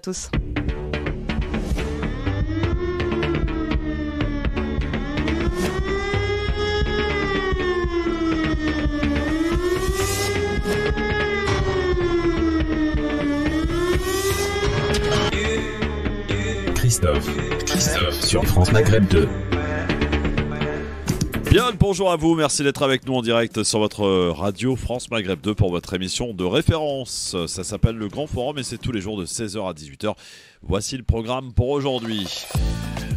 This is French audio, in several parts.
Tous. Christophe sur France Maghreb 2. Bien le bonjour à vous, merci d'être avec nous en direct sur votre radio France Maghreb 2 pour votre émission de référence. Ça s'appelle le Grand Forum et c'est tous les jours de 16h à 18h. Voici le programme pour aujourd'hui.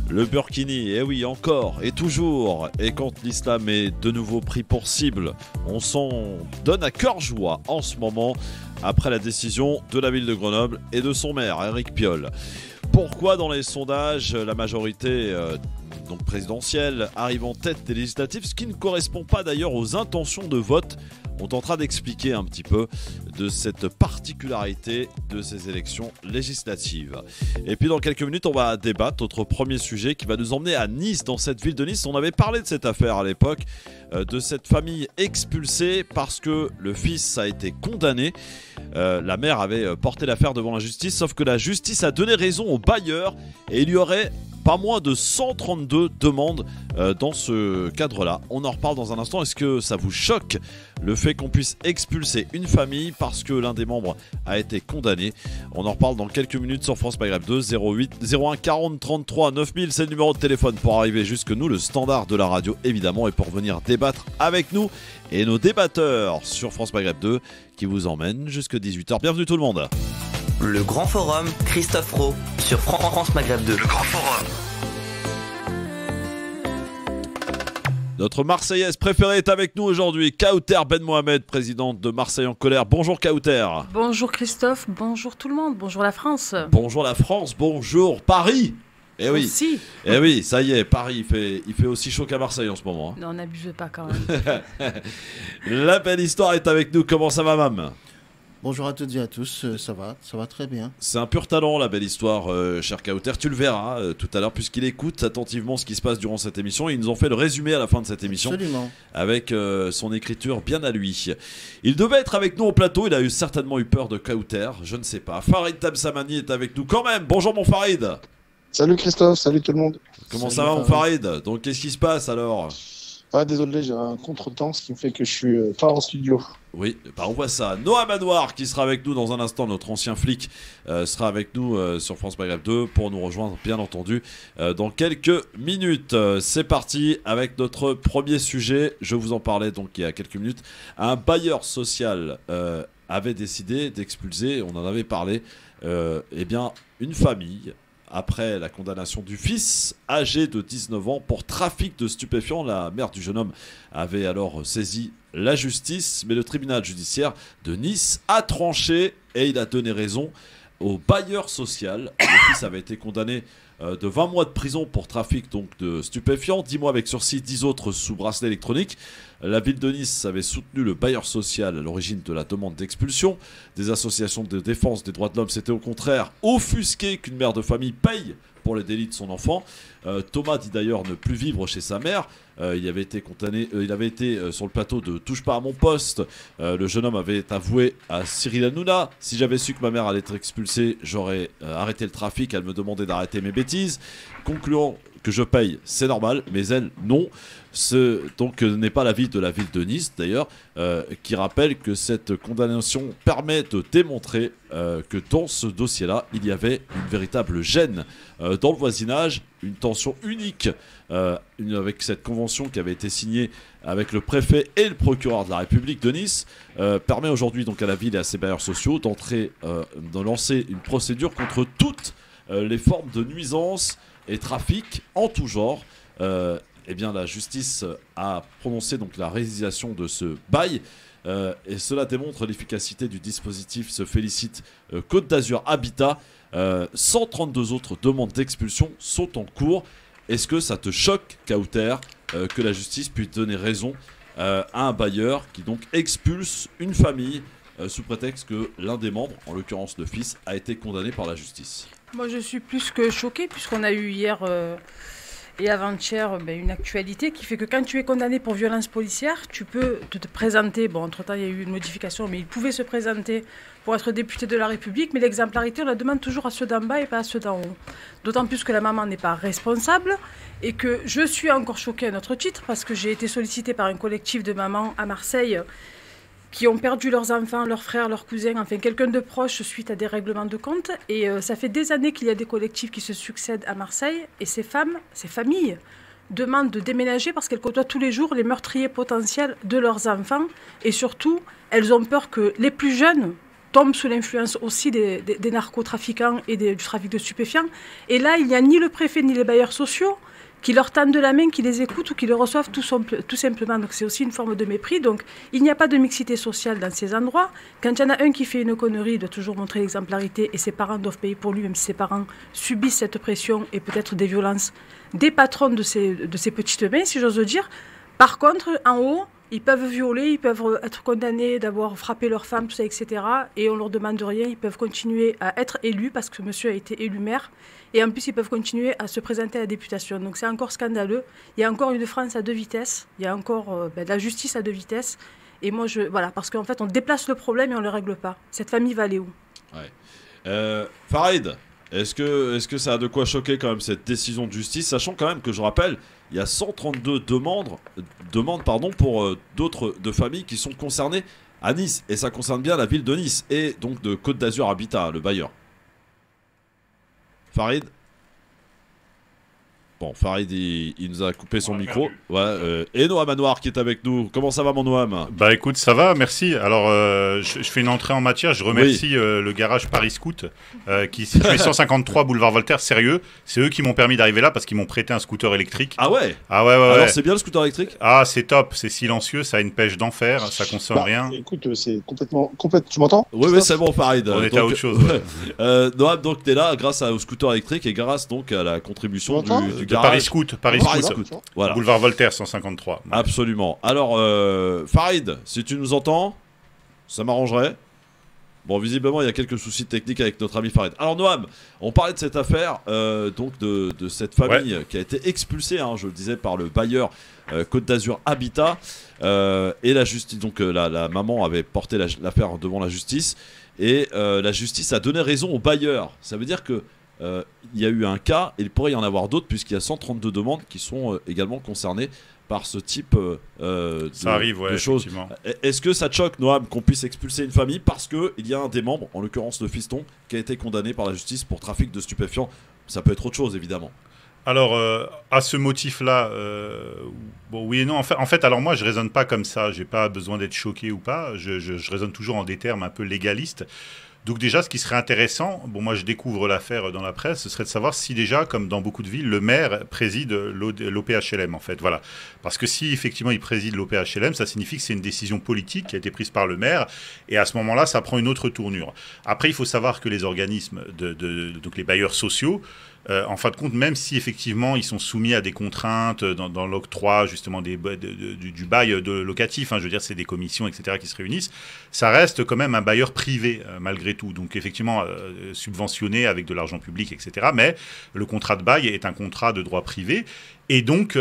Le Burkini, eh oui, encore et toujours. Et quand l'islam est de nouveau pris pour cible, on s'en donne à cœur joie en ce moment après la décision de la ville de Grenoble et de son maire, Éric Piolle. Pourquoi dans les sondages, la majorité donc présidentielle arrive en tête des législatives, ce qui ne correspond pas d'ailleurs aux intentions de vote? On tentera d'expliquer un petit peu de cette particularité de ces élections législatives. Et puis dans quelques minutes, on va débattre notre premier sujet qui va nous emmener à Nice, dans cette ville de Nice. On avait parlé de cette affaire à l'époque, de cette famille expulsée parce que le fils a été condamné. La mère avait porté l'affaire devant la justice, sauf que la justice a donné raison au bailleur et il y aurait pas moins de 132 demandes dans ce cadre-là. On en reparle dans un instant. Est-ce que ça vous choque le fait qu'on puisse expulser une famille parce que l'un des membres a été condamné? On en reparle dans quelques minutes sur France Maghreb 2. 01 40 33 9000, c'est le numéro de téléphone pour arriver jusque nous, le standard de la radio évidemment, et pour venir débattre avec nous et nos débatteurs sur France Maghreb 2 qui vous emmènent jusque 18h. Bienvenue tout le monde. Le Grand Forum, Christophe Rowe, sur France Maghreb 2. Le Grand Forum. Notre Marseillaise préférée est avec nous aujourd'hui, Kauter Ben Mohamed, présidente de Marseille en colère. Bonjour Kauter. Bonjour Christophe, bonjour tout le monde, bonjour la France. Bonjour la France, bonjour Paris. Eh oui, Aussi. Eh oui, ça y est, Paris, il fait aussi chaud qu'à Marseille en ce moment. Hein. Non, n'abusez pas quand même. La belle histoire est avec nous, comment ça va Mam? Bonjour à toutes et à tous, ça va très bien. C'est un pur talent la belle histoire, cher Kauter. Tu le verras tout à l'heure puisqu'il écoute attentivement ce qui se passe durant cette émission. Il nous en fait le résumé à la fin de cette émission. Absolument. Avec son écriture bien à lui. Il devait être avec nous au plateau, il a certainement eu peur de Kauter, je ne sais pas. Farid Tabsamani est avec nous quand même. Bonjour mon Farid. Salut Christophe, salut tout le monde. Comment Salut ça va mon Farid? Donc qu'est-ce qui se passe alors? Ah désolé, j'ai un contretemps, ce qui me fait que je suis pas en studio. Oui, bah on voit ça. Noah Manoir qui sera avec nous dans un instant, notre ancien flic sera avec nous sur France Maghreb 2 pour nous rejoindre bien entendu dans quelques minutes. C'est parti avec notre premier sujet. Je vous en parlais donc il y a quelques minutes. Un bailleur social avait décidé d'expulser, on en avait parlé, eh bien une famille après la condamnation du fils, âgé de 19 ans, pour trafic de stupéfiants. La mère du jeune homme avait alors saisi la justice, mais le tribunal judiciaire de Nice a tranché et il a donné raison au bailleur social. Le fils avait été condamné de 20 mois de prison pour trafic donc, de stupéfiants, 10 mois avec sursis, 10 autres sous bracelet électronique. La ville de Nice avait soutenu le bailleur social à l'origine de la demande d'expulsion. Des associations de défense des droits de l'homme s'étaient au contraire offusquées qu'une mère de famille paye pour les délits de son enfant. Thomas dit d'ailleurs ne plus vivre chez sa mère. Il avait été condamné, il avait été sur le plateau de Touche pas à mon poste. Le jeune homme avait avoué à Cyril Hanouna: si j'avais su que ma mère allait être expulsée, j'aurais arrêté le trafic. Elle me demandait d'arrêter mes bêtises. Concluant que je paye, c'est normal, mais elle, non. Ce donc n'est pas l'avis de la ville de Nice d'ailleurs, qui rappelle que cette condamnation permet de démontrer que dans ce dossier-là, il y avait une véritable gêne dans le voisinage, une tension unique avec cette convention qui avait été signée avec le préfet et le procureur de la République de Nice, permet aujourd'hui donc à la ville et à ses bailleurs sociaux de lancer une procédure contre toutes les formes de nuisance et trafic en tout genre. Eh bien, la justice a prononcé donc la résiliation de ce bail et cela démontre l'efficacité du dispositif. Se félicite Côte d'Azur Habitat. 132 autres demandes d'expulsion sont en cours. Est-ce que ça te choque, Kauter, que la justice puisse donner raison à un bailleur qui donc expulse une famille sous prétexte que l'un des membres, en l'occurrence le fils, a été condamné par la justice? Moi je suis plus que choquée puisqu'on a eu hier Et avant-hier, une actualité qui fait que quand tu es condamné pour violence policière, tu peux te présenter. Bon, entre-temps, il y a eu une modification, mais il pouvait se présenter pour être député de la République. Mais l'exemplarité, on la demande toujours à ceux d'en bas et pas à ceux d'en haut. D'autant plus que la maman n'est pas responsable et que je suis encore choquée à notre titre parce que j'ai été sollicitée par un collectif de mamans à Marseille qui ont perdu leurs enfants, leurs frères, leurs cousins, enfin quelqu'un de proche suite à des règlements de compte. Et ça fait des années qu'il y a des collectifs qui se succèdent à Marseille. Et ces femmes, ces familles, demandent de déménager parce qu'elles côtoient tous les jours les meurtriers potentiels de leurs enfants. Et surtout, elles ont peur que les plus jeunes tombent sous l'influence aussi des narcotrafiquants et du trafic de stupéfiants. Et là, il n'y a ni le préfet ni les bailleurs sociaux qui leur tendent de la main, qui les écoutent ou qui les reçoivent tout simplement. Donc c'est aussi une forme de mépris. Donc il n'y a pas de mixité sociale dans ces endroits. Quand il y en a un qui fait une connerie, il doit toujours montrer l'exemplarité et ses parents doivent payer pour lui, même si ses parents subissent cette pression et peut-être des violences des patrons de ces petites mains, si j'ose dire. Par contre, en haut, ils peuvent violer, ils peuvent être condamnés d'avoir frappé leur femme, tout ça, etc. Et on ne leur demande rien, ils peuvent continuer à être élus parce que monsieur a été élu maire. Et en plus, ils peuvent continuer à se présenter à la députation. Donc c'est encore scandaleux. Il y a encore une France à deux vitesses. Il y a encore de la justice à deux vitesses. Et moi, voilà, parce qu'en fait, on déplace le problème et on ne le règle pas. Cette famille va aller où? Farid, est-ce que ça a de quoi choquer quand même cette décision de justice, sachant quand même que je rappelle, il y a 132 demandes pour d'autres de familles qui sont concernées à Nice. Et ça concerne bien la ville de Nice et donc de Côte d'Azur Habitat, le bailleur. Farid? Bon, Farid, il nous a coupé son micro. Ouais, et Noam Anouar qui est avec nous. Comment ça va, mon Noam? Bah écoute, ça va, merci. Alors, je fais une entrée en matière. Je remercie le garage Paris Scoot qui est situé 153 boulevard Voltaire. Sérieux, c'est eux qui m'ont permis d'arriver là parce qu'ils m'ont prêté un scooter électrique. Ah ouais? Ah ouais. Alors c'est bien le scooter électrique? Ah, c'est top, c'est silencieux, ça a une pêche d'enfer, ça consomme rien. Écoute, c'est complètement. Tu m'entends? Oui, c'est bon, Farid. On était à autre chose. Noam, donc t'es là grâce au scooter électrique et grâce donc à la contribution du garage. Paris Scoot. Voilà. Boulevard Voltaire 153. Absolument. Alors, Farid, si tu nous entends, ça m'arrangerait. Bon, visiblement, il y a quelques soucis techniques avec notre ami Farid. Alors, Noam, on parlait de cette affaire, donc de cette famille qui a été expulsée, je le disais, par le bailleur Côte d'Azur Habitat. Et la justice, donc la maman avait porté l'affaire devant la justice. Et la justice a donné raison au bailleur. Ça veut dire que il y a eu un cas, et il pourrait y en avoir d'autres, puisqu'il y a 132 demandes qui sont également concernées par ce type de choses. Est-ce que ça te choque, Noam, qu'on puisse expulser une famille parce qu'il y a un des membres, en l'occurrence le fiston, qui a été condamné par la justice pour trafic de stupéfiants? Ça peut être autre chose, évidemment. Alors, à ce motif-là, oui et non. En fait, alors moi, je raisonne pas comme ça. J'ai pas besoin d'être choqué ou pas. Je raisonne toujours en des termes un peu légalistes. Donc déjà, ce qui serait intéressant, moi je découvre l'affaire dans la presse, ce serait de savoir si déjà, comme dans beaucoup de villes, le maire préside l'OPHLM en fait, voilà. Parce que si effectivement il préside l'OPHLM, ça signifie que c'est une décision politique qui a été prise par le maire, et à ce moment-là, ça prend une autre tournure. Après, il faut savoir que les organismes, donc les bailleurs sociaux, en fin de compte, même si effectivement ils sont soumis à des contraintes dans l'octroi justement du bail locatif, je veux dire c'est des commissions etc. qui se réunissent, ça reste quand même un bailleur privé malgré tout, donc effectivement subventionné avec de l'argent public etc. Mais le contrat de bail est un contrat de droit privé. Et donc,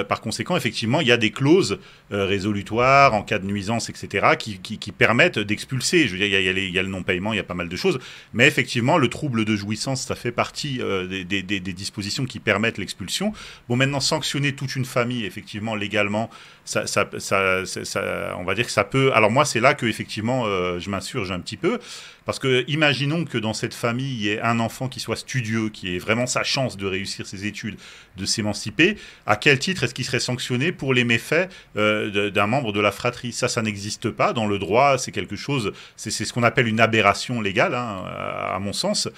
par conséquent, effectivement, il y a des clauses résolutoires en cas de nuisance, etc., qui permettent d'expulser. Je veux dire, il y a le non-paiement, il y a pas mal de choses. Mais effectivement, le trouble de jouissance, ça fait partie des dispositions qui permettent l'expulsion. Bon, maintenant, sanctionner toute une famille, effectivement, légalement, ça, on va dire que ça peut... Alors moi, c'est là que effectivement, je m'insurge un petit peu. Parce que imaginons que dans cette famille, il y ait un enfant qui soit studieux, qui ait vraiment sa chance de réussir ses études, de s'émanciper. À quel titre est-ce qu'il serait sanctionné pour les méfaits d'un membre de la fratrie? Ça n'existe pas. Dans le droit, c'est quelque chose... C'est ce qu'on appelle une aberration légale, à mon sens.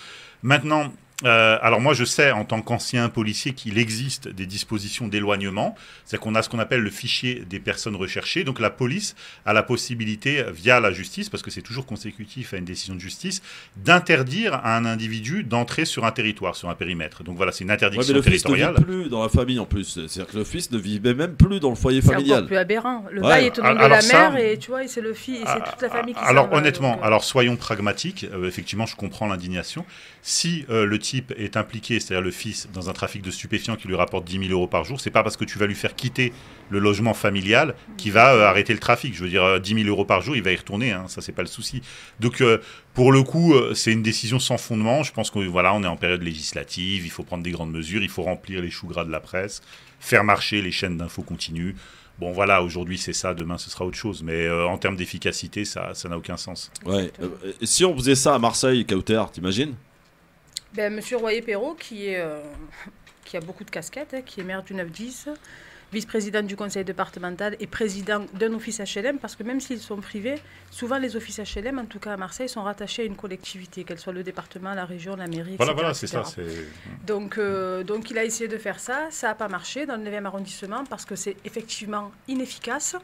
Maintenant... alors moi je sais en tant qu'ancien policier qu'il existe des dispositions d'éloignement, c'est-à-dire qu'on a ce qu'on appelle le fichier des personnes recherchées, donc la police a la possibilité via la justice, parce que c'est toujours consécutif à une décision de justice, d'interdire à un individu d'entrer sur un territoire, sur un périmètre. Donc voilà, c'est une interdiction territoriale. Le fils ne vit plus dans la famille en plus, c'est-à-dire que le fils ne vivait même plus dans le foyer familial. C'est encore plus aberrant, le bail est au nom de la mère et tu vois, et c'est le fils, et c'est toute la famille qui s'en va. Alors honnêtement, alors soyons pragmatiques, effectivement je comprends l'indignation, si le type est impliqué, c'est-à-dire le fils, dans un trafic de stupéfiants qui lui rapporte 10 000 euros par jour, c'est pas parce que tu vas lui faire quitter le logement familial qu'il va arrêter le trafic. Je veux dire, 10 000 euros par jour, il va y retourner, hein, ça c'est pas le souci. Donc pour le coup, c'est une décision sans fondement. Je pense qu'on voilà, on est en période législative, il faut prendre des grandes mesures, il faut remplir les choux gras de la presse, faire marcher les chaînes d'infos continues. Bon voilà, aujourd'hui c'est ça, demain ce sera autre chose. Mais en termes d'efficacité, ça n'a aucun sens. Ouais. Si on faisait ça à Marseille, Kauter, t'imagines? Monsieur Royer-Perrault, qui a beaucoup de casquettes, qui est maire du 9-10, vice-président du conseil départemental et président d'un office HLM, parce que même s'ils sont privés, souvent les offices HLM, en tout cas à Marseille, sont rattachés à une collectivité, qu'elle soit le département, la région, la mairie, etc. Voilà, c'est ça. Donc il a essayé de faire ça, ça n'a pas marché dans le 9e arrondissement, parce que c'est effectivement inefficace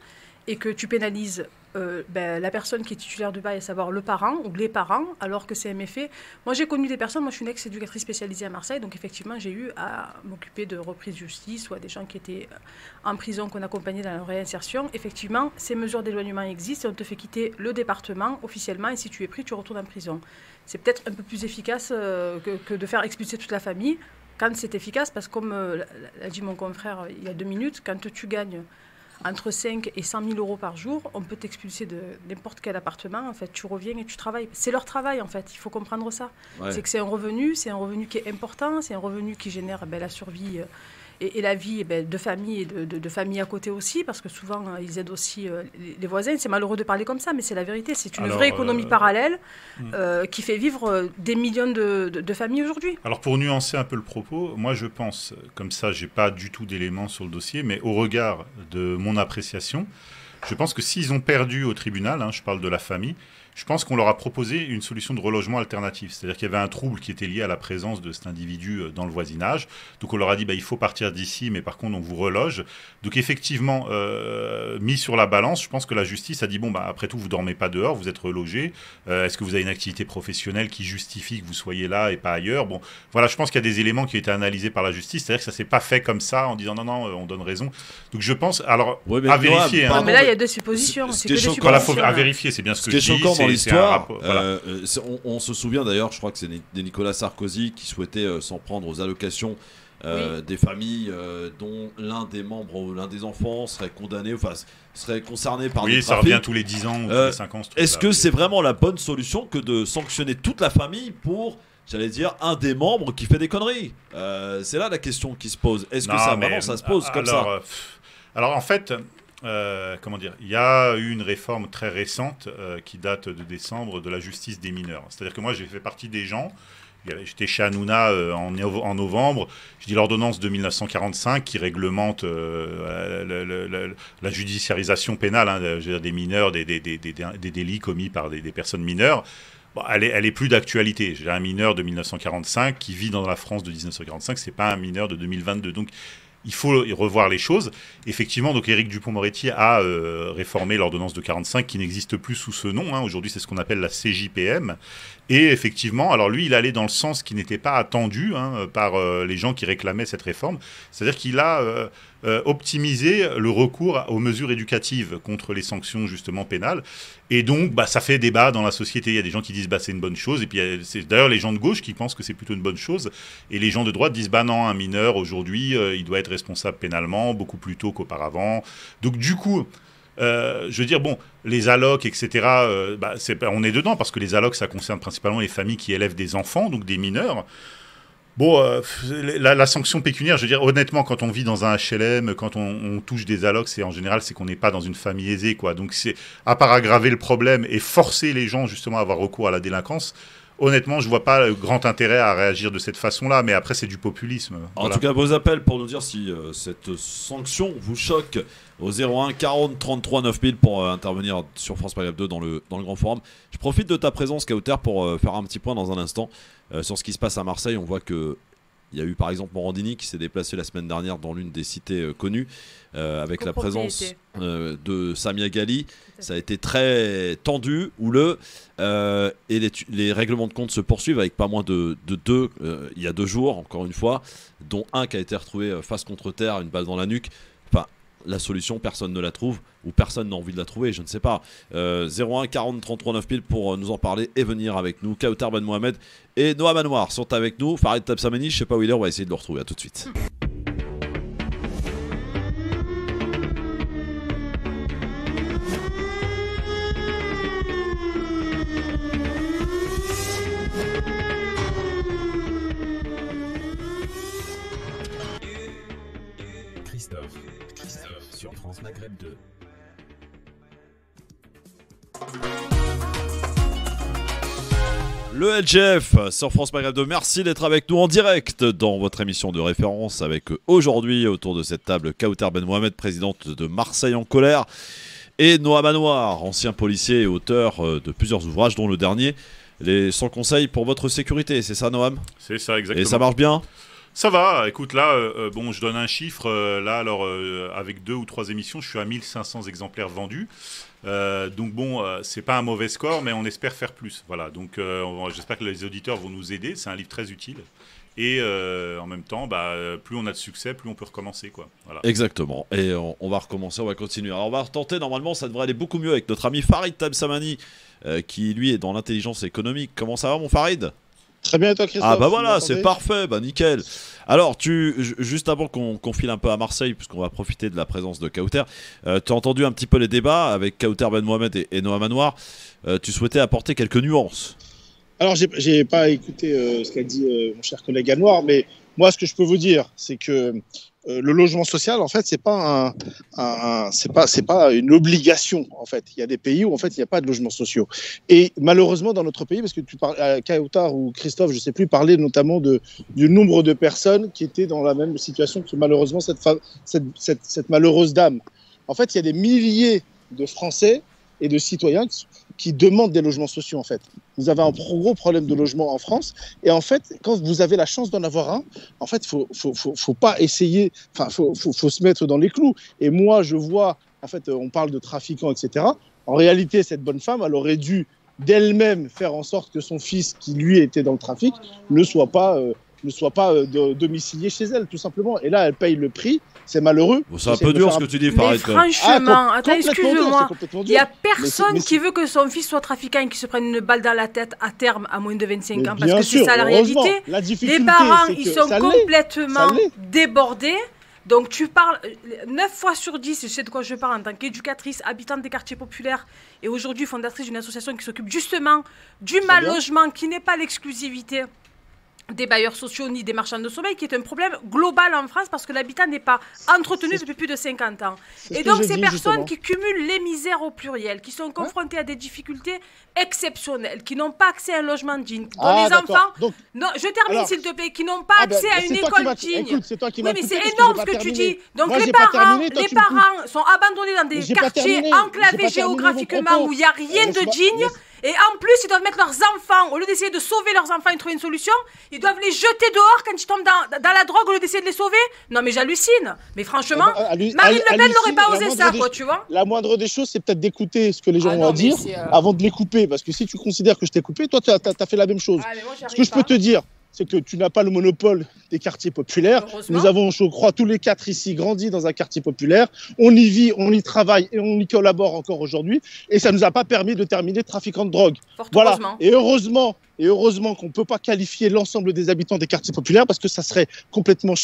et que tu pénalises la personne qui est titulaire du bail, à savoir le parent ou les parents, alors que c'est un méfait. Moi, j'ai connu des personnes, moi je suis une ex-éducatrice spécialisée à Marseille, donc effectivement, j'ai eu à m'occuper de reprise de justice ou à des gens qui étaient en prison, qu'on accompagnait dans leur réinsertion. Effectivement, ces mesures d'éloignement existent et on te fait quitter le département officiellement, et si tu es pris, tu retournes en prison. C'est peut-être un peu plus efficace que de faire expulser toute la famille, quand c'est efficace, parce que comme l'a dit mon confrère il y a 2 minutes, quand tu gagnes entre 5 et 100 000 euros par jour, on peut t'expulser de n'importe quel appartement. En fait, tu reviens et tu travailles. C'est leur travail, en fait. Il faut comprendre ça. Ouais. C'est que c'est un revenu qui est important, c'est un revenu qui génère la survie et la vie de famille et de famille à côté aussi, parce que souvent, ils aident aussi les voisins. C'est malheureux de parler comme ça, mais c'est la vérité. C'est une vraie économie parallèle qui fait vivre des millions de familles aujourd'hui. Alors, pour nuancer un peu le propos, moi, je pense, comme ça, je n'ai pas du tout d'éléments sur le dossier, mais au regard de mon appréciation, je pense que s'ils ont perdu au tribunal, je parle de la famille, je pense qu'on leur a proposé une solution de relogement alternative. C'est-à-dire qu'il y avait un trouble qui était lié à la présence de cet individu dans le voisinage. Donc on leur a dit, il faut partir d'ici, mais par contre on vous reloge. Donc effectivement, mis sur la balance, je pense que la justice a dit, après tout, vous ne dormez pas dehors, vous êtes relogé. Est-ce que vous avez une activité professionnelle qui justifie que vous soyez là et pas ailleurs? Bon, voilà, je pense qu'il y a des éléments qui ont été analysés par la justice. C'est-à-dire que ça ne s'est pas fait comme ça en disant, non, on donne raison. Donc je pense, alors, à vérifier. Mais là, il y a 2 suppositions. C'est que des suppositions. À vérifier, c'est bien ce que je dis. Dans l'histoire, on se souvient d'ailleurs, je crois que c'est Nicolas Sarkozy qui souhaitait s'en prendre aux allocations des familles dont l'un des membres ou l'un des enfants serait condamné, serait concerné par des trafics. Ça revient tous les 10 ans ou tous les 5 ans. Est-ce que c'est vraiment la bonne solution que de sanctionner toute la famille pour, j'allais dire, un des membres qui fait des conneries? C'est là la question qui se pose. Est-ce que ça se pose comme ça? Alors en fait... comment dire, il y a eu une réforme très récente qui date de décembre de la justice des mineurs. C'est-à-dire que moi, j'ai fait partie des gens. J'étais chez Hanouna en novembre. Je dis l'ordonnance de 1945 qui réglemente la judiciarisation pénale des mineurs, des délits commis par des personnes mineures. Bon, elle est plus d'actualité. J'ai un mineur de 1945 qui vit dans la France de 1945. C'est pas un mineur de 2022. Donc il faut revoir les choses. Effectivement, donc Éric Dupond-Moretti a réformé l'ordonnance de 45 qui n'existe plus sous ce nom. Aujourd'hui, c'est ce qu'on appelle la CJPM. Et effectivement, alors lui, il allait dans le sens qui n'était pas attendu par les gens qui réclamaient cette réforme. C'est-à-dire qu'il a optimisé le recours aux mesures éducatives contre les sanctions justement pénales. Et donc, ça fait débat dans la société. Il y a des gens qui disent c'est une bonne chose. Et puis, c'est d'ailleurs les gens de gauche qui pensent que c'est plutôt une bonne chose. Et les gens de droite disent non, un mineur, aujourd'hui, il doit être responsable pénalement, beaucoup plus tôt qu'auparavant. Donc, du coup... je veux dire, les allocs, etc., on est dedans, parce que les allocs, ça concerne principalement les familles qui élèvent des enfants, donc des mineurs. La sanction pécuniaire, je veux dire, honnêtement, quand on vit dans un HLM, quand on touche des allocs, en général, c'est qu'on n'est pas dans une famille aisée, quoi. Donc, c'est, à part aggraver le problème et forcer les gens, justement, à avoir recours à la délinquance, honnêtement, je ne vois pas grand intérêt à réagir de cette façon-là, mais après, c'est du populisme. En tout cas, vos appels pour nous dire si cette sanction vous choque au 01 40 33 9000 pour intervenir sur France Maghreb 2 dans le Grand Forum. Je profite de ta présence, Kauter, pour faire un petit point dans un instant sur ce qui se passe à Marseille. On voit que il y a eu par exemple Morandini qui s'est déplacé la semaine dernière dans l'une des cités connues avec la présence de Samia Ghali. Ça a été très tendu, houleux, et les règlements de compte se poursuivent avec pas moins de deux, il y a 2 jours, encore une fois, dont un qui a été retrouvé face contre terre, une balle dans la nuque. Enfin, la solution, personne ne la trouve ou personne n'a envie de la trouver, je ne sais pas. 01 40 33 9000 pour nous en parler et venir avec nous. Kautar Ben Mohamed et Noam Anwar sont avec nous. Farid Tabsamani, je ne sais pas où il est, on va essayer de le retrouver. À tout de suite. Christophe sur France Maghreb 2. Le LGF sur France Maghreb 2, merci d'être avec nous en direct dans votre émission de référence avec aujourd'hui autour de cette table Kautar Ben Mohamed, présidente de Marseille en colère, et Noam Anwar, ancien policier et auteur de plusieurs ouvrages dont le dernier, les 100 conseils pour votre sécurité, c'est ça Noam? C'est ça, exactement. Et ça marche bien? Ça va, écoute, là, bon, je donne un chiffre, là, alors, avec 2 ou 3 émissions, je suis à 1500 exemplaires vendus. Donc bon, c'est pas un mauvais score, mais on espère faire plus. Voilà, donc j'espère que les auditeurs vont nous aider. C'est un livre très utile. Et en même temps, plus on a de succès, plus on peut recommencer, quoi. Voilà. Exactement. Et on va recommencer, on va continuer. Alors on va tenter, normalement, ça devrait aller beaucoup mieux avec notre ami Farid Tabsamani, qui lui est dans l'intelligence économique. Comment ça va, mon Farid? Très bien, et toi, Christophe? Ah bah voilà, c'est parfait, bah nickel. Alors, juste avant qu'on file un peu à Marseille, puisqu'on va profiter de la présence de Kautar, tu as entendu un petit peu les débats avec Kautar Ben Mohamed et Noam Anwar. Tu souhaitais apporter quelques nuances. Alors, j'ai pas écouté ce qu'a dit mon cher collègue Anwar, mais moi, ce que je peux vous dire, c'est que le logement social, en fait, c'est pas une obligation. En fait, il y a des pays où en fait il n'y a pas de logements sociaux. Et malheureusement, dans notre pays, parce que tu parles, Kautar ou Christophe, je sais plus, parlait notamment du nombre de personnes qui étaient dans la même situation que malheureusement cette malheureuse dame. En fait, il y a des milliers de Français et de citoyens qui demandent des logements sociaux, en fait. Vous avez un gros problème de logement en France. Et en fait, quand vous avez la chance d'en avoir un, en fait, faut pas essayer, enfin, faut se mettre dans les clous. Et moi, je vois, en fait, on parle de trafiquants, etc. En réalité, cette bonne femme, elle aurait dû d'elle-même faire en sorte que son fils, qui lui était dans le trafic, ne soit pas domicilié chez elle, tout simplement. Et là, elle paye le prix. C'est malheureux. Bon, c'est un peu dur ce que tu dis, Farid. Mais franchement, attends, excuse-moi. Il n'y a personne mais qui veut que son fils soit trafiquant et qu'il se prenne une balle dans la tête à terme à moins de 25 ans. Parce bien que sûr, c'est ça la réalité. Les parents, ils sont complètement débordés. Donc tu parles 9 fois sur 10, je sais de quoi je parle en tant qu'éducatrice, habitante des quartiers populaires et aujourd'hui fondatrice d'une association qui s'occupe justement du mal logement qui n'est pas l'exclusivité des bailleurs sociaux ni des marchands de sommeil, qui est un problème global en France parce que l'habitat n'est pas entretenu depuis plus de 50 ans. Et donc ces personnes qui cumulent les misères au pluriel, qui sont confrontées à des difficultés exceptionnelles, qui n'ont pas accès à un logement digne, dont les enfants... Donc, non, je termine s'il te plaît, qui n'ont pas accès à une école digne. Écoute, c'est toi qui m'as mais c'est énorme ce que tu dis. Donc moi, les parents sont abandonnés dans des quartiers enclavés géographiquement où il n'y a rien de digne. Et en plus, ils doivent mettre leurs enfants, au lieu d'essayer de sauver leurs enfants et trouver une solution, ils doivent les jeter dehors quand ils tombent dans la drogue au lieu d'essayer de les sauver. Non, mais j'hallucine. Mais franchement, Marine Le Pen n'aurait pas osé ça, quoi, tu vois. La moindre des choses, c'est peut-être d'écouter ce que les gens ont à dire avant de les couper. Parce que si tu considères que je t'ai coupé, toi, tu as fait la même chose. Ce que je peux te dire, c'est que tu n'as pas le monopole des quartiers populaires. Nous avons, je crois, tous les 4 ici grandi dans un quartier populaire. On y vit, on y travaille et on y collabore encore aujourd'hui. Et ça ne nous a pas permis de terminer trafiquant de drogue. Voilà. Et heureusement qu'on ne peut pas qualifier l'ensemble des habitants des quartiers populaires parce que ça serait complètement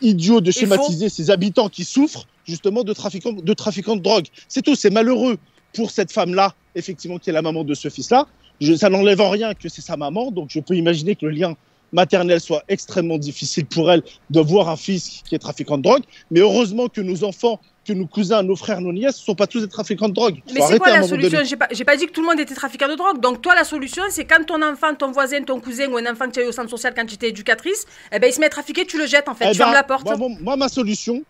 idiot de schématiser ces habitants qui souffrent justement de trafiquants de drogue. C'est tout, c'est malheureux pour cette femme-là, effectivement, qui est la maman de ce fils-là. Ça n'enlève en rien que c'est sa maman, donc je peux imaginer que le lien maternel soit extrêmement difficile pour elle de voir un fils qui est trafiquant de drogue. Mais heureusement que nos enfants, que nos cousins, nos frères, nos nièces ne sont pas tous des trafiquants de drogue. Mais c'est quoi la solution? J'ai pas dit que tout le monde était trafiquant de drogue. Donc toi, la solution, c'est quand ton enfant, ton voisin, ton cousin ou un enfant que tu as eu au centre social quand tu étais éducatrice, eh ben, il se met à trafiquer, tu le jettes en fait, tu fermes la porte. Moi, ma solution,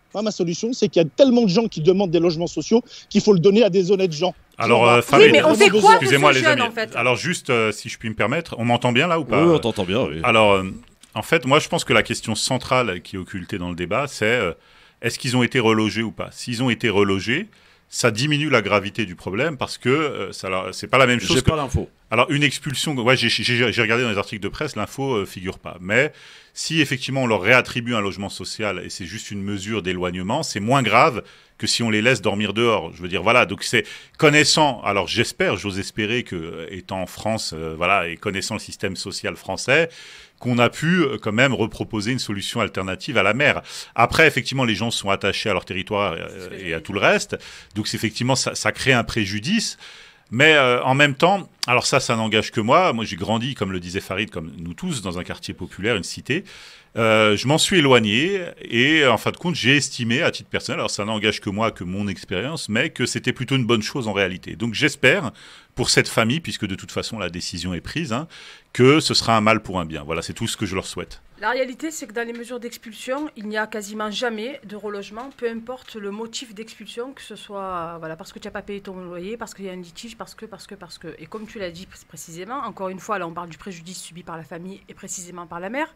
c'est qu'il y a tellement de gens qui demandent des logements sociaux qu'il faut le donner à des honnêtes gens. Alors, Farid, oui, mais on fait quoi excusez-moi les amis. En fait. Alors juste, si je puis me permettre, on m'entend bien là ou pas? Oui, on t'entend bien, oui. Alors, en fait, moi je pense que la question centrale qui est occultée dans le débat, c'est est-ce qu'ils ont été relogés ou pas? S'ils ont été relogés, ça diminue la gravité du problème parce que c'est pas la même chose. J'ai pas l'info. Alors, une expulsion, ouais, j'ai regardé dans les articles de presse, l'info figure pas. Mais si effectivement on leur réattribue un logement social et c'est juste une mesure d'éloignement, c'est moins grave que si on les laisse dormir dehors. Je veux dire, voilà, donc c'est connaissant, alors j'ose espérer que, étant en France, voilà, et connaissant le système social français, qu'on a pu quand même reproposer une solution alternative à la mer. Après, effectivement, les gens sont attachés à leur territoire et à tout le reste, donc effectivement, ça crée un préjudice. Mais en même temps, alors ça n'engage que moi. Moi, j'ai grandi, comme le disait Farid, comme nous tous, dans un quartier populaire, une cité. Je m'en suis éloigné et en fin de compte, j'ai estimé, à titre personnel, alors ça n'engage que moi, que mon expérience, mais que c'était plutôt une bonne chose en réalité. Donc j'espère, pour cette famille, puisque de toute façon la décision est prise, que ce sera un mal pour un bien. Voilà, c'est tout ce que je leur souhaite. La réalité, c'est que dans les mesures d'expulsion, il n'y a quasiment jamais de relogement, peu importe le motif d'expulsion, que ce soit voilà, parce que tu n'as pas payé ton loyer, parce qu'il y a un litige, parce que. Et comme tu l'as dit précisément, encore une fois, là on parle du préjudice subi par la famille et précisément par la mère.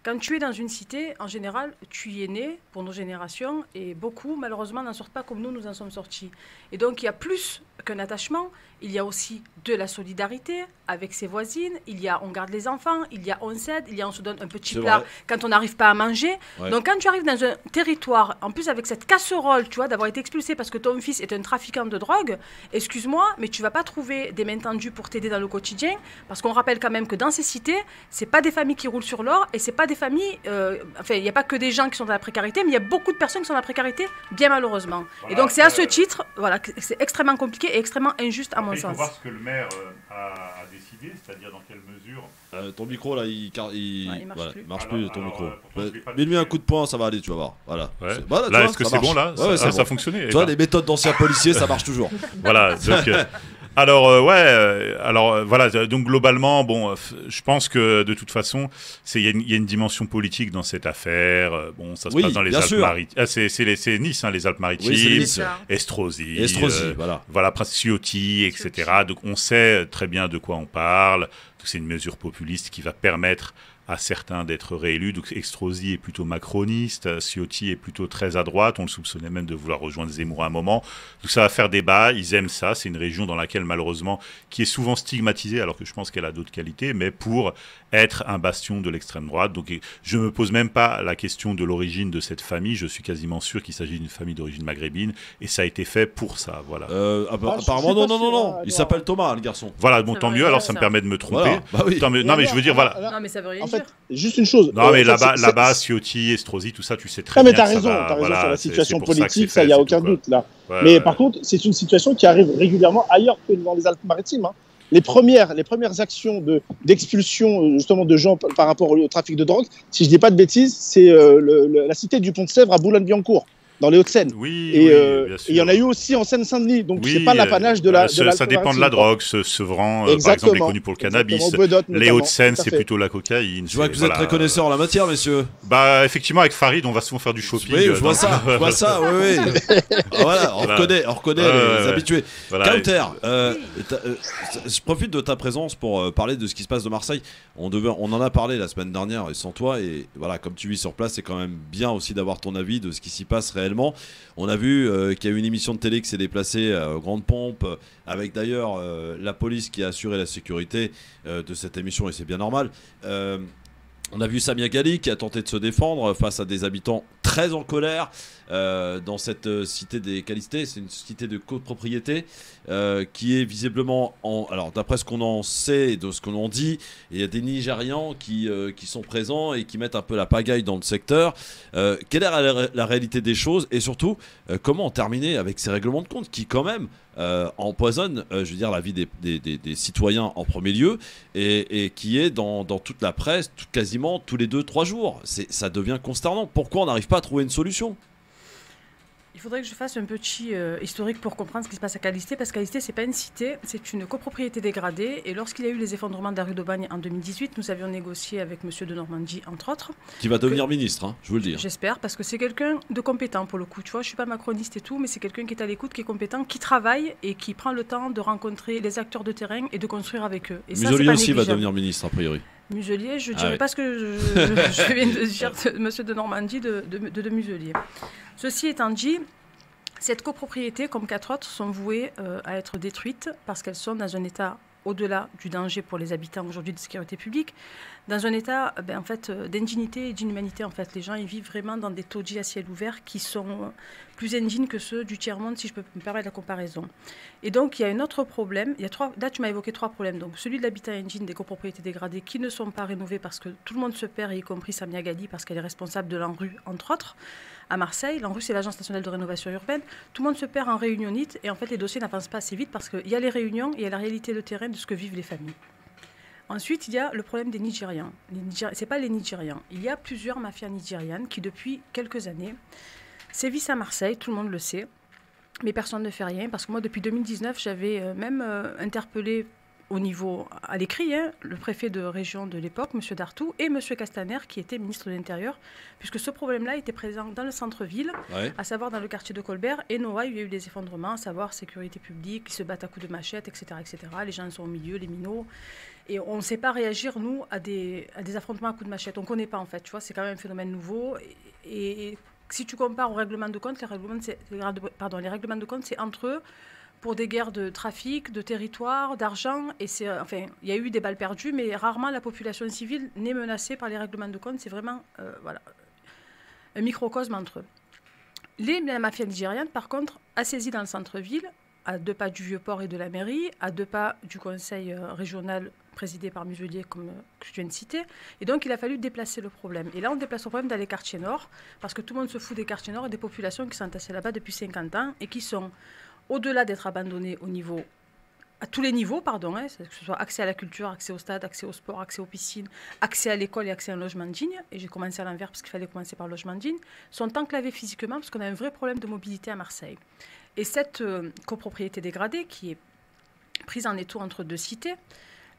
Quand tu es dans une cité, en général, tu y es né pour nos générations et beaucoup, malheureusement, n'en sortent pas comme nous en sommes sortis. Et donc, il y a plus qu'un attachement, il y a aussi de la solidarité avec ses voisines, on garde les enfants, on s'aide, on se donne un petit plat quand on n'arrive pas à manger. Ouais. Donc, quand tu arrives dans un territoire, en plus avec cette casserole, tu vois, d'avoir été expulsé parce que ton fils est un trafiquant de drogue, excuse-moi, mais tu ne vas pas trouver des mains tendues pour t'aider dans le quotidien, parce qu'on rappelle quand même que dans ces cités, ce n'est pas des familles qui roulent sur l'or et ce n'est pas des familles, enfin, il n'y a pas que des gens qui sont dans la précarité, mais il y a beaucoup de personnes qui sont dans la précarité, bien malheureusement. Voilà, et donc, c'est à ce titre, voilà, c'est extrêmement compliqué et extrêmement injuste à mon sens. Il faut voir ce que le maire a décidé, c'est-à-dire dans quelle mesure. Ton micro là, il marche plus ton micro. Mets-lui un coup de poing, ça va aller, tu vas voir. Voilà. Ouais. Voilà, là, est-ce que c'est bon là? Ça a fonctionné. Tu vois, les méthodes d'anciens policiers, ça marche toujours. Voilà. Donc, alors voilà. Donc globalement, bon, je pense que de toute façon, il y a une dimension politique dans cette affaire. Bon, ça se passe dans les Alpes-Maritimes. C'est Nice, les Alpes-Maritimes. Oui, Nice. Estrosi, voilà, Ciotti, etc. Donc on sait très bien de quoi on parle. C'est une mesure populiste qui va permettre à certains d'être réélus. Donc Estrosi est plutôt macroniste, Ciotti est plutôt très à droite, on le soupçonnait même de vouloir rejoindre Zemmour à un moment. Donc ça va faire débat, ils aiment ça, c'est une région dans laquelle malheureusement, qui est souvent stigmatisée, alors que je pense qu'elle a d'autres qualités, mais pour être un bastion de l'extrême droite. Donc je ne me pose même pas la question de l'origine de cette famille, je suis quasiment sûr qu'il s'agit d'une famille d'origine maghrébine, et ça a été fait pour ça, voilà. Apparemment non, il s'appelle Thomas, le garçon. Voilà, bon, tant mieux, alors ça me permet de me tromper. Voilà. Bah oui. Non mais je veux dire, voilà. Non mais ça veut rien dire. Juste une chose. Non, mais là-bas, Ciotti, Estrosi, tout ça, tu sais très bien. Mais t'as raison, sur la situation politique, ça, il n'y a aucun doute, là. Mais par contre, c'est une situation qui arrive régulièrement ailleurs que dans les Alpes-Maritimes. Les premières actions d'expulsion, justement, de gens par rapport au trafic de drogue, si je ne dis pas de bêtises, c'est la cité du Pont-de-Sèvres à Boulogne-Billancourt, dans les Hauts-de-Seine. Oui, bien sûr. Il y en a eu aussi en Seine-Saint-Denis, donc c'est pas l'apanage de la. Ça dépend de la drogue. Sevran, par exemple, est connu pour le cannabis. Les Hauts-de-Seine, c'est plutôt la cocaïne. Je vois que vous êtes très connaisseurs en la matière, messieurs. Bah, effectivement, avec Farid, on va souvent faire du shopping. Oui, je vois ça, oui. Voilà, on reconnaît les habitués. Counter, je profite de ta présence pour parler de ce qui se passe de Marseille. On en a parlé la semaine dernière et sans toi, et voilà, comme tu vis sur place, c'est quand même bien aussi d'avoir ton avis de ce qui s'y passe réellement. On a vu qu'il y a eu une émission de télé qui s'est déplacée aux grandes pompes, avec d'ailleurs la police qui a assuré la sécurité de cette émission, et c'est bien normal. On a vu Samia Ghali qui a tenté de se défendre face à des habitants très en colère dans cette cité des Calistés. C'est une cité de copropriété qui est visiblement alors d'après ce qu'on en sait et de ce qu'on en dit, il y a des Nigérians qui sont présents et qui mettent un peu la pagaille dans le secteur. Quelle est la réalité des choses, et surtout comment terminer avec ces règlements de compte qui quand même empoisonnent je veux dire, la vie des citoyens en premier lieu, et qui est dans toute la presse quasiment tous les 2-3 jours. Ça devient consternant. Pourquoi on n'arrive pas à trouver une solution ? Il faudrait que je fasse un petit historique pour comprendre ce qui se passe à Calisté, parce que Calisté, ce n'est pas une cité, c'est une copropriété dégradée. Et lorsqu'il y a eu les effondrements de la rue d'Aubagne en 2018, nous avions négocié avec M. de Normandie, entre autres. Qui va devenir ministre, je vous le dis. J'espère, parce que c'est quelqu'un de compétent pour le coup. Tu vois, je ne suis pas macroniste et tout, mais c'est quelqu'un qui est à l'écoute, qui est compétent, qui travaille et qui prend le temps de rencontrer les acteurs de terrain et de construire avec eux. Et Muselier aussi va devenir ministre, a priori. Muselier, je ne dirais pas ce que je viens de dire, M. de Normandie, de Muselier. Ceci étant dit, cette copropriété, comme 4 autres, sont vouées à être détruites parce qu'elles sont dans un état au-delà du danger pour les habitants aujourd'hui de sécurité publique, dans un état d'indignité et d'inhumanité. En fait, les gens ils vivent vraiment dans des taudis à ciel ouvert qui sont plus indignes que ceux du tiers-monde, si je peux me permettre la comparaison. Et donc, il y a un autre problème. Là, tu m'as évoqué 3 problèmes. Donc, celui de l'habitat indigne, des copropriétés dégradées qui ne sont pas rénovées parce que tout le monde se perd, y compris Samia Ghali, parce qu'elle est responsable de l'ANRU, entre autres, à Marseille. L'ANRU, c'est l'Agence nationale de rénovation urbaine. Tout le monde se perd en réunionnite et en fait, les dossiers n'avancent pas assez vite parce qu'il y a les réunions et il y a la réalité de terrain de ce que vivent les familles. Ensuite, il y a le problème des Nigérians. Ce n'est pas les Nigérians. Il y a plusieurs mafias nigérianes qui, depuis quelques années, sévissent à Marseille, tout le monde le sait, mais personne ne fait rien. Parce que moi, depuis 2019, j'avais même interpellé à l'écrit, le préfet de région de l'époque, M. Dartou, et M. Castaner, qui était ministre de l'Intérieur, puisque ce problème-là était présent dans le centre-ville, à savoir dans le quartier de Colbert, et Noailles, il y a eu des effondrements, à savoir sécurité publique, qui se battent à coups de machette, etc., etc. Les gens sont au milieu, les minots. Et on ne sait pas réagir, nous, à des affrontements à coups de machette. On ne connaît pas, en fait. Tu vois, c'est quand même un phénomène nouveau. Et si tu compares au règlement de compte, les règlements de compte, c'est entre eux pour des guerres de trafic, de territoire, d'argent. Et il y a eu des balles perdues, mais rarement la population civile n'est menacée par les règlements de compte. C'est vraiment un microcosme entre eux. La mafia nigériane, par contre, a saisi dans le centre-ville, à 2 pas du Vieux-Port et de la mairie, à 2 pas du conseil régional présidé par Muselier, comme je viens de citer. Et donc, il a fallu déplacer le problème. Et là, on déplace le problème dans les quartiers nord, parce que tout le monde se fout des quartiers nord et des populations qui sont entassées là-bas depuis 50 ans et qui sont, au-delà d'être abandonnées à tous les niveaux, que ce soit accès à la culture, accès au stade, accès au sport, accès aux piscines, accès à l'école et accès à un logement digne, et j'ai commencé à l'envers parce qu'il fallait commencer par le logement digne, sont enclavés physiquement parce qu'on a un vrai problème de mobilité à Marseille. Et cette copropriété dégradée, qui est prise en étau entre 2 cités,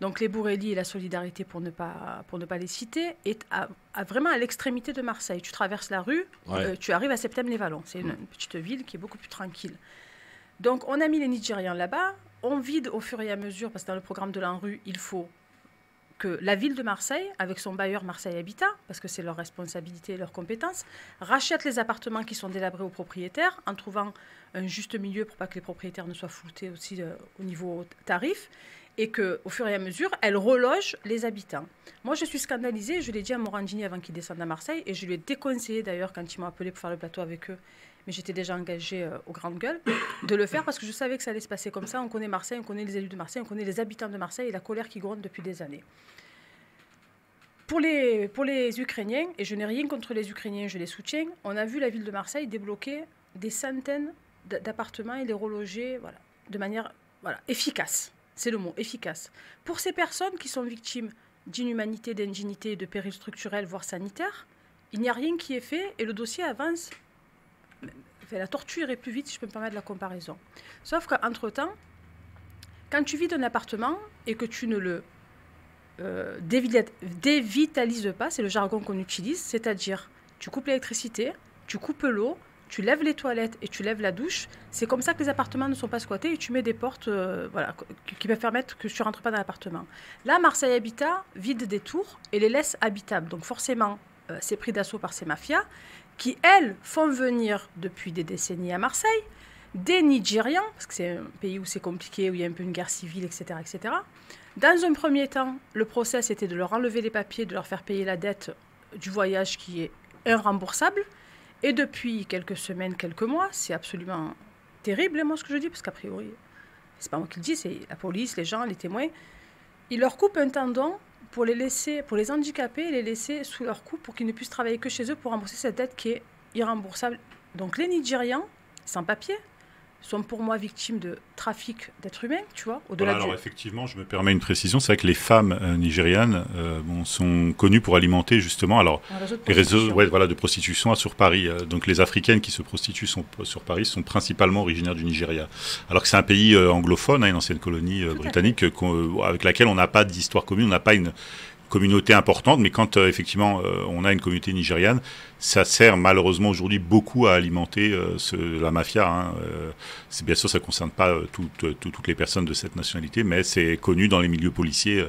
donc les Bourrelli et la Solidarité, pour ne pas les citer, est vraiment à l'extrémité de Marseille. Tu traverses la rue, tu arrives à Septem-les-Vallons. C'est une petite ville qui est beaucoup plus tranquille. Donc on a mis les Nigérians là-bas, on vide au fur et à mesure, parce que dans le programme de l'ANRU, il faut que la ville de Marseille, avec son bailleur Marseille Habitat, parce que c'est leur responsabilité et leur compétence, rachète les appartements qui sont délabrés aux propriétaires en trouvant un juste milieu pour pas que les propriétaires ne soient floutés aussi au niveau tarif, et qu'au fur et à mesure, elle reloge les habitants. Moi, je suis scandalisée, je l'ai dit à Morandini avant qu'il descende à Marseille, et je lui ai déconseillé d'ailleurs quand ils m'ont appelé pour faire le plateau avec eux, mais j'étais déjà engagée aux grandes gueules, de le faire parce que je savais que ça allait se passer comme ça. On connaît Marseille, on connaît les élus de Marseille, on connaît les habitants de Marseille et la colère qui gronde depuis des années. Pour les Ukrainiens, et je n'ai rien contre les Ukrainiens, je les soutiens, on a vu la ville de Marseille débloquer des centaines d'appartements et les reloger de manière efficace. C'est le mot, efficace. Pour ces personnes qui sont victimes d'inhumanité, d'indignité et de périls structurels, voire sanitaires, il n'y a rien qui est fait et le dossier avance. La tortue irait plus vite, si je peux me permettre la comparaison. Sauf qu'entre-temps, quand tu vides un appartement et que tu ne le dévitalises pas, c'est le jargon qu'on utilise, c'est-à-dire tu coupes l'électricité, tu coupes l'eau, tu lèves les toilettes et tu lèves la douche, c'est comme ça que les appartements ne sont pas squattés et tu mets des portes qui peuvent permettre que tu ne rentres pas dans l'appartement. Là, Marseille Habitat vide des tours et les laisse habitables. Donc forcément, c'est pris d'assaut par ces mafias qui, elles, font venir depuis des décennies à Marseille des Nigérians, parce que c'est un pays où c'est compliqué, où il y a un peu une guerre civile, etc., etc. Dans un premier temps, le process était de leur enlever les papiers, de leur faire payer la dette du voyage qui est irremboursable. Et depuis quelques semaines, quelques mois, c'est absolument terrible, moi, ce que je dis, parce qu'a priori, c'est pas moi qui le dis, c'est la police, les gens, les témoins. Ils leur coupent un tendon pour les handicaper et les laisser sous leur coup pour qu'ils ne puissent travailler que chez eux pour rembourser cette dette qui est irremboursable. Donc les Nigérians, sans papier, sont pour moi victimes de trafic d'êtres humains, tu vois. Alors effectivement, je me permets une précision, c'est vrai que les femmes nigérianes sont connues pour alimenter justement les réseaux de prostitution sur Paris. Donc les Africaines qui se prostituent sur Paris sont principalement originaires du Nigeria. Alors que c'est un pays anglophone, une ancienne colonie britannique avec laquelle on n'a pas d'histoire commune, on n'a pas une communauté importante, mais quand effectivement on a une communauté nigériane, ça sert malheureusement aujourd'hui beaucoup à alimenter la mafia. C'est bien sûr, ça ne concerne pas toutes les personnes de cette nationalité, mais c'est connu dans les milieux policiers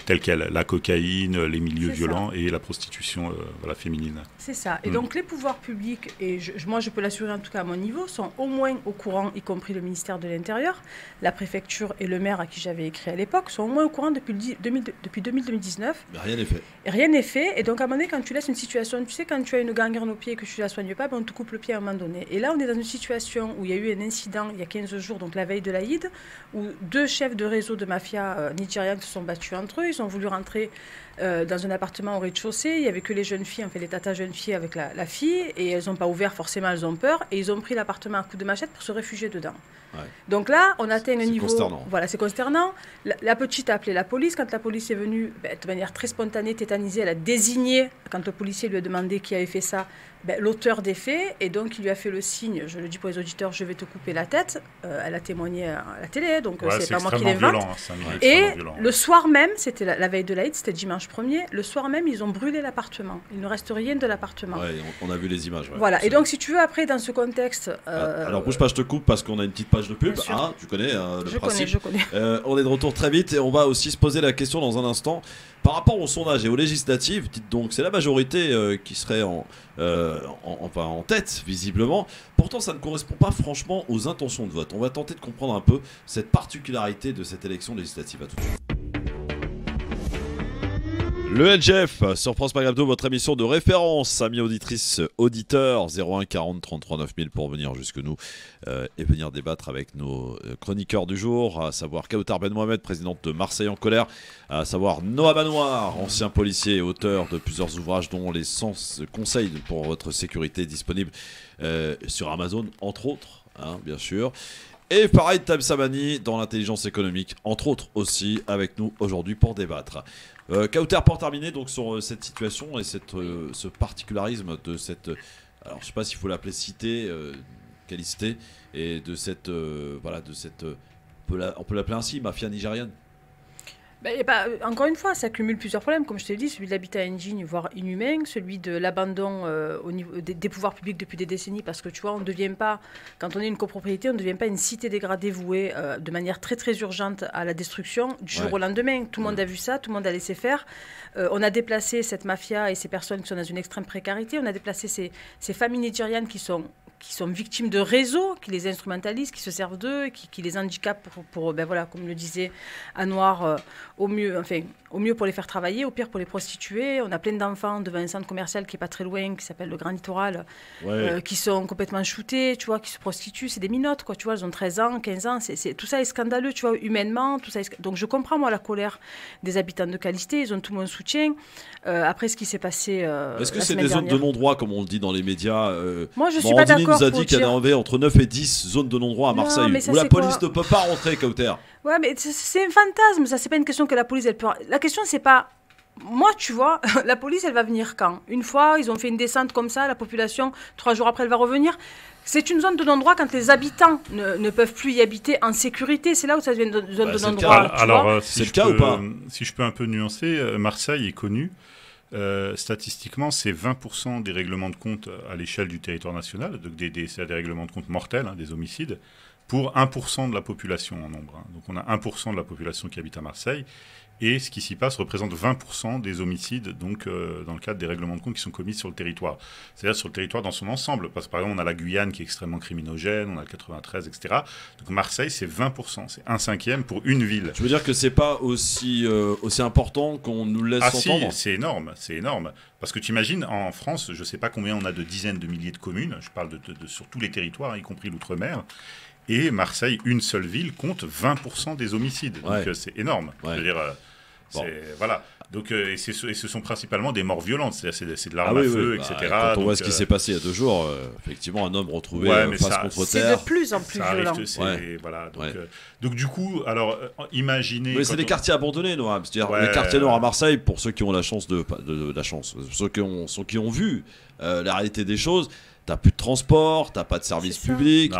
telles quelles, la cocaïne, les milieux C'est violents et la prostitution voilà, féminine. C'est ça. Et donc les pouvoirs publics, et moi je peux l'assurer en tout cas à mon niveau, sont au moins au courant, y compris le ministère de l'Intérieur, la préfecture et le maire à qui j'avais écrit à l'époque, sont au moins au courant depuis 2019. Mais rien n'est fait. Et rien n'est fait. Et donc à un moment donné, quand tu laisses une situation, tu sais, quand tu as une gangrène au pied et que tu ne la soignes pas, ben, on te coupe le pied à un moment donné. Et là, on est dans une situation où il y a eu un incident il y a 15 jours, donc la veille de l'Aïd, où 2 chefs de réseau de mafia nigérianes se sont battus entre eux. Ils ont voulu rentrer dans un appartement au rez-de-chaussée. Il n'y avait que les jeunes filles, en fait, les tatas jeunes filles avec la fille. Et elles n'ont pas ouvert, forcément, elles ont peur. Et ils ont pris l'appartement à coups de machette pour se réfugier dedans. Ouais. Donc là, on atteint un niveau... Consternant. Voilà, c'est consternant. La petite a appelé la police. Quand la police est venue, de manière très spontanée, tétanisée, elle a désigné, quand le policier lui a demandé qui avait fait ça, l'auteur des faits. Et donc, il lui a fait le signe, je le dis pour les auditeurs, je vais te couper la tête. Elle a témoigné à la télé, donc ouais, c'est pas moi qui l'invente. Et le soir même, c'était la veille de l'Aïd, c'était dimanche 1er, le soir même, ils ont brûlé l'appartement. Il ne reste rien de l'appartement. Ouais, on a vu les images. Ouais, voilà, et donc si tu veux, après, dans ce contexte... Alors, bouge pas, je te coupe parce qu'on a une petite page de pub. Ah, tu connais le principe. Je connais. On est de retour très vite et on va aussi se poser la question dans un instant. Par rapport au sondage et aux législatives, dites donc, c'est la majorité qui serait en tête, visiblement. Pourtant, ça ne correspond pas franchement aux intentions de vote. On va tenter de comprendre un peu cette particularité de cette élection législative. À tout de suite. Le LGF sur France Maghreb 2, votre émission de référence, amis auditrices, auditeurs, 01 40 33 9000 pour venir jusque nous et venir débattre avec nos chroniqueurs du jour, à savoir Kautar Ben Mohamed, présidente de Marseille en colère, à savoir Noah Manoir, ancien policier et auteur de plusieurs ouvrages dont les 100 conseils pour votre sécurité disponibles sur Amazon, entre autres, hein, bien sûr. Et pareil, Tam Samani dans l'intelligence économique, entre autres aussi, avec nous aujourd'hui pour débattre. Kautar, pour terminer donc sur cette situation et ce particularisme de cette, alors je sais pas s'il faut l'appeler cité, calicité, et de cette, on peut l'appeler ainsi, mafia nigériane. Encore une fois, ça cumule plusieurs problèmes, comme je te l'ai dit, celui de l'habitat indigne, voire inhumain, celui de l'abandon au niveau des pouvoirs publics depuis des décennies, parce que tu vois, on ne devient pas, quand on est une copropriété, on ne devient pas une cité dégradée vouée de manière très très urgente à la destruction du jour au lendemain. Tout le monde a vu ça, tout le monde a laissé faire. On a déplacé cette mafia et ces personnes qui sont dans une extrême précarité, on a déplacé ces familles nigérianes qui sont victimes de réseaux, qui les instrumentalisent, qui se servent d'eux, qui les handicapent pour comme le disait Anouar, au mieux pour les faire travailler, au pire pour les prostituer. On a plein d'enfants devant un centre commercial qui est pas très loin, qui s'appelle le Grand Littoral, qui sont complètement shootés, tu vois, qui se prostituent. C'est des minottes, quoi, tu vois, elles ont 13 ans, 15 ans. Tout ça est scandaleux, tu vois, humainement. Tout ça donc je comprends, moi, la colère des habitants de Calisté. Ils ont tout mon soutien. Après ce qui s'est passé est-ce que c'est des zones de non-droit, comme on le dit dans les médias Moi, je suis pas d'accord. Nous a dit qu'il y en avait entre 9 et 10 zones de non-droit à Marseille, où la police ne peut pas rentrer, Kautar. Ouais, mais c'est un fantasme, ça, c'est pas une question que la police, elle peut... La question, c'est pas... Moi, tu vois, la police, elle va venir quand? Une fois, ils ont fait une descente comme ça, la population, 3 jours après, elle va revenir. C'est une zone de non-droit quand les habitants ne peuvent plus y habiter en sécurité. C'est là où ça devient une zone de non-droit. Alors, c'est le cas ou pas? Si je peux un peu nuancer, Marseille est connu. Statistiquement, c'est 20% des règlements de compte à l'échelle du territoire national, donc c'est des règlements de compte mortels, hein, des homicides, pour 1% de la population en nombre. Hein. Donc on a 1% de la population qui habite à Marseille, et ce qui s'y passe représente 20% des homicides, donc dans le cadre des règlements de compte qui sont commis sur le territoire. C'est-à-dire sur le territoire dans son ensemble, parce que par exemple on a la Guyane qui est extrêmement criminogène, on a le 93, etc. Donc Marseille, c'est 20%, c'est 1/5 pour une ville. Je veux dire que c'est pas aussi important qu'on nous laisse entendre. Si, c'est énorme. Parce que tu imagines, en France, je ne sais pas combien on a de dizaines de milliers de communes, je parle de sur tous les territoires, hein, y compris l'outre-mer. Et Marseille, une seule ville, compte 20% des homicides. Donc c'est énorme. Ouais. Je veux dire, voilà. Donc, et ce sont principalement des morts violentes, c'est de l'arme à feu, etc. Quand on voit ce qui s'est passé il y a 2 jours, effectivement, un homme retrouvé face contre terre. C'est de plus en plus violent. Voilà, donc du coup, alors, imaginez... Mais c'est des quartiers abandonnés, Noam. C'est-à-dire les quartiers nord à Marseille, pour ceux qui ont la chance ceux qui ont vu la réalité des choses... T'as plus de transport, t'as pas de service public,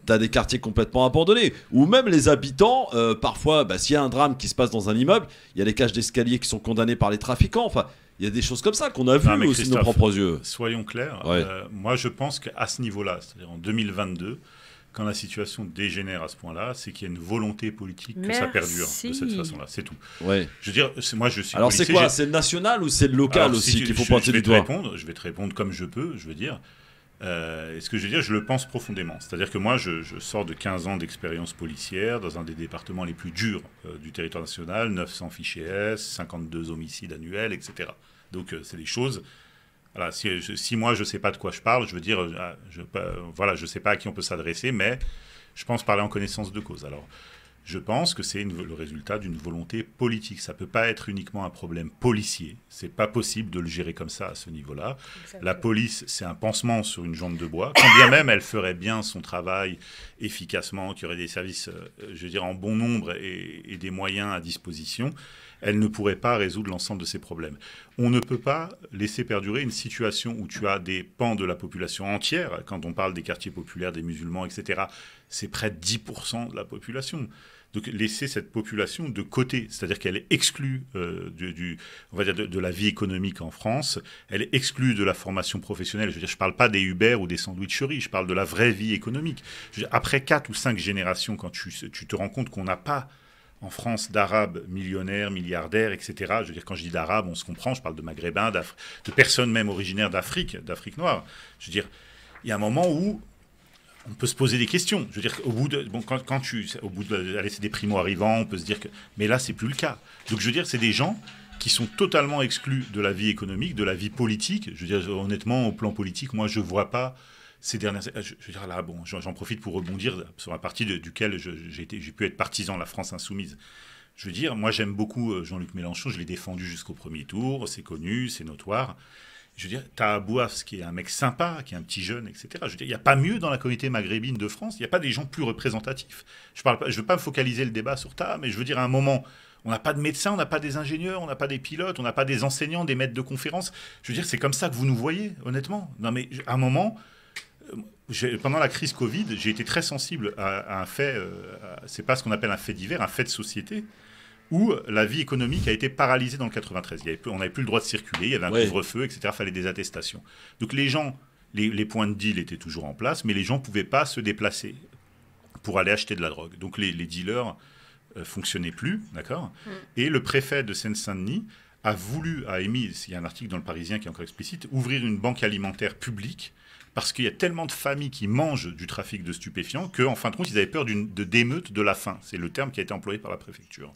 t'as des quartiers complètement abandonnés. Ou même les habitants, parfois, s'il y a un drame qui se passe dans un immeuble, il y a les cages d'escalier qui sont condamnées par les trafiquants. Enfin, il y a des choses comme ça qu'on a vues aussi de nos propres yeux. Soyons clairs, moi je pense qu'à ce niveau-là, c'est-à-dire en 2022, quand la situation dégénère à ce point-là, c'est qu'il y a une volonté politique que ça perdure de cette façon-là. C'est tout. Ouais. Je veux dire, moi je suis Alors policier, c'est quoi? C'est le national ou c'est le local aussi qu'il faut pointer du doigt? Je vais te répondre comme je peux, je veux dire. Et ce que je veux dire, je le pense profondément. C'est-à-dire que moi, je sors de 15 ans d'expérience policière dans un des départements les plus durs du territoire national, 900 fichiers S, 52 homicides annuels, etc. Donc c'est des choses... Voilà, si moi, je ne sais pas de quoi je parle, je veux dire, voilà, je ne sais pas à qui on peut s'adresser, mais je pense parler en connaissance de cause. Alors, je pense que c'est le résultat d'une volonté politique. Ça ne peut pas être uniquement un problème policier. Ce n'est pas possible de le gérer comme ça, à ce niveau-là. Exactement. La police, c'est un pansement sur une jambe de bois. Quand bien même elle ferait bien son travail efficacement, qu'il y aurait des services, je veux dire, en bon nombre et des moyens à disposition, elle ne pourrait pas résoudre l'ensemble de ces problèmes. On ne peut pas laisser perdurer une situation où tu as des pans de la population entière, quand on parle des quartiers populaires, des musulmans, etc., c'est près de 10% de la population. Donc laisser cette population de côté, c'est-à-dire qu'elle est exclue on va dire de la vie économique en France, elle est exclue de la formation professionnelle. Je veux dire, je ne parle pas des Uber ou des sandwicheries, je parle de la vraie vie économique. Je veux dire, après 4 ou 5 générations, quand tu te rends compte qu'on n'a pas en France d'Arabes millionnaires, milliardaires, etc. Je veux dire, quand je dis d'Arabes, on se comprend, je parle de Maghrébins, de personnes même originaires d'Afrique noire. Je veux dire, il y a un moment où on peut se poser des questions. Je veux dire, au bout de allez, c'est des primo-arrivants, on peut se dire que... Mais là, c'est plus le cas. Donc, je veux dire, c'est des gens qui sont totalement exclus de la vie économique, de la vie politique. Je veux dire, honnêtement, au plan politique, moi, je ne vois pas... Ces dernières... Je veux dire, là, bon, j'en profite pour rebondir sur un parti duquel j'ai pu être partisan, la France Insoumise. Je veux dire, moi, j'aime beaucoup Jean-Luc Mélenchon, je l'ai défendu jusqu'au premier tour, c'est connu, c'est notoire. Je veux dire, t'as Abouaf, qui est un mec sympa, qui est un petit jeune, etc. Je veux dire, il n'y a pas mieux dans la communauté maghrébine de France, il n'y a pas des gens plus représentatifs. Je ne veux pas me focaliser le débat sur ça, mais je veux dire, à un moment... On n'a pas de médecins, on n'a pas des ingénieurs, on n'a pas des pilotes, on n'a pas des enseignants, des maîtres de conférences. Je veux dire, c'est comme ça que vous nous voyez, honnêtement. Non, mais à un moment... Pendant la crise Covid, j'ai été très sensible à un fait, c'est pas ce qu'on appelle un fait divers, un fait de société, où la vie économique a été paralysée dans le 93. On n'avait plus le droit de circuler, il y avait un couvre-feu, etc. Il fallait des attestations. Donc les gens, les points de deal étaient toujours en place, mais les gens ne pouvaient pas se déplacer pour aller acheter de la drogue. Donc les dealers fonctionnaient plus, d'accord. Et le préfet de Seine-Saint-Denis a émis, il y a un article dans Le Parisien qui est encore explicite, ouvrir une banque alimentaire publique, parce qu'il y a tellement de familles qui mangent du trafic de stupéfiants qu'en fin de compte, ils avaient peur de d'émeute de la faim. C'est le terme qui a été employé par la préfecture.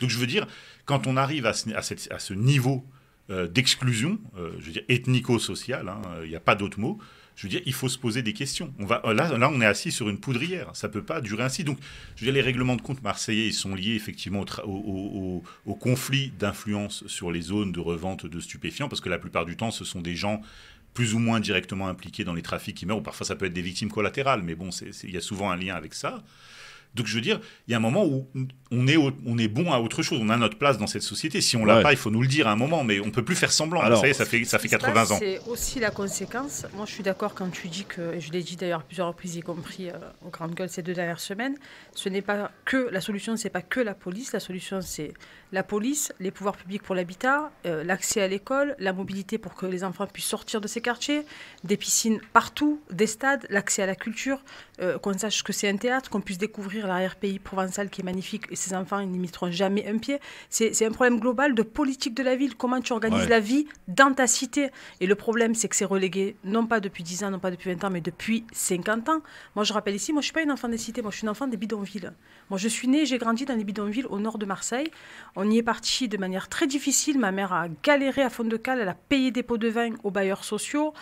Donc je veux dire, quand on arrive à ce niveau d'exclusion, je veux dire ethnico-social, il n'y a pas d'autre mot, je veux dire, il faut se poser des questions. Là, on est assis sur une poudrière. Ça ne peut pas durer ainsi. Donc, je veux dire, les règlements de compte marseillais, ils sont liés effectivement au conflit d'influence sur les zones de revente de stupéfiants, parce que la plupart du temps, ce sont des gens plus ou moins directement impliqués dans les trafics qui meurent, ou parfois ça peut être des victimes collatérales, mais bon, il y a souvent un lien avec ça. Donc je veux dire, il y a un moment où on est bon à autre chose, on a notre place dans cette société. Si on l'a pas, il faut nous le dire à un moment, mais on ne peut plus faire semblant. Alors, ça fait 80 ans. C'est aussi la conséquence. Moi, je suis d'accord quand tu dis que, et je l'ai dit d'ailleurs à plusieurs reprises, y compris aux grandes gueules ces 2 dernières semaines, ce n'est pas que la solution, c'est pas que la police. La solution, c'est la police, les pouvoirs publics pour l'habitat, l'accès à l'école, la mobilité pour que les enfants puissent sortir de ces quartiers, des piscines partout, des stades, l'accès à la culture, qu'on sache que c'est un théâtre, qu'on puisse découvrir l'arrière-pays provençal qui est magnifique et ces enfants, ils n'y mettront jamais un pied. C'est un problème global de politique de la ville. Comment tu organises la vie dans ta cité? Et le problème, c'est que c'est relégué, non pas depuis 10 ans, non pas depuis 20 ans, mais depuis 50 ans. Moi, je rappelle ici, moi, je ne suis pas une enfant des cités, moi, je suis une enfant des bidonvilles. Moi, je suis née, j'ai grandi dans les bidonvilles au nord de Marseille. On y est parti de manière très difficile. Ma mère a galéré à fond de cale, elle a payé des pots de vin aux bailleurs sociaux,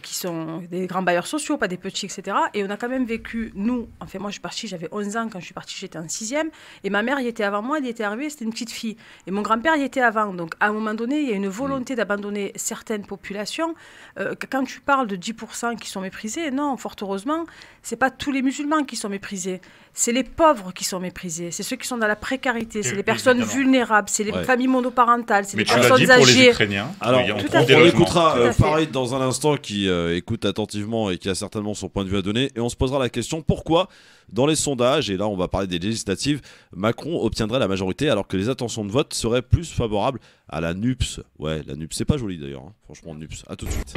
qui sont des grands bailleurs sociaux, pas des petits, etc. Et on a quand même vécu, nous, enfin moi je suis partie, j'avais 11 ans, quand je suis partie j'étais en 6e, et ma mère y était avant moi, elle y était arrivée, c'était une petite fille. Et mon grand-père y était avant, donc à un moment donné, il y a une volonté d'abandonner certaines populations. Quand tu parles de 10% qui sont méprisés, non, fort heureusement, c'est pas tous les musulmans qui sont méprisés, c'est les pauvres qui sont méprisés, c'est ceux qui sont dans la précarité, c'est les personnes vulnérables, c'est les familles monoparentales, c'est les personnes âgées. Pour les Ukrainiens. Alors, on écoutera Farid dans un instant qui écoute attentivement et qui a certainement son point de vue à donner, et on se posera la question pourquoi dans les sondages, et là on va parler des législatives, Macron obtiendrait la majorité alors que les intentions de vote seraient plus favorables à la NUPS. Ouais, la NUPS, c'est pas joli d'ailleurs, franchement, NUPS. À tout de suite.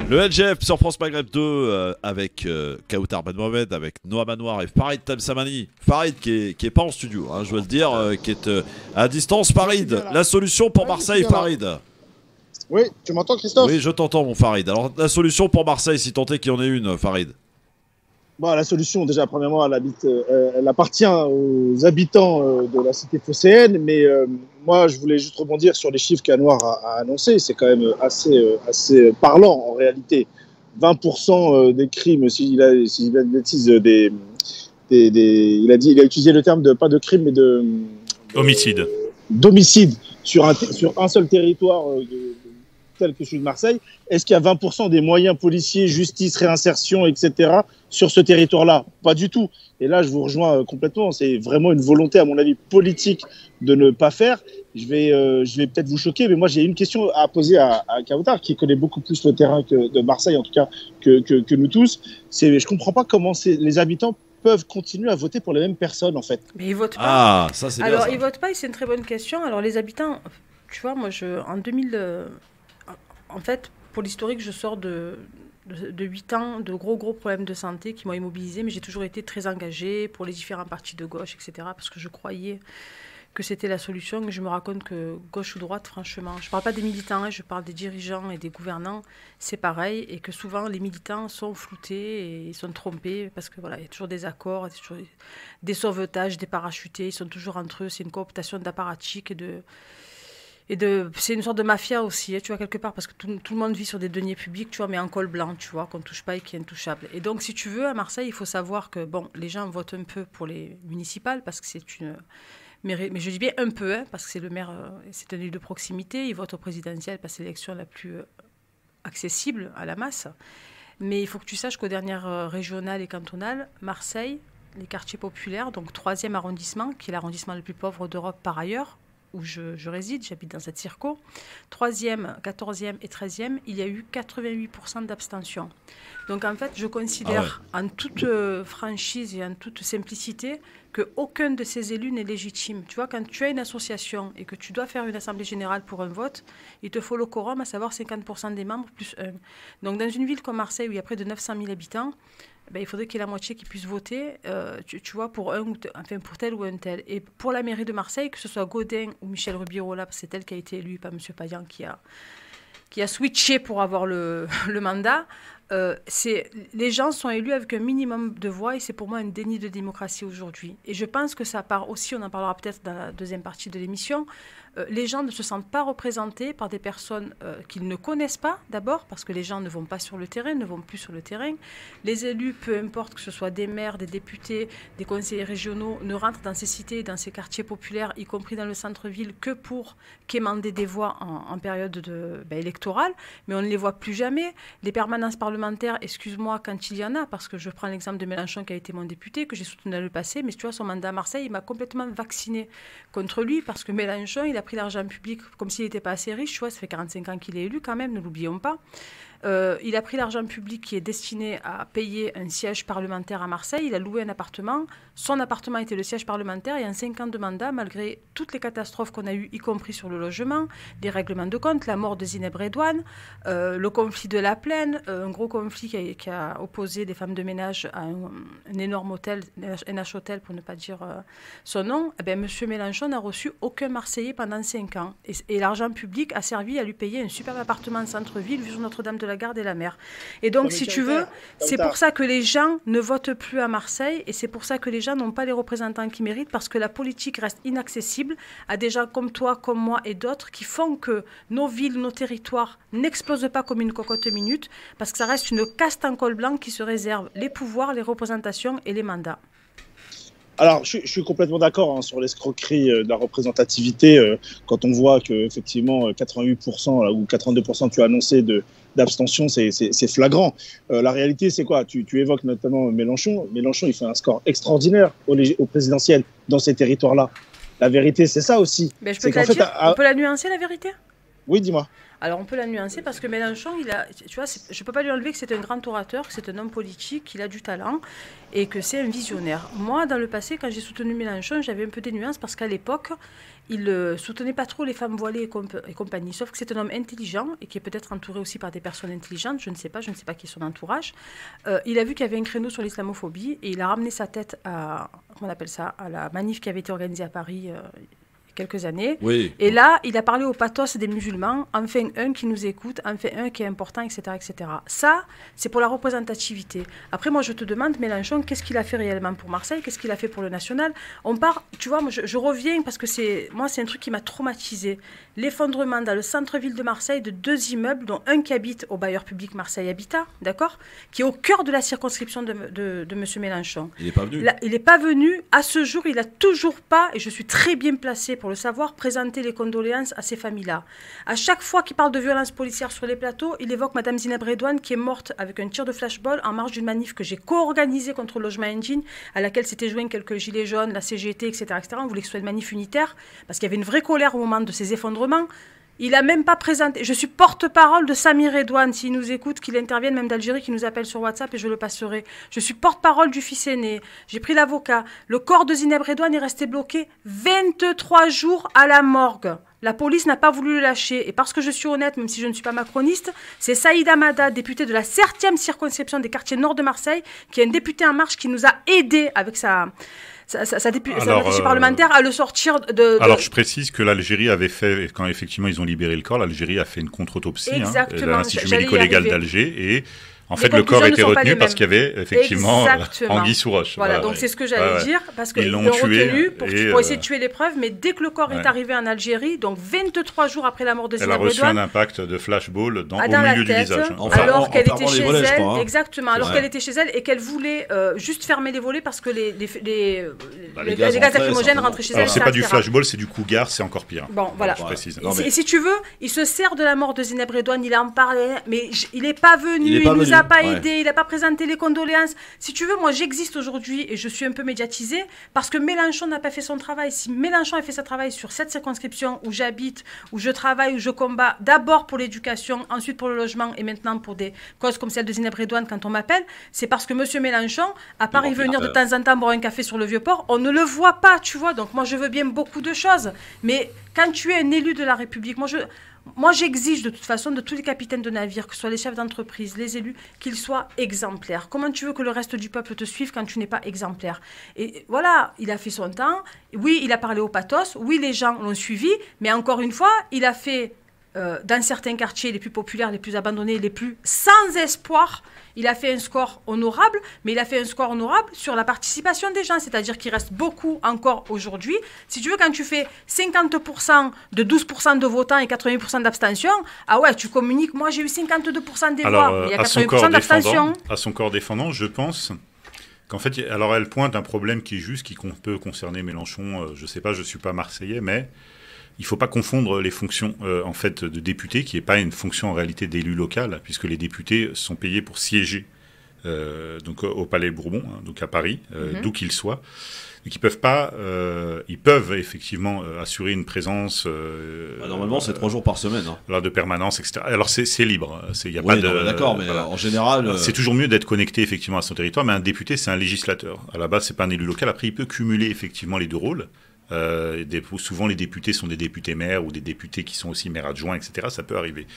Le LGF sur France Maghreb 2 avec Kautar Ben Mohamed, avec Noah Manoir et Farid Tamsamani. Farid qui est pas en studio, hein, je veux le dire, qui est à distance. Farid, la solution pour Marseille, Farid. Oui, tu m'entends, Christophe? Oui, je t'entends, mon Farid. Alors, la solution pour Marseille, si tant est qu'il y en ait une, Farid. Bon, la solution, déjà, premièrement, elle appartient aux habitants de la cité phocéenne, mais moi, je voulais juste rebondir sur les chiffres qu'Anouar a annoncés. C'est quand même assez parlant, en réalité. 20% des crimes, s'il a dit une bêtise, il a utilisé le terme pas de crime, mais de... Homicide. D'homicide sur un seul territoire tel que celui de Marseille. Est-ce qu'il y a 20% des moyens policiers, justice, réinsertion, etc. sur ce territoire-là? Pas du tout. Et là, je vous rejoins complètement. C'est vraiment une volonté, à mon avis, politique de ne pas faire. Je vais peut-être vous choquer, mais moi, j'ai une question à poser à Kautar, qui connaît beaucoup plus le terrain de Marseille, en tout cas, que nous tous. Je ne comprends pas comment les habitants peuvent continuer à voter pour les mêmes personnes, en fait. Mais ils votent pas. Ah, ça c'est bien. Alors, ça. ils votent pas, et c'est une très bonne question. Alors, les habitants, tu vois, moi, en 2000... En fait, pour l'historique, je sors de 8 ans de gros problèmes de santé qui m'ont immobilisée, mais j'ai toujours été très engagée pour les différents partis de gauche, etc., parce que je croyais que c'était la solution. Mais je me raconte que gauche ou droite, franchement, je ne parle pas des militants, je parle des dirigeants et des gouvernants, c'est pareil, et que souvent les militants sont floutés et ils sont trompés, parce que voilà, il y a toujours des accords, toujours des sauvetages, des parachutés, ils sont toujours entre eux, c'est une cooptation d'apparatchiks c'est une sorte de mafia aussi, tu vois, quelque part, parce que tout le monde vit sur des deniers publics, tu vois, mais en col blanc, tu vois, qu'on ne touche pas et qui est intouchable. Et donc, si tu veux, à Marseille, il faut savoir que, bon, les gens votent un peu pour les municipales, parce que c'est une... Mais je dis bien un peu, hein, parce que c'est le maire, c'est un élu de proximité, il vote au présidentiel, parce que c'est l'élection la plus accessible à la masse. Mais il faut que tu saches qu'aux dernières régionales et cantonales, Marseille, les quartiers populaires, donc 3e arrondissement, qui est l'arrondissement le plus pauvre d'Europe par ailleurs, où je réside, j'habite dans cette circo, 3e, 14e et 13e, il y a eu 88% d'abstention. Donc en fait, je considère en toute franchise et en toute simplicité qu'aucun de ces élus n'est légitime. Tu vois, quand tu as une association et que tu dois faire une assemblée générale pour un vote, il te faut le quorum, à savoir 50% des membres plus 1. Donc dans une ville comme Marseille, où il y a près de 900 000 habitants, ben, il faudrait qu'il y ait la moitié qui puisse voter, tu vois, pour pour tel ou un tel. Et pour la mairie de Marseille, que ce soit Gaudin ou Michel Rubirola, c'est elle qui a été élue, pas M. Payan qui a switché pour avoir le mandat, les gens sont élus avec un minimum de voix et c'est pour moi un déni de démocratie aujourd'hui. Et je pense que ça part aussi, on en parlera peut-être dans la deuxième partie de l'émission, les gens ne se sentent pas représentés par des personnes qu'ils ne connaissent pas d'abord, parce que les gens ne vont pas sur le terrain, ne vont plus sur le terrain. Les élus, peu importe que ce soit des maires, des députés, des conseillers régionaux, ne rentrent dans ces cités, dans ces quartiers populaires, y compris dans le centre-ville, que pour quémander des voix en période électorale, mais on ne les voit plus jamais. Les permanences parlementaires, excuse-moi, quand il y en a, parce que je prends l'exemple de Mélenchon qui a été mon député, que j'ai soutenu dans le passé, mais tu vois, son mandat à Marseille, il m'a complètement vacciné contre lui, parce que Mélenchon, il a pris l'argent public comme s'il n'était pas assez riche, tu vois, ça fait 45 ans qu'il est élu quand même, ne l'oublions pas. Il a pris l'argent public qui est destiné à payer un siège parlementaire à Marseille, il a loué un appartement, son appartement était le siège parlementaire et en 5 ans de mandat, malgré toutes les catastrophes qu'on a eues, y compris sur le logement, les règlements de compte, la mort de Zineb Redouane, le conflit de la Plaine, un gros conflit qui a opposé des femmes de ménage à un énorme hôtel, NH Hotel pour ne pas dire son nom, eh bien, M. Mélenchon n'a reçu aucun Marseillais pendant 5 ans. Et l'argent public a servi à lui payer un superbe appartement en centre-ville, vu sur Notre-Dame de la Garde et la mer. Et donc, si tu veux, c'est pour ça que les gens ne votent plus à Marseille et c'est pour ça que les gens n'ont pas les représentants qu'ils méritent parce que la politique reste inaccessible à des gens comme toi, comme moi et d'autres qui font que nos villes, nos territoires n'explosent pas comme une cocotte minute parce que ça reste une caste en col blanc qui se réserve les pouvoirs, les représentations et les mandats. Alors, je suis complètement d'accord sur l'escroquerie de la représentativité. Quand on voit qu'effectivement 88% là, ou 82% tu as annoncé d'abstention, c'est flagrant. La réalité, c'est quoi? Tu évoques notamment Mélenchon. Mélenchon, il fait un score extraordinaire au présidentiel dans ces territoires-là. La vérité, c'est ça aussi. Mais je peux te la dire, on peut la nuancer, la vérité? Oui, dis-moi. Alors on peut la nuancer parce que Mélenchon, tu vois, je ne peux pas lui enlever que c'est un grand orateur, que c'est un homme politique, qu'il a du talent et que c'est un visionnaire. Moi, dans le passé, quand j'ai soutenu Mélenchon, j'avais un peu des nuances parce qu'à l'époque, il ne soutenait pas trop les femmes voilées et compagnie. Sauf que c'est un homme intelligent et qui est peut-être entouré aussi par des personnes intelligentes. Je ne sais pas qui est son entourage. Il a vu qu'il y avait un créneau sur l'islamophobie et il a ramené sa tête à, comment on appelle ça, à la manif qui avait été organisée à Paris quelques années. Oui. Et là, il a parlé au pathos des musulmans, enfin un qui nous écoute, enfin un qui est important, etc. etc. Ça, c'est pour la représentativité. Après, moi, je te demande, Mélenchon, qu'est-ce qu'il a fait réellement pour Marseille? Qu'est-ce qu'il a fait pour le national? On part, tu vois, moi, je reviens parce que c'est un truc qui m'a traumatisé. L'effondrement dans le centre-ville de Marseille de 2 immeubles, dont un qui habite au bailleur public Marseille Habitat, d'accord, qui est au cœur de la circonscription de M. Mélenchon. Il n'est pas venu. Là, il n'est pas venu. À ce jour, il n'a toujours pas, et je suis très bien placée pour le savoir, présenter les condoléances à ces familles-là. À chaque fois qu'il parle de violence policière sur les plateaux, il évoque Mme Zineb Redouane qui est morte avec un tir de flashball en marge d'une manif que j'ai co-organisée contre le logement engine, à laquelle s'étaient joints quelques gilets jaunes, la CGT, etc., etc. On voulait que ce soit une manif unitaire parce qu'il y avait une vraie colère au moment de ces effondrements. Il n'a même pas présenté. Je suis porte-parole de Samir Redouane, s'il nous écoute, qu'il intervienne, même d'Algérie, qui nous appelle sur WhatsApp et je le passerai. Je suis porte-parole du fils aîné. J'ai pris l'avocat. Le corps de Zineb Redouane est resté bloqué 23 jours à la morgue. La police n'a pas voulu le lâcher. Et parce que je suis honnête, même si je ne suis pas macroniste, c'est Saïd Hamada, député de la 7e circonscription des quartiers nord de Marseille, qui est un député en marche qui nous a aidés avec sa réfléchie parlementaire à le sortir de... Alors, je précise que l'Algérie avait fait, quand effectivement ils ont libéré le corps, l'Algérie a fait une contre-autopsie à l'Institut médico-légal d'Alger et en fait, le corps était retenu parce qu'il y avait effectivement anguille sous roche. Voilà, donc c'est ce que j'allais dire, parce qu'ils l'ont retenu pour essayer de tuer les preuves, mais dès que le corps est arrivé en Algérie, donc 23 jours après la mort de Zineb Redouane... Elle a reçu un impact de flashball au milieu du visage. Alors qu'elle était chez elle, exactement, alors qu'elle était chez elle et qu'elle voulait juste fermer les volets parce que les gaz lacrymogènes rentraient chez elle. Alors c'est pas du flashball, c'est du cougar, c'est encore pire. Bon, voilà. Je précise. Et si tu veux, il se sert de la mort de Zineb Redouane, il en parlait, mais il n'est pas venu, il nous a pas aidé, il n'a pas présenté les condoléances. Si tu veux, moi j'existe aujourd'hui et je suis un peu médiatisée parce que Mélenchon n'a pas fait son travail. Si Mélenchon a fait son travail sur cette circonscription où j'habite, où je travaille, où je combats, d'abord pour l'éducation, ensuite pour le logement et maintenant pour des causes comme celle de Zineb Redouane quand on m'appelle, c'est parce que M. Mélenchon, à part y venir de temps en temps boire un café sur le Vieux-Port, on ne le voit pas, tu vois. Donc moi je veux bien beaucoup de choses, mais quand tu es un élu de la République, moi, j'exige de toute façon de tous les capitaines de navires, que ce soit les chefs d'entreprise, les élus, qu'ils soient exemplaires. Comment tu veux que le reste du peuple te suive quand tu n'es pas exemplaire? Et voilà, il a fait son temps. Oui, il a parlé au pathos. Oui, les gens l'ont suivi. Mais encore une fois, il a fait, dans certains quartiers les plus populaires, les plus abandonnés, les plus sans espoir, il a fait un score honorable, mais il a fait un score honorable sur la participation des gens, c'est-à-dire qu'il reste beaucoup encore aujourd'hui. Si tu veux, quand tu fais 50% de 12% de votants et 80% d'abstention, ah ouais, tu communiques, moi j'ai eu 52% des voix, il y a 80% d'abstention. À son corps défendant, je pense qu'en fait, alors elle pointe un problème qui est juste, qui peut concerner Mélenchon, je sais pas, je suis pas marseillais, mais... Il ne faut pas confondre les fonctions en fait, de député, qui n'est pas une fonction en réalité d'élu local, puisque les députés sont payés pour siéger donc, au Palais Bourbon, hein, donc à Paris, d'où qu'ils soient. Donc ils peuvent effectivement assurer une présence... normalement, c'est 3 jours par semaine. Là, de permanence, etc. Alors c'est libre. Y a oui, pas de, d'accord, mais voilà. En général... C'est toujours mieux d'être connecté effectivement à son territoire, mais un député, c'est un législateur. À la base, c'est pas un élu local. Après, il peut cumuler effectivement les deux rôles. Souvent les députés sont des députés maires ou des députés qui sont aussi maires adjoints, etc. Ça peut arriver.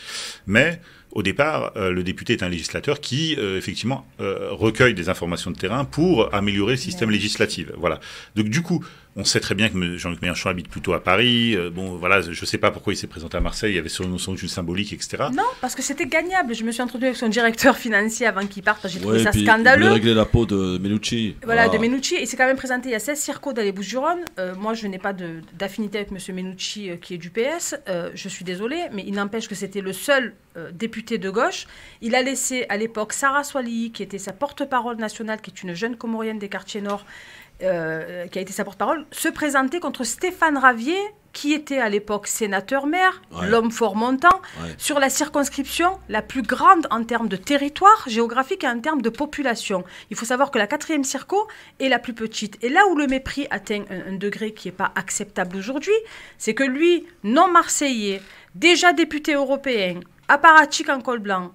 Mais au départ, le député est un législateur qui, effectivement, recueille des informations de terrain pour améliorer le système législatif. Voilà. Donc du coup, on sait très bien que Jean-Luc Mélenchon habite plutôt à Paris. Bon, voilà, je ne sais pas pourquoi il s'est présenté à Marseille. Il y avait sans doute une symbolique, etc. Non, parce que c'était gagnable. Je me suis entretenue avec son directeur financier avant qu'il parte. J'ai trouvé ça scandaleux. Il voulait régler la peau de Menucci. Voilà, de Menucci. Et c'est quand même présenté. Il y a 16 circos dans les Bouches-du-Rhône. Moi, je n'ai pas d'affinité avec M. Menucci, qui est du PS. Je suis désolée, mais il n'empêche que c'était le seul député de gauche. Il a laissé à l'époque Sarah Swali, qui était sa porte-parole nationale, qui est une jeune Comorienne des quartiers nord, qui a été sa porte-parole, se présenter contre Stéphane Ravier, qui était à l'époque sénateur-maire, l'homme fort montant, sur la circonscription la plus grande en termes de territoire géographique et en termes de population. Il faut savoir que la 4e circo est la plus petite. Et là où le mépris atteint un degré qui n'est pas acceptable aujourd'hui, c'est que lui, non marseillais, déjà député européen, apparatchik en col blanc,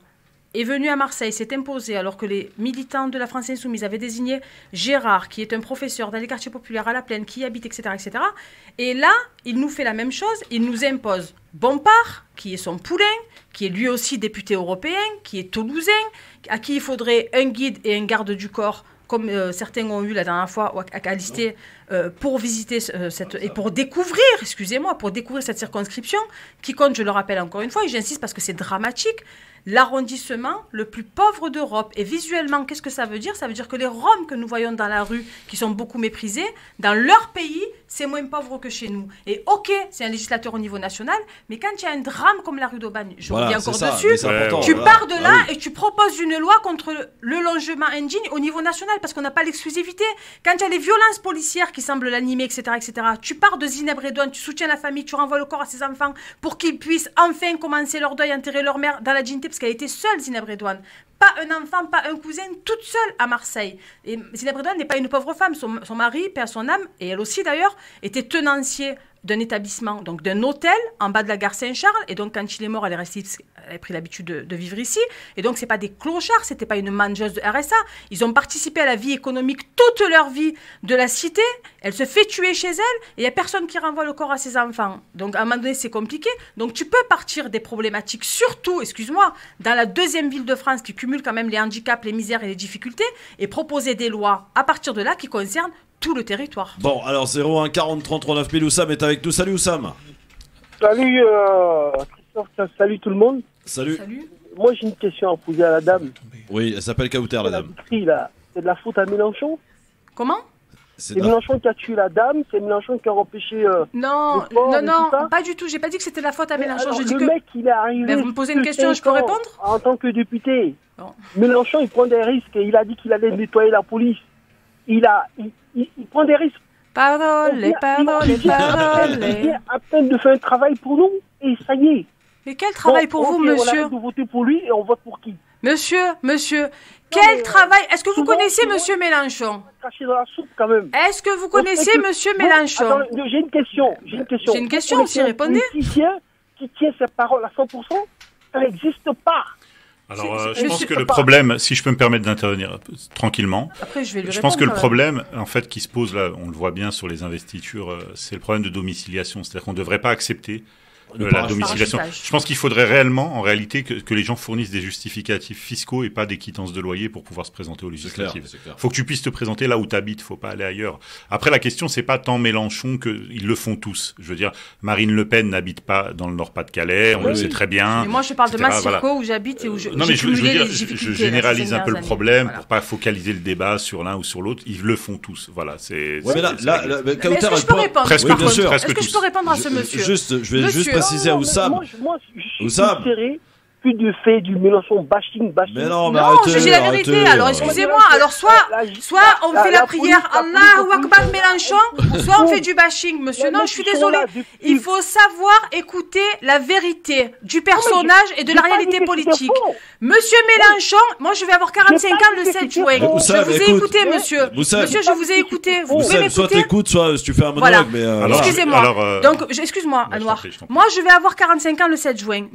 est venu à Marseille, s'est imposé alors que les militants de la France Insoumise avaient désigné Gérard, qui est un professeur dans les quartiers populaires à La Plaine, qui y habite, etc., etc. Et là, il nous fait la même chose, il nous impose Bompard, qui est son poulain, qui est lui aussi député européen, qui est toulousain, à qui il faudrait un guide et un garde du corps, comme certains ont eu la dernière fois à lister, pour visiter et pour découvrir, pour découvrir cette circonscription, qui compte, je le rappelle encore une fois, et j'insiste parce que c'est dramatique, l'arrondissement le plus pauvre d'Europe. Et visuellement, qu'est-ce que ça veut dire? Ça veut dire que les Roms que nous voyons dans la rue, qui sont beaucoup méprisés, dans leur pays, c'est moins pauvre que chez nous. Et ok, c'est un législateur au niveau national, mais quand il y a un drame comme la rue d'Aubagne, je reviens encore dessus, tu pars de là et tu proposes une loi contre le logement indigne au niveau national, parce qu'on n'a pas l'exclusivité. Quand il y a les violences policières qui semblent l'animer, etc., tu pars de Zineb Redouane, tu soutiens la famille, tu renvoies le corps à ses enfants pour qu'ils puissent enfin commencer leur deuil, enterrer leur mère dans la dignité, parce qu'elle était seule, Zineb Redouane. Pas un enfant, pas un cousin, toute seule à Marseille. Et Zineb Redouane n'est pas une pauvre femme. Son mari, paix à son âme, et elle aussi d'ailleurs, était tenancier d'un établissement, donc d'un hôtel en bas de la gare Saint-Charles. Et donc, quand il est mort, elle a pris l'habitude de vivre ici. Et donc, ce n'est pas des clochards, ce n'était pas une mangeuse de RSA. Ils ont participé à la vie économique toute leur vie de la cité. Elle se fait tuer chez elle et il n'y a personne qui renvoie le corps à ses enfants. Donc, à un moment donné, c'est compliqué. Donc, tu peux partir des problématiques, surtout, excuse-moi, dans la 2e ville de France qui cumule quand même les handicaps, les misères et les difficultés, et proposer des lois à partir de là qui concernent tout le territoire. Bon, alors 01 40 30 39 000, Oussam est avec nous. Salut Oussam. Salut Christophe, salut tout le monde. Salut. Moi j'ai une question à poser à la dame. Oui, elle s'appelle Kauter, la dame. C'est de la faute à Mélenchon? Comment? C'est Mélenchon qui a tué la dame, c'est Mélenchon qui a empêché... non, pas du tout. J'ai pas dit que c'était la faute à Mélenchon. Alors, je dis le mec, il est arrivé... Mais vous me posez une question, je peux répondre? En tant que député. Non. Mélenchon, il prend des risques. Il a dit qu'il allait nettoyer la police. Il prend des risques. Parole. Il vient à peine de faire un travail pour nous, et ça y est. Mais quel travail pour vous, monsieur? On arrête de voter pour lui et on vote pour qui? Monsieur, quel travail? Est-ce que vous connaissez monsieur Mélenchon? Caché dans la soupe, quand même. Est-ce que vous connaissez monsieur Mélenchon? Attends, j'ai une question. J'ai une question aussi, répondez. Qui tient ses paroles à 100%, ça n'existe pas. Alors, je pense que le problème, si je peux me permettre d'intervenir tranquillement, après, je pense que le problème, en fait, qui se pose là, on le voit bien sur les investitures, c'est le problème de domiciliation. C'est-à-dire qu'on ne devrait pas accepter la domiciliation. Je pense qu'il faudrait réellement, en réalité, que les gens fournissent des justificatifs fiscaux et pas des quittances de loyer pour pouvoir se présenter aux législatives. Il faut que tu puisses te présenter là où tu habites, il ne faut pas aller ailleurs. Après, la question, c'est pas tant Mélenchon qu'ils le font tous. Je veux dire, Marine Le Pen n'habite pas dans le Nord-Pas-de-Calais, on le sait très bien. Mais moi, je parle de ma circo où j'habite et où non, mais je généralise un peu le problème pour pas focaliser le débat sur l'un ou sur l'autre. Ils le font tous. Voilà. Est-ce que je peux répondre? Presque tous. Est-ce que je peux répondre à ce monsieur? Je vais juste préciser à Oussam. Moi, je suis serré plus de fait du Mélenchon bashing. Mais non, je dis la vérité. Alors, excusez-moi. Alors, soit on fait la prière Allahu Akbar Mélenchon, soit on fait du bashing, monsieur. Non, je suis désolée. Il faut savoir écouter la vérité du personnage et de la réalité politique. Monsieur Mélenchon, moi, je vais avoir 45 ans le 7 juin. Je vous ai écouté, monsieur. Monsieur, je vous ai écouté. Vous pouvez m'écouter? Soit t'écoutes, soit tu fais un monologue. Excusez-moi. Donc, excuse-moi, Anouar. Moi, je vais avoir 45 ans le 7 juin.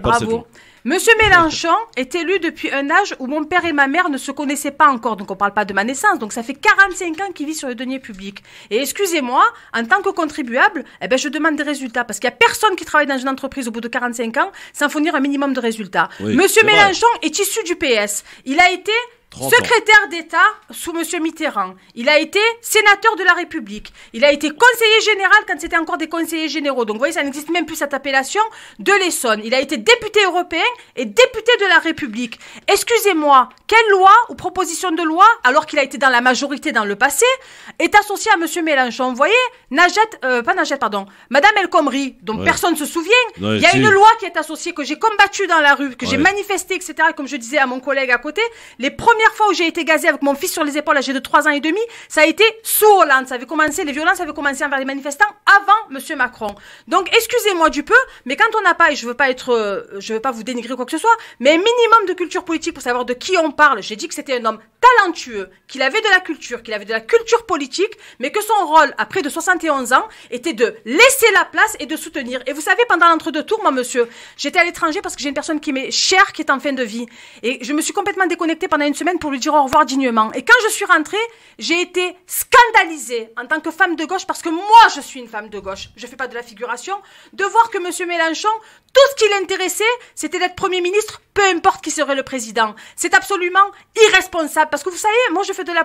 Bravo. Monsieur Mélenchon est élu depuis un âge où mon père et ma mère ne se connaissaient pas encore, donc on ne parle pas de ma naissance, donc ça fait 45 ans qu'il vit sur le denier public. Et excusez-moi, en tant que contribuable, je demande des résultats, parce qu'il n'y a personne qui travaille dans une entreprise au bout de 45 ans sans fournir un minimum de résultats. Oui, Monsieur Mélenchon est issu du PS. Il a été secrétaire d'État sous M. Mitterrand. Il a été sénateur de la République. Il a été conseiller général quand c'était encore des conseillers généraux. Donc, vous voyez, ça n'existe même plus cette appellation de l'Essonne. Il a été député européen et député de la République. Excusez-moi, quelle loi ou proposition de loi, alors qu'il a été dans la majorité dans le passé, est associée à M. Mélenchon? Vous voyez, Madame El Khomri, dont personne ne se souvient, il y a une loi qui est associée, que j'ai combattue dans la rue, que j'ai manifestée, etc. Et comme je disais à mon collègue à côté, les premiers première fois où j'ai été gazée avec mon fils sur les épaules, âgé de 3 ans et demi, ça a été sous Hollande. Les violences avaient commencé envers les manifestants avant Monsieur Macron. Donc, excusez-moi du peu, mais quand on n'a pas, et je veux pas vous dénigrer quoi que ce soit, mais un minimum de culture politique pour savoir de qui on parle. J'ai dit que c'était un homme talentueux, qu'il avait de la culture politique, mais que son rôle, à près de 71 ans, était de laisser la place et de soutenir. Et vous savez, pendant l'entre-deux tours, moi, monsieur, j'étais à l'étranger parce que j'ai une personne qui m'est chère, qui est en fin de vie. Et je me suis complètement déconnectée pendant une semaine pour lui dire au revoir dignement. Et quand je suis rentrée, j'ai été scandalisée en tant que femme de gauche, parce que moi, je suis une femme de gauche. Je fais pas de la figuration. De voir que monsieur Mélenchon, tout ce qui l'intéressait, c'était d'être Premier ministre, peu importe qui serait le président. C'est absolument irresponsable. Parce que vous savez, moi, je fais de la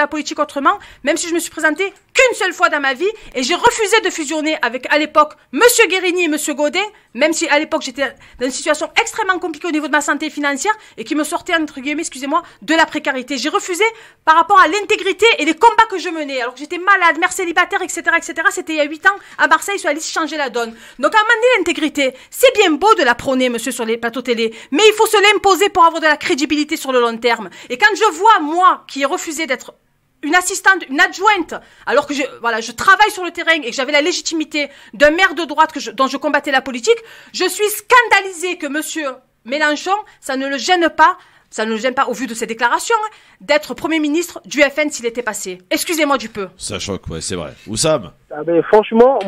politique autrement, même si je me suis présentée qu'une seule fois dans ma vie, et j'ai refusé de fusionner avec, à l'époque, monsieur Guérini et monsieur Godet, même si à l'époque, j'étais dans une situation extrêmement compliquée au niveau de ma santé financière, et qui me sortait, entre guillemets, excusez-moi, de la précarité. J'ai refusé par rapport à l'intégrité et les combats que je menais, alors que j'étais malade, mère célibataire, etc., etc. C'était il y a 8 ans, à Marseille, sur la liste changer la donne. Donc, à un moment donné, l'intégrité, c'est bien beau de la prôner, monsieur, sur les plateaux télé, mais il faut se l'imposer pour avoir de la crédibilité sur le long terme. Et quand je vois, moi, qui ai refusé d'être une assistante, une adjointe, alors que je travaille sur le terrain et que j'avais la légitimité d'un maire de droite dont je combattais la politique, je suis scandalisée que monsieur Mélenchon, ça ne le gêne pas, au vu de ses déclarations, d'être Premier ministre du FN s'il était passé. Excusez-moi du peu. Ça choque, ouais, c'est vrai. Oussam? Franchement,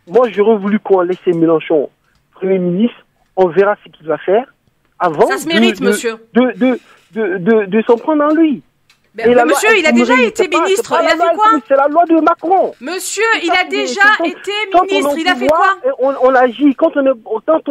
moi j'aurais voulu qu'on laisse Mélenchon Premier ministre, on verra ce qu'il va faire avant ça se mérite, monsieur. De s'en prendre en lui. Monsieur, il a déjà été ministre. Il a fait quoi? C'est la loi de Macron. Monsieur, il a déjà été ministre. Il a fait quoi? On agit. Quand on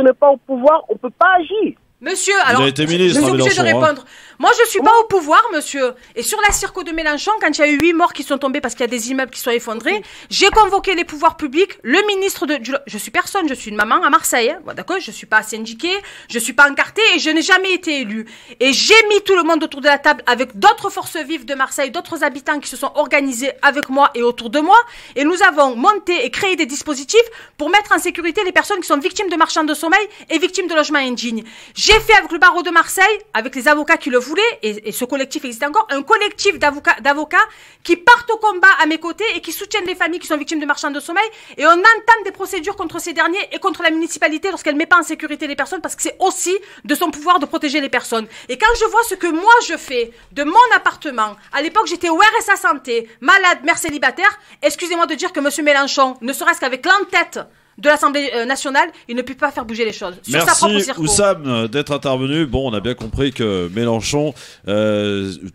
n'est pas au pouvoir, on ne peut pas agir. Monsieur, alors, il a été ministre, je suis obligé de répondre. Moi, je suis pas au pouvoir, monsieur. Et sur la circo de Mélenchon, quand il y a eu 8 morts qui sont tombés parce qu'il y a des immeubles qui sont effondrés, j'ai convoqué les pouvoirs publics, le ministre je suis personne, je suis une maman à Marseille, hein. Bon, d'accord, je suis pas syndiquée, je suis pas encartée et je n'ai jamais été élue. Et j'ai mis tout le monde autour de la table avec d'autres forces vives de Marseille, d'autres habitants qui se sont organisés avec moi et autour de moi. Et nous avons monté et créé des dispositifs pour mettre en sécurité les personnes qui sont victimes de marchands de sommeil et victimes de logements indignes. J'ai fait avec le barreau de Marseille, avec les avocats qui le voulaient, et ce collectif existe encore, un collectif d'avocats qui partent au combat à mes côtés et qui soutiennent les familles qui sont victimes de marchands de sommeil, et on entame des procédures contre ces derniers et contre la municipalité lorsqu'elle ne met pas en sécurité les personnes, parce que c'est aussi de son pouvoir de protéger les personnes. Et quand je vois ce que moi je fais de mon appartement, à l'époque j'étais au RSA Santé, malade, mère célibataire, excusez-moi de dire que monsieur Mélenchon, ne serait-ce qu'avec l'entête de l'Assemblée nationale, il ne peut pas faire bouger les choses. Sur sa propre circo. Merci Oussam d'être intervenu. Bon, on a bien compris que Mélenchon,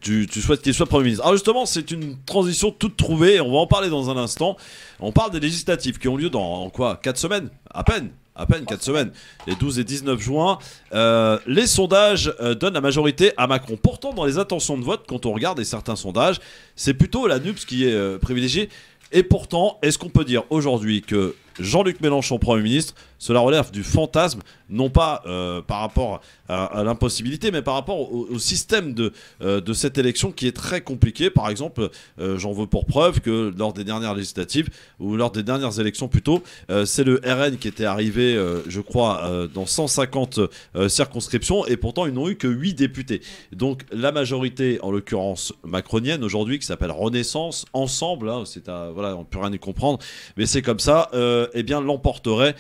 tu souhaites qu'il soit Premier ministre. Alors justement, c'est une transition toute trouvée, on va en parler dans un instant. On parle des législatives qui ont lieu dans quoi, 4 semaines? À peine 4 semaines, les 12 et 19 juin. Les sondages donnent la majorité à Macron. Pourtant, dans les intentions de vote, quand on regarde certains sondages, c'est plutôt la NUPS qui est privilégiée. Et pourtant, est-ce qu'on peut dire aujourd'hui que Jean-Luc Mélenchon, Premier ministre, cela relève du fantasme, non pas par rapport à l'impossibilité, mais par rapport au système de cette élection qui est très compliqué. Par exemple, j'en veux pour preuve que lors des dernières législatives, ou lors des dernières élections plutôt, c'est le RN qui était arrivé, je crois, dans 150 circonscriptions, et pourtant ils n'ont eu que 8 députés. Donc la majorité, en l'occurrence macronienne aujourd'hui, qui s'appelle Renaissance, Ensemble, hein, voilà, on ne peut rien y comprendre, mais c'est comme ça, eh bien l'emporterait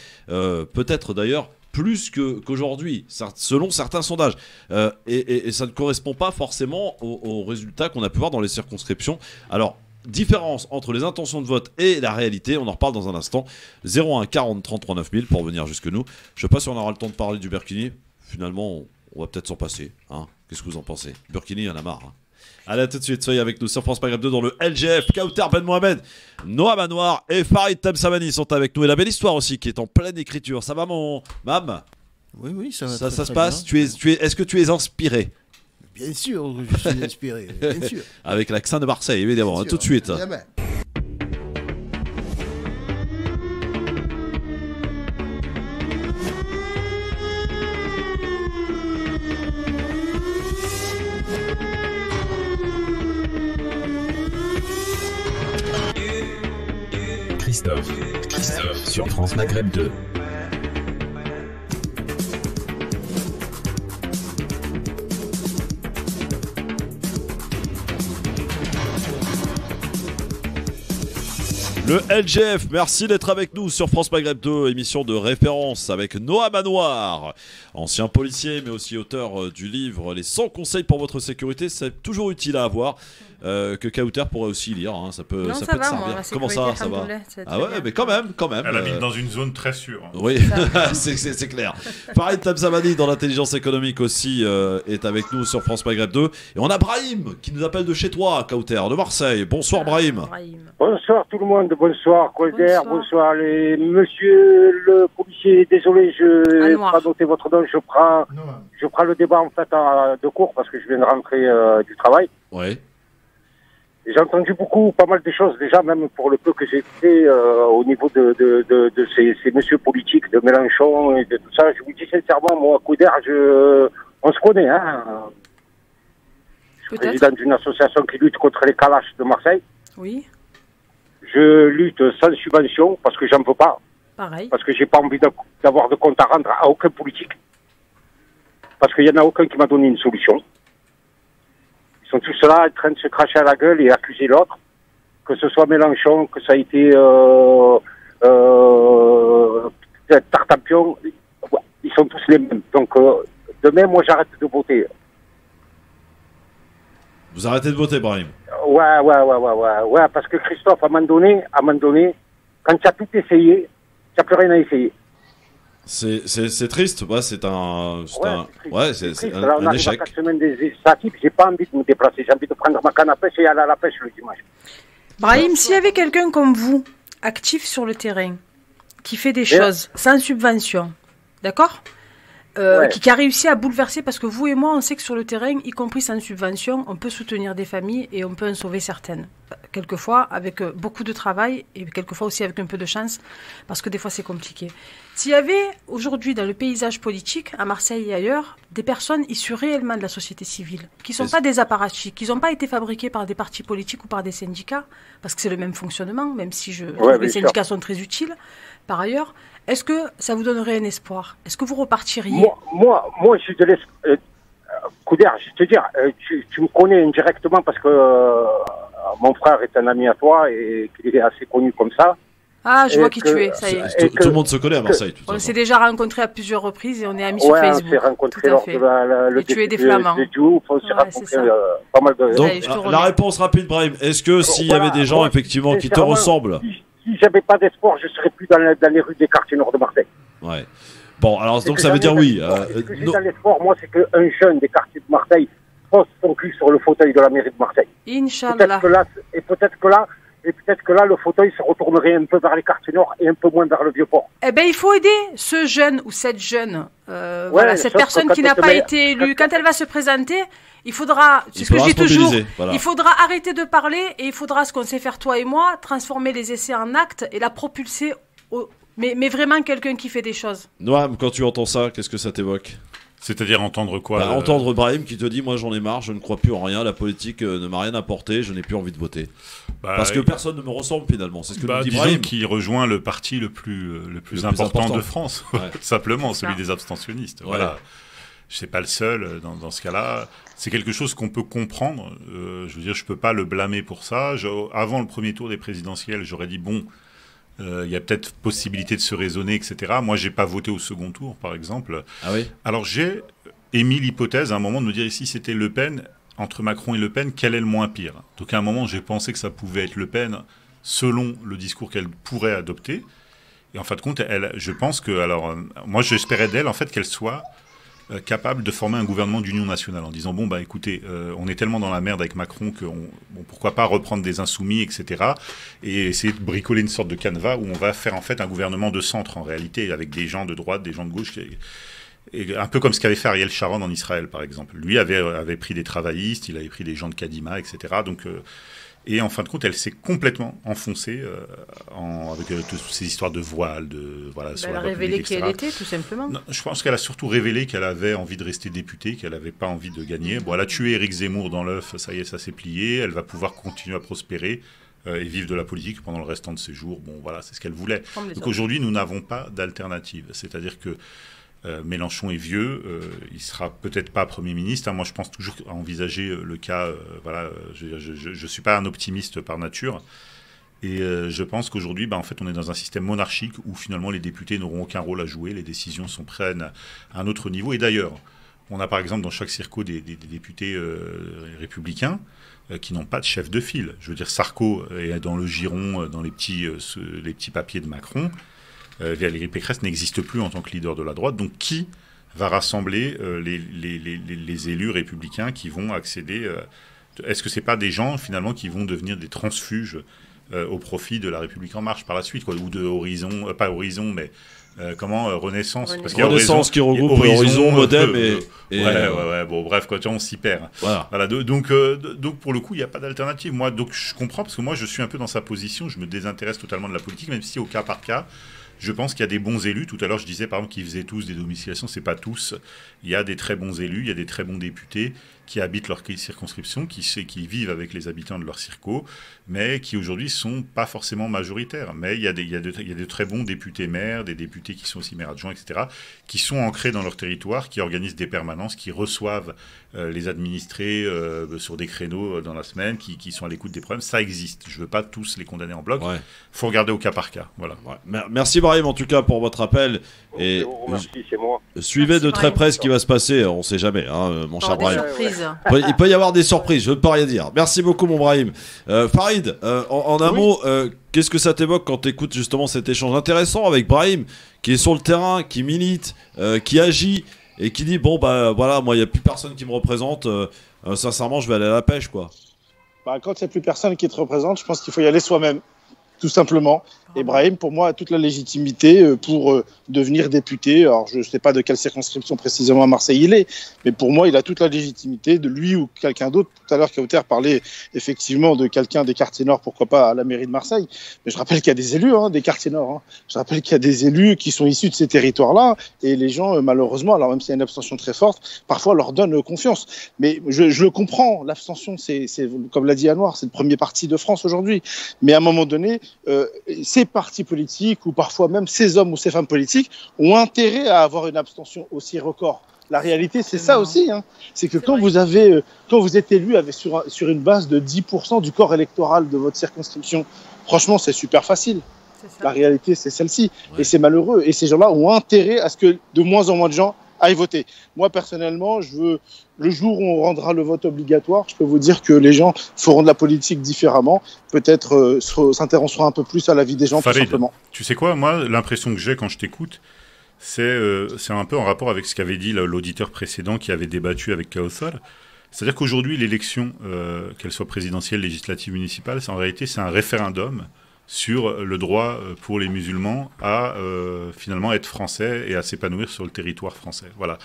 peut-être d'ailleurs plus qu'aujourd'hui, selon certains sondages. Et ça ne correspond pas forcément aux résultats qu'on a pu voir dans les circonscriptions. Alors, différence entre les intentions de vote et la réalité, on en reparle dans un instant. 01 40 33 9000 pour venir jusque nous. Je ne sais pas si on aura le temps de parler du Burkini. Finalement, on va peut-être s'en passer. Hein. Qu'est-ce que vous en pensez? Burkini, il y en a marre. Hein. Allez, à tout de suite, soyez avec nous sur France Maghreb 2 dans le LGF. Kauter Ben Mohamed, Noam Anwar et Farid Tamsamani sont avec nous. Et la belle histoire aussi qui est en pleine écriture. Ça va, mon Mam? Oui, ça va. Ça se passe. Est-ce que tu es inspiré? Bien sûr, je suis inspiré. Bien sûr. Avec l'accent de Marseille, évidemment. Tout de suite. Jamais. Christophe sur France Maghreb 2. Le LGF, merci d'être avec nous sur France Maghreb 2, émission de référence avec Noam Anouar, ancien policier mais aussi auteur du livre Les 100 conseils pour votre sécurité. C'est toujours utile à avoir, que Kauter pourrait aussi lire, hein. ça peut, Non, ça ça peut te va, servir. moi, Comment ça va? Ah ouais, mais quand même. Elle habite dans une zone très sûre. Oui, c'est clair. Pareil, Tamzamani dans l'intelligence économique aussi est avec nous sur France Maghreb 2. Et on a Brahim qui nous appelle de chez toi, Kauter, de Marseille. Bonsoir Brahim. Bonsoir tout le monde, bonsoir Colder, bonsoir les monsieur le policier, désolé, je n'ai pas noté votre nom, je prends le débat en fait de court parce que je viens de rentrer du travail. Ouais. J'ai entendu pas mal de choses déjà, même pour le peu que j'ai fait au niveau de ces messieurs politiques, de Mélenchon et de tout ça. Je vous dis sincèrement, moi, Couder, on se connaît, hein. Je suis président d'une association qui lutte contre les calaches de Marseille. Oui. Je lutte sans subvention parce que j'en veux pas. Pareil. Parce que j'ai pas envie d'avoir de compte à rendre à aucun politique. Parce qu'il y en a aucun qui m'a donné une solution. Ils sont tous là en train de se cracher à la gueule et accuser l'autre. Que ce soit Mélenchon, que ça a été Tartampion, ils sont tous les mêmes. Donc demain, moi j'arrête de voter. Vous arrêtez de voter, Brahim? Ouais, parce que Christophe, à un moment donné, quand tu as tout essayé, tu n'as plus rien à essayer. C'est triste, ouais, c'est un on échec. arrive à 4 semaines des législatives, j'ai pas envie de me déplacer, j'ai envie de prendre ma canne à pêche et aller à la pêche le dimanche. Brahim, s'il y avait quelqu'un comme vous, actif sur le terrain, qui fait des choses sans subvention, d'accord, qui a réussi à bouleverser, parce que vous et moi, on sait que sur le terrain, y compris sans subvention, on peut soutenir des familles et on peut en sauver certaines. Quelquefois avec beaucoup de travail et quelquefois aussi avec un peu de chance, parce que des fois c'est compliqué. S'il y avait aujourd'hui dans le paysage politique, à Marseille et ailleurs, des personnes issues réellement de la société civile, qui ne sont pas des apparatchiks, qui n'ont pas été fabriqués par des partis politiques ou par des syndicats, parce que c'est le même fonctionnement, même si je trouve que les syndicats sont très utiles, par ailleurs, est-ce que ça vous donnerait un espoir? Est-ce que vous repartiriez? Moi, j'ai de l'espoir. Couder, je vais te dire, tu me connais indirectement parce que mon frère est un ami à toi et qu'il est assez connu comme ça. Ah, je vois qui tu es, ça y est. Tout le monde se connaît à Marseille. On s'est déjà rencontrés à plusieurs reprises et on est amis sur Facebook. On s'est rencontrés lors de le tu es des Flamands. On s'est rencontrés pas mal de... Donc, la réponse rapide, Brahim, est-ce que s'il y avait des gens, effectivement, qui te ressemblent? Si j'avais pas d'espoir, je serais plus dans les rues des quartiers nord de Marseille. Ouais. Bon, alors, donc ça veut dire oui. Ce que j'ai dans l'espoir, moi, c'est qu'un jeune des quartiers de Marseille pose son cul sur le fauteuil de la mairie de Marseille. Inch'Allah. Peut-être que là, le fauteuil se retournerait un peu vers les quartiers nord et un peu moins vers le Vieux-Port. Eh bien, il faut aider ce jeune ou cette jeune, cette personne qui n'a pas été élue. Quand elle va se présenter, il faudra, c'est ce que je dis toujours, il faudra arrêter de parler et il faudra, ce qu'on sait faire toi et moi, transformer les essais en actes et la propulser, mais vraiment quelqu'un qui fait des choses. Noam, quand tu entends ça, qu'est-ce que ça t'évoque? C'est-à-dire entendre quoi? Entendre Brahim qui te dit moi j'en ai marre, je ne crois plus en rien, la politique ne m'a rien apporté, je n'ai plus envie de voter. Parce que personne ne me ressemble finalement, c'est ce que nous dit Brahim. Qui rejoint le parti le plus important de France, tout simplement, celui des abstentionnistes. Voilà. Je ne pas le seul dans ce cas-là. C'est quelque chose qu'on peut comprendre. Je veux dire, je ne peux pas le blâmer pour ça. Avant le premier tour des présidentielles, j'aurais dit bon, il y a peut-être possibilité de se raisonner, etc. Moi, j'ai pas voté au second tour, par exemple. Ah oui. Alors, j'ai émis l'hypothèse à un moment de me dire, si c'était Le Pen, entre Macron et Le Pen, quel est le moins pire? Donc, à un moment, j'ai pensé que ça pouvait être Le Pen, selon le discours qu'elle pourrait adopter. Et en fin de compte, je pense que... Alors, moi, j'espérais d'elle, en fait, qu'elle soit capable de former un gouvernement d'union nationale en disant, bon, bah écoutez, on est tellement dans la merde avec Macron que pourquoi pas reprendre des insoumis, etc. et essayer de bricoler une sorte de canevas où on va faire en fait un gouvernement de centre en réalité, avec des gens de droite, des gens de gauche, et un peu comme ce qu'avait fait Ariel Sharon en Israël, par exemple. Lui avait pris des travaillistes, il avait pris des gens de Kadima, etc. Donc... et en fin de compte, elle s'est complètement enfoncée avec toutes ces histoires de voile, elle a révélé qui elle était, tout simplement. Non, je pense qu'elle a surtout révélé qu'elle avait envie de rester députée, qu'elle n'avait pas envie de gagner. Bon, elle a tué Éric Zemmour dans l'œuf, ça y est, ça s'est plié. Elle va pouvoir continuer à prospérer et vivre de la politique pendant le restant de ses jours. Bon, voilà, c'est ce qu'elle voulait. Donc aujourd'hui, nous n'avons pas d'alternative. C'est-à-dire que Mélenchon est vieux, il sera peut-être pas Premier ministre. Moi, je pense toujours à envisager le cas. Je suis pas un optimiste par nature, Et je pense qu'aujourd'hui, en fait, on est dans un système monarchique où finalement les députés n'auront aucun rôle à jouer, les décisions sont prises à un autre niveau. Et d'ailleurs, on a par exemple dans chaque circo des députés républicains qui n'ont pas de chef de file. Je veux dire, Sarko est dans le giron, dans les petits papiers de Macron. Valérie Pécresse n'existe plus en tant que leader de la droite. Donc qui va rassembler les élus républicains qui vont accéder est-ce que c'est pas des gens finalement qui vont devenir des transfuges au profit de la République en marche par la suite, quoi, ou de Horizon, pas Horizon, mais Renaissance. Parce qu'il y a Renaissance qui regroupe Horizon, Modem et ouais, bon, bref, quoi, on s'y perd. Voilà, donc pour le coup, il n'y a pas d'alternative. Moi, donc je comprends, parce que moi, je suis un peu dans sa position, je me désintéresse totalement de la politique, même si au cas par cas, je pense qu'il y a des bons élus. Tout à l'heure, je disais, par exemple, qu'ils faisaient tous des domiciliations. C'est pas tous. Il y a des très bons élus, il y a des très bons députés qui habitent leur circonscription, qui vivent avec les habitants de leur circo, mais qui aujourd'hui sont pas forcément majoritaires. Mais il y a de très bons députés maires, des députés qui sont aussi maires adjoints, etc., qui sont ancrés dans leur territoire, qui organisent des permanences, qui reçoivent les administrés sur des créneaux dans la semaine, qui sont à l'écoute des problèmes. Ça existe. Je veux pas tous les condamner en bloc. Faut regarder au cas par cas. Voilà. Merci Brahim en tout cas pour votre appel. Et merci, c'est moi. Suivez de très près ce qui va se passer. On sait jamais, hein, mon cher Brahim. Il peut y avoir des surprises, je ne peux rien dire. Merci beaucoup mon Brahim. Farid, en un mot, qu'est-ce que ça t'évoque quand tu écoutes justement cet échange intéressant avec Brahim, qui est sur le terrain, qui milite, qui agit et qui dit bon bah voilà, moi il n'y a plus personne qui me représente, sincèrement je vais aller à la pêche, quoi. Quand il n'y a plus personne qui te représente, je pense qu'il faut y aller soi-même, tout simplement. Et Brahim, pour moi, a toute la légitimité pour devenir député. Alors, je ne sais pas de quelle circonscription précisément à Marseille il est, mais pour moi, il a toute la légitimité de lui ou quelqu'un d'autre. Tout à l'heure, Kauter parlait effectivement de quelqu'un des quartiers nord, pourquoi pas à la mairie de Marseille. Mais je rappelle qu'il y a des élus des quartiers nord. Je rappelle qu'il y a des élus qui sont issus de ces territoires-là. Et les gens, malheureusement, alors même s'il y a une abstention très forte, parfois leur donnent confiance. Mais je le comprends, l'abstention, c'est comme l'a dit Anouar, c'est le premier parti de France aujourd'hui. Mais à un moment donné, ces partis politiques ou parfois même ces hommes ou ces femmes politiques ont intérêt à avoir une abstention aussi record. La réalité, c'est ça aussi. C'est que quand vous êtes élu sur une base de 10% du corps électoral de votre circonscription, franchement, c'est super facile. La réalité, c'est celle-ci. Et c'est malheureux. Et ces gens-là ont intérêt à ce que de moins en moins de gens aillent voter. Moi, personnellement, le jour où on rendra le vote obligatoire, je peux vous dire que les gens feront de la politique différemment, peut-être s'intéresseront un peu plus à la vie des gens, Farid, tout simplement. Tu sais quoi, moi, l'impression que j'ai quand je t'écoute, c'est un peu en rapport avec ce qu'avait dit l'auditeur précédent qui avait débattu avec Kauthar. C'est-à-dire qu'aujourd'hui, l'élection, qu'elle soit présidentielle, législative, municipale, en réalité, c'est un référendum sur le droit pour les musulmans à finalement être français et à s'épanouir sur le territoire français. Voilà.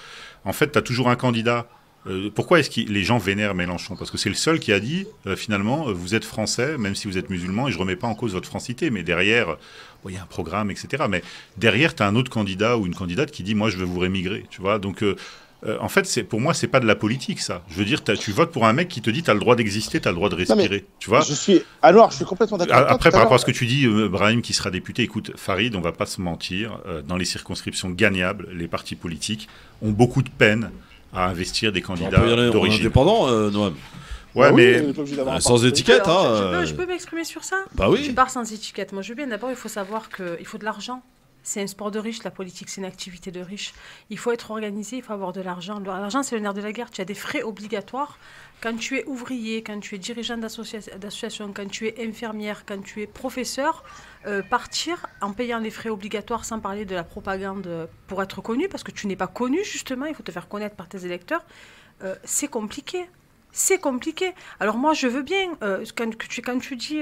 En fait, tu as toujours un candidat. Pourquoi est-ce que les gens vénèrent Mélenchon? Parce que c'est le seul qui a dit, finalement, vous êtes français, même si vous êtes musulman, et je ne remets pas en cause votre francité, mais derrière, il y a un programme, etc. Mais derrière, tu as un autre candidat ou une candidate qui dit, moi, je veux vous rémigrer. Tu vois. Donc, en fait, pour moi, c'est pas de la politique, ça. Je veux dire, tu votes pour un mec qui te dit, tu as le droit d'exister, tu as le droit de respirer. Tu vois. Je suis complètement d'accord. Après, par rapport à ce que tu dis, Brahim qui sera député, écoute, Farid, on va pas se mentir, dans les circonscriptions gagnables, les partis politiques ont beaucoup de peine à investir des candidats d'origine. Indépendant, Noam. Ouais, mais sans étiquette. Je peux m'exprimer sur ça? Bah oui. Je pars sans étiquette. Moi, je veux bien. D'abord, il faut savoir qu'il faut de l'argent. C'est un sport de riche, la politique, c'est une activité de riche. Il faut être organisé, il faut avoir de l'argent. L'argent, c'est le nerf de la guerre. Tu as des frais obligatoires. Quand tu es ouvrier, quand tu es dirigeant d'association, quand tu es infirmière, quand tu es professeur, partir en payant les frais obligatoires sans parler de la propagande pour être connu, parce que tu n'es pas connu, justement, il faut te faire connaître par tes électeurs, c'est compliqué. C'est compliqué. Alors moi, je veux bien, quand tu dis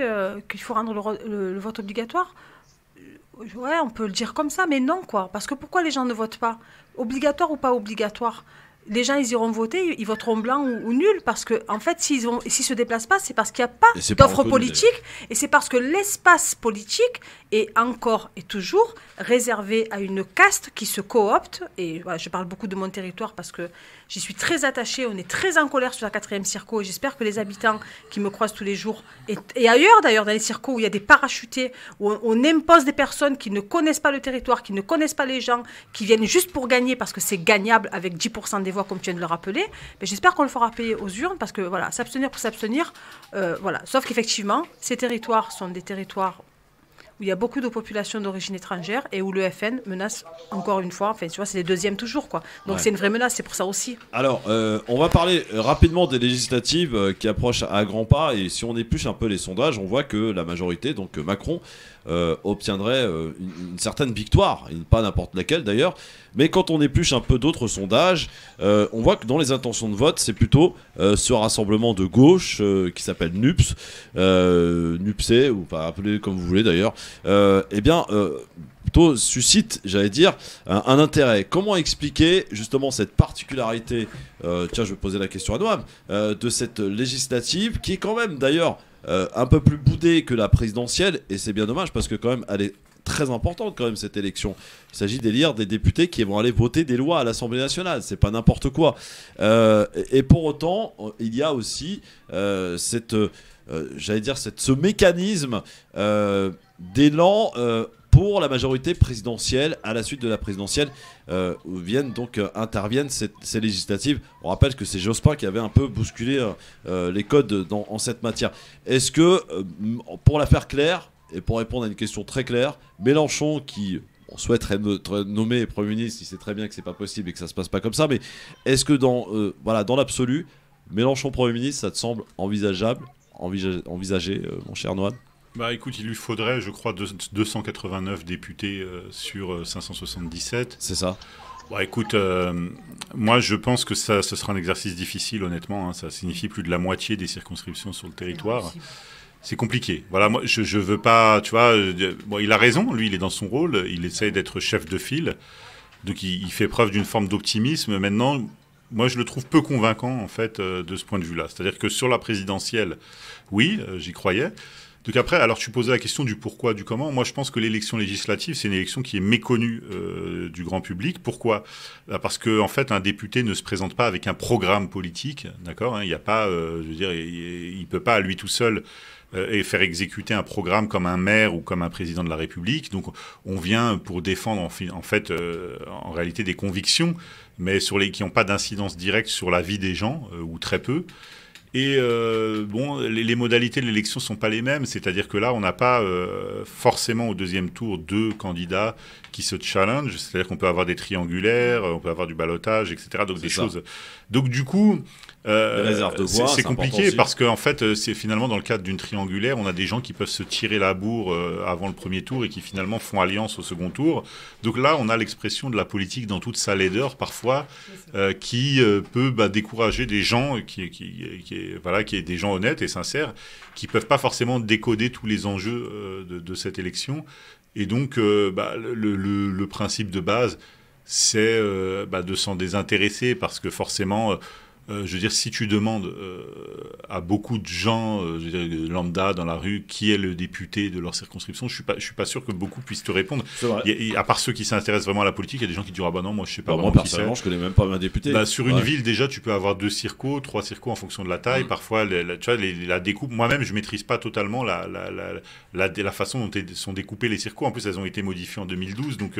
qu'il faut rendre le vote obligatoire, ouais, on peut le dire comme ça, mais non, quoi. Parce que pourquoi les gens ne votent pas? Obligatoire ou pas obligatoire? Les gens, ils iront voter, ils voteront blanc ou nul, parce que, en fait, s'ils se déplacent pas, c'est parce qu'il n'y a pas d'offre politique, et c'est parce que l'espace politique est encore et toujours réservé à une caste qui se coopte, et voilà, je parle beaucoup de mon territoire parce que j'y suis très attachée, on est très en colère sur la 4e circo, et j'espère que les habitants qui me croisent tous les jours, et ailleurs d'ailleurs, dans les circos où il y a des parachutés, où on impose des personnes qui ne connaissent pas le territoire, qui ne connaissent pas les gens, qui viennent juste pour gagner, parce que c'est gagnable avec 10% des voix, comme tu viens de le rappeler. Mais j'espère qu'on le fera payer aux urnes, parce que voilà, s'abstenir pour s'abstenir, voilà. Sauf qu'effectivement, ces territoires sont des territoires où il y a beaucoup de populations d'origine étrangère et où le FN menace encore une fois, enfin tu vois, c'est les deuxièmes toujours, quoi. Donc c'est une vraie menace, c'est pour ça aussi. Alors, on va parler rapidement des législatives qui approchent à grands pas, et si on épluche un peu les sondages, on voit que la majorité, donc Macron, obtiendrait une certaine victoire, et pas n'importe laquelle d'ailleurs, mais quand on épluche un peu d'autres sondages, on voit que dans les intentions de vote, c'est plutôt ce rassemblement de gauche qui s'appelle NUPS, NUPSE, ou pas appelé comme vous voulez d'ailleurs, plutôt suscite, j'allais dire, un intérêt. Comment expliquer justement cette particularité, tiens, je vais poser la question à Noam, de cette législative qui est quand même d'ailleurs un peu plus boudée que la présidentielle, et c'est bien dommage parce que quand même elle est très importante quand même cette élection. Il s'agit d'élire des députés qui vont aller voter des lois à l'Assemblée nationale, c'est pas n'importe quoi. Et pour autant, il y a aussi ce mécanisme d'élan pour la majorité présidentielle, à la suite de la présidentielle, où interviennent ces législatives. On rappelle que c'est Jospin qui avait un peu bousculé les codes en cette matière. Est-ce que, pour la faire claire, et pour répondre à une question très claire, Mélenchon, qui souhaiterait être nommé Premier ministre, il sait très bien que c'est pas possible et que ça se passe pas comme ça, mais est-ce que dans l'absolu, Mélenchon Premier ministre, ça te semble envisagé, mon cher Noam ? Bah écoute, il lui faudrait, je crois, 289 députés sur 577. C'est ça. Bah écoute, moi je pense que ce sera un exercice difficile, honnêtement. Hein. Ça signifie plus de la moitié des circonscriptions sur le territoire. C'est compliqué. Voilà, moi je veux pas, tu vois. Bon, il a raison, lui, il est dans son rôle. Il essaye d'être chef de file, donc il fait preuve d'une forme d'optimisme. Maintenant, moi je le trouve peu convaincant en fait de ce point de vue-là. C'est-à-dire que sur la présidentielle, oui, j'y croyais. Donc après, alors tu posais la question du pourquoi, du comment. Moi, je pense que l'élection législative, c'est une élection qui est méconnue du grand public. Pourquoi ? Parce que en fait, un député ne se présente pas avec un programme politique, d'accord ? Il n'y a pas, il peut pas à lui tout seul et faire exécuter un programme comme un maire ou comme un président de la République. Donc, on vient pour défendre en réalité des convictions, mais qui n'ont pas d'incidence directe sur la vie des gens ou très peu. Et les modalités de l'élection sont pas les mêmes, c'est-à-dire que là, on n'a pas forcément au deuxième tour 2 candidats qui se challenge, c'est-à-dire qu'on peut avoir des triangulaires, on peut avoir du ballottage, etc. Donc choses. Donc du coup, c'est compliqué parce qu'en fait, c'est finalement dans le cadre d'une triangulaire, on a des gens qui peuvent se tirer la bourre avant le premier tour et qui finalement font alliance au second tour. Donc là, on a l'expression de la politique dans toute sa laideur parfois, qui peut décourager des gens qui est des gens honnêtes et sincères, qui peuvent pas forcément décoder tous les enjeux de cette élection. Et donc, le principe de base, c'est de s'en désintéresser, parce que forcément, je veux dire, si tu demandes à beaucoup de gens, lambda dans la rue, qui est le député de leur circonscription, je suis pas sûr que beaucoup puissent te répondre. À part ceux qui s'intéressent vraiment à la politique, il y a des gens qui diront ah bah non, moi je sais pas vraiment qui c'est. Personnellement, je connais même pas un député. Sur une ville, déjà, tu peux avoir 2 circos, 3 circos en fonction de la taille. Parfois, tu vois, la découpe. Moi-même, je maîtrise pas totalement la façon dont sont découpés les circos. En plus, elles ont été modifiées en 2012, donc.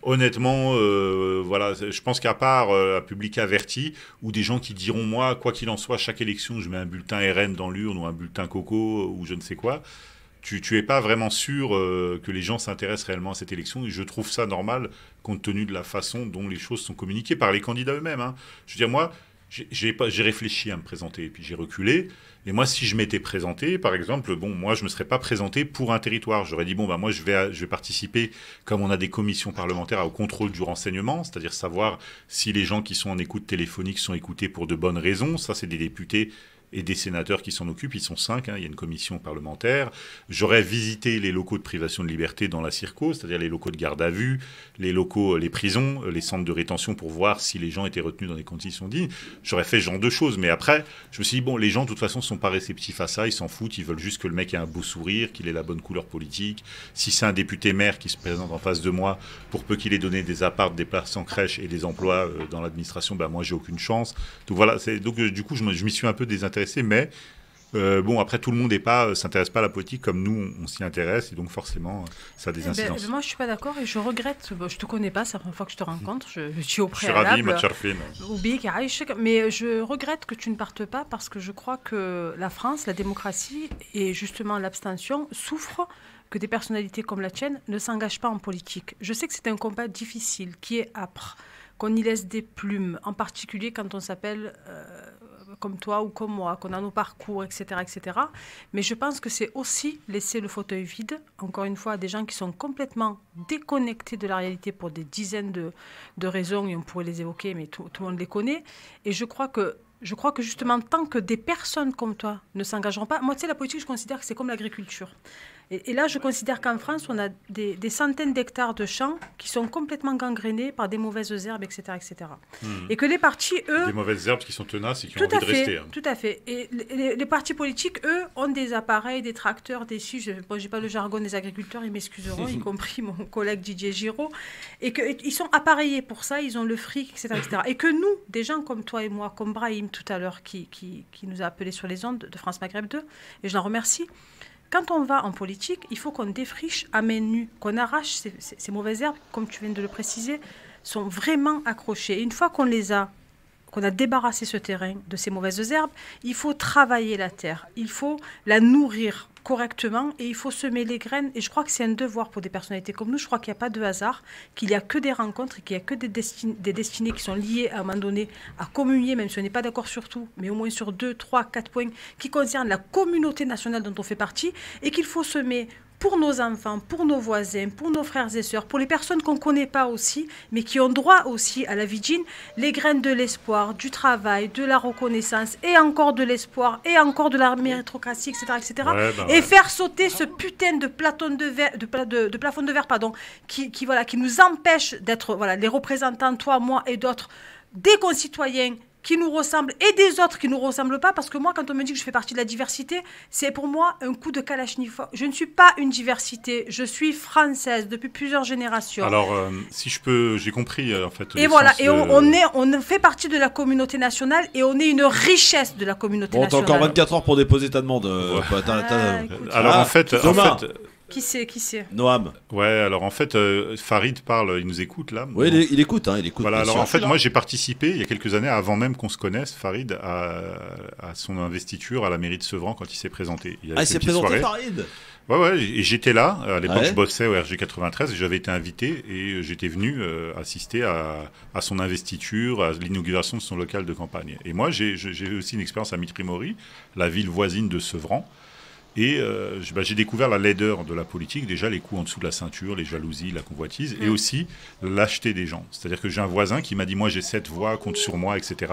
Honnêtement, je pense qu'à part un public averti ou des gens qui diront moi, quoi qu'il en soit, chaque élection, je mets un bulletin RN dans l'urne ou un bulletin Coco ou je ne sais quoi, tu es pas vraiment sûr que les gens s'intéressent réellement à cette élection, et je trouve ça normal compte tenu de la façon dont les choses sont communiquées par les candidats eux-mêmes. Hein. Je veux dire, moi, j'ai réfléchi à me présenter, et puis j'ai reculé. Et moi, si je m'étais présenté, par exemple, moi, je me serais pas présenté pour un territoire. J'aurais dit, moi, je vais participer, comme on a des commissions parlementaires, au contrôle du renseignement, c'est-à-dire savoir si les gens qui sont en écoute téléphonique sont écoutés pour de bonnes raisons. Ça, c'est des députés et des sénateurs qui s'en occupent, ils sont 5, il y a une commission parlementaire. J'aurais visité les locaux de privation de liberté dans la Circo, c'est-à-dire les locaux de garde à vue, les locaux, les prisons, les centres de rétention, pour voir si les gens étaient retenus dans des conditions dignes. J'aurais fait ce genre de choses, mais après, je me suis dit, les gens, de toute façon, sont pas réceptifs à ça, ils s'en foutent, ils veulent juste que le mec ait un beau sourire, qu'il ait la bonne couleur politique. Si c'est un député maire qui se présente en face de moi, pour peu qu'il ait donné des apparts, des places en crèche et des emplois dans l'administration, moi, j'ai aucune chance. Donc voilà, du coup, je m'y suis un peu désintéressé, mais Bon, après, tout le monde s'intéresse pas à la politique comme nous, on s'y intéresse, et donc forcément, ça a des incidences. Moi, je suis pas d'accord et je regrette. Je te connais pas, c'est la première fois que je te rencontre. Je suis au Je suis ravi, préalable. Mathieu. Mais je regrette que tu ne partes pas parce que je crois que la France, la démocratie et justement l'abstention souffrent que des personnalités comme la tienne ne s'engagent pas en politique. Je sais que c'est un combat difficile, qui est âpre, qu'on y laisse des plumes, en particulier quand on s'appelle comme toi ou comme moi, qu'on a nos parcours, etc., etc. Mais je pense que c'est aussi laisser le fauteuil vide, encore une fois, à des gens qui sont complètement déconnectés de la réalité pour des dizaines de raisons, et on pourrait les évoquer, mais tout le monde les connaît. Et je crois que justement, tant que des personnes comme toi ne s'engageront pas... Moi, tu sais, la politique, je considère que c'est comme l'agriculture. Et là, je considère qu'en France, on a des centaines d'hectares de champs qui sont complètement gangrénés par des mauvaises herbes, etc. etc. Et que les partis, eux... Des mauvaises herbes qui sont tenaces et qui ont envie de rester. Tout à fait. Et les partis politiques, eux, ont des appareils, des tracteurs, des si. Je n'ai pas le jargon des agriculteurs, ils m'excuseront, y compris mon collègue Didier Giraud. Et qu'ils sont appareillés pour ça, ils ont le fric, etc., etc. Et que nous, des gens comme toi et moi, comme Brahim tout à l'heure, qui nous a appelés sur les ondes de France Maghreb 2, et je l'en remercie, quand on va en politique, il faut qu'on défriche à main nue, qu'on arrache ces mauvaises herbes, comme tu viens de le préciser, sont vraiment accrochées. Et une fois qu'on a débarrassé ce terrain de ces mauvaises herbes, il faut travailler la terre, il faut la nourrir correctement et il faut semer les graines. Et je crois que c'est un devoir pour des personnalités comme nous. Je crois qu'il n'y a pas de hasard, qu'il n'y a que des rencontres et qu'il n'y a que des destinées qui sont liées à un moment donné à communier, même si on n'est pas d'accord sur tout, mais au moins sur 2, 3, 4 points qui concernent la communauté nationale dont on fait partie et qu'il faut semer pour nos enfants, pour nos voisins, pour nos frères et sœurs, pour les personnes qu'on ne connaît pas aussi, mais qui ont droit aussi à la vie digne, les graines de l'espoir, du travail, de la reconnaissance, et encore de l'espoir, et encore de la méritocratie, etc. etc. Et faire sauter ce putain de plafond de verre, qui nous empêche d'être les représentants, toi, moi et d'autres, des concitoyens qui nous ressemblent et des autres qui ne nous ressemblent pas, parce que moi, quand on me dit que je fais partie de la diversité, c'est pour moi un coup de Kalachnikov. Je ne suis pas une diversité, je suis française depuis plusieurs générations. Alors, si je peux, j'ai compris en fait. Et voilà, et on fait partie de la communauté nationale et on est une richesse de la communauté nationale. T'as encore 24 heures pour déposer ta demande. Alors en fait, Qui c'est Noam. Ouais, alors en fait, Farid parle, il nous écoute là. Oui, il écoute. Voilà, alors en fait, moi j'ai participé il y a quelques années, avant même qu'on se connaisse, Farid, à son investiture à la mairie de Sevran quand il s'est présenté. Il s'est présenté, Farid. Ouais, et j'étais là. À l'époque, je bossais au RG 93 et j'avais été invité et j'étais venu assister à son investiture, à l'inauguration de son local de campagne. Et moi, j'ai aussi une expérience à Mitry-Mory, la ville voisine de Sevran. Et j'ai découvert la laideur de la politique, déjà les coups en dessous de la ceinture, les jalousies, la convoitise, et aussi lâcheté des gens. C'est-à-dire que j'ai un voisin qui m'a dit « moi j'ai cette voix, compte sur moi, etc. »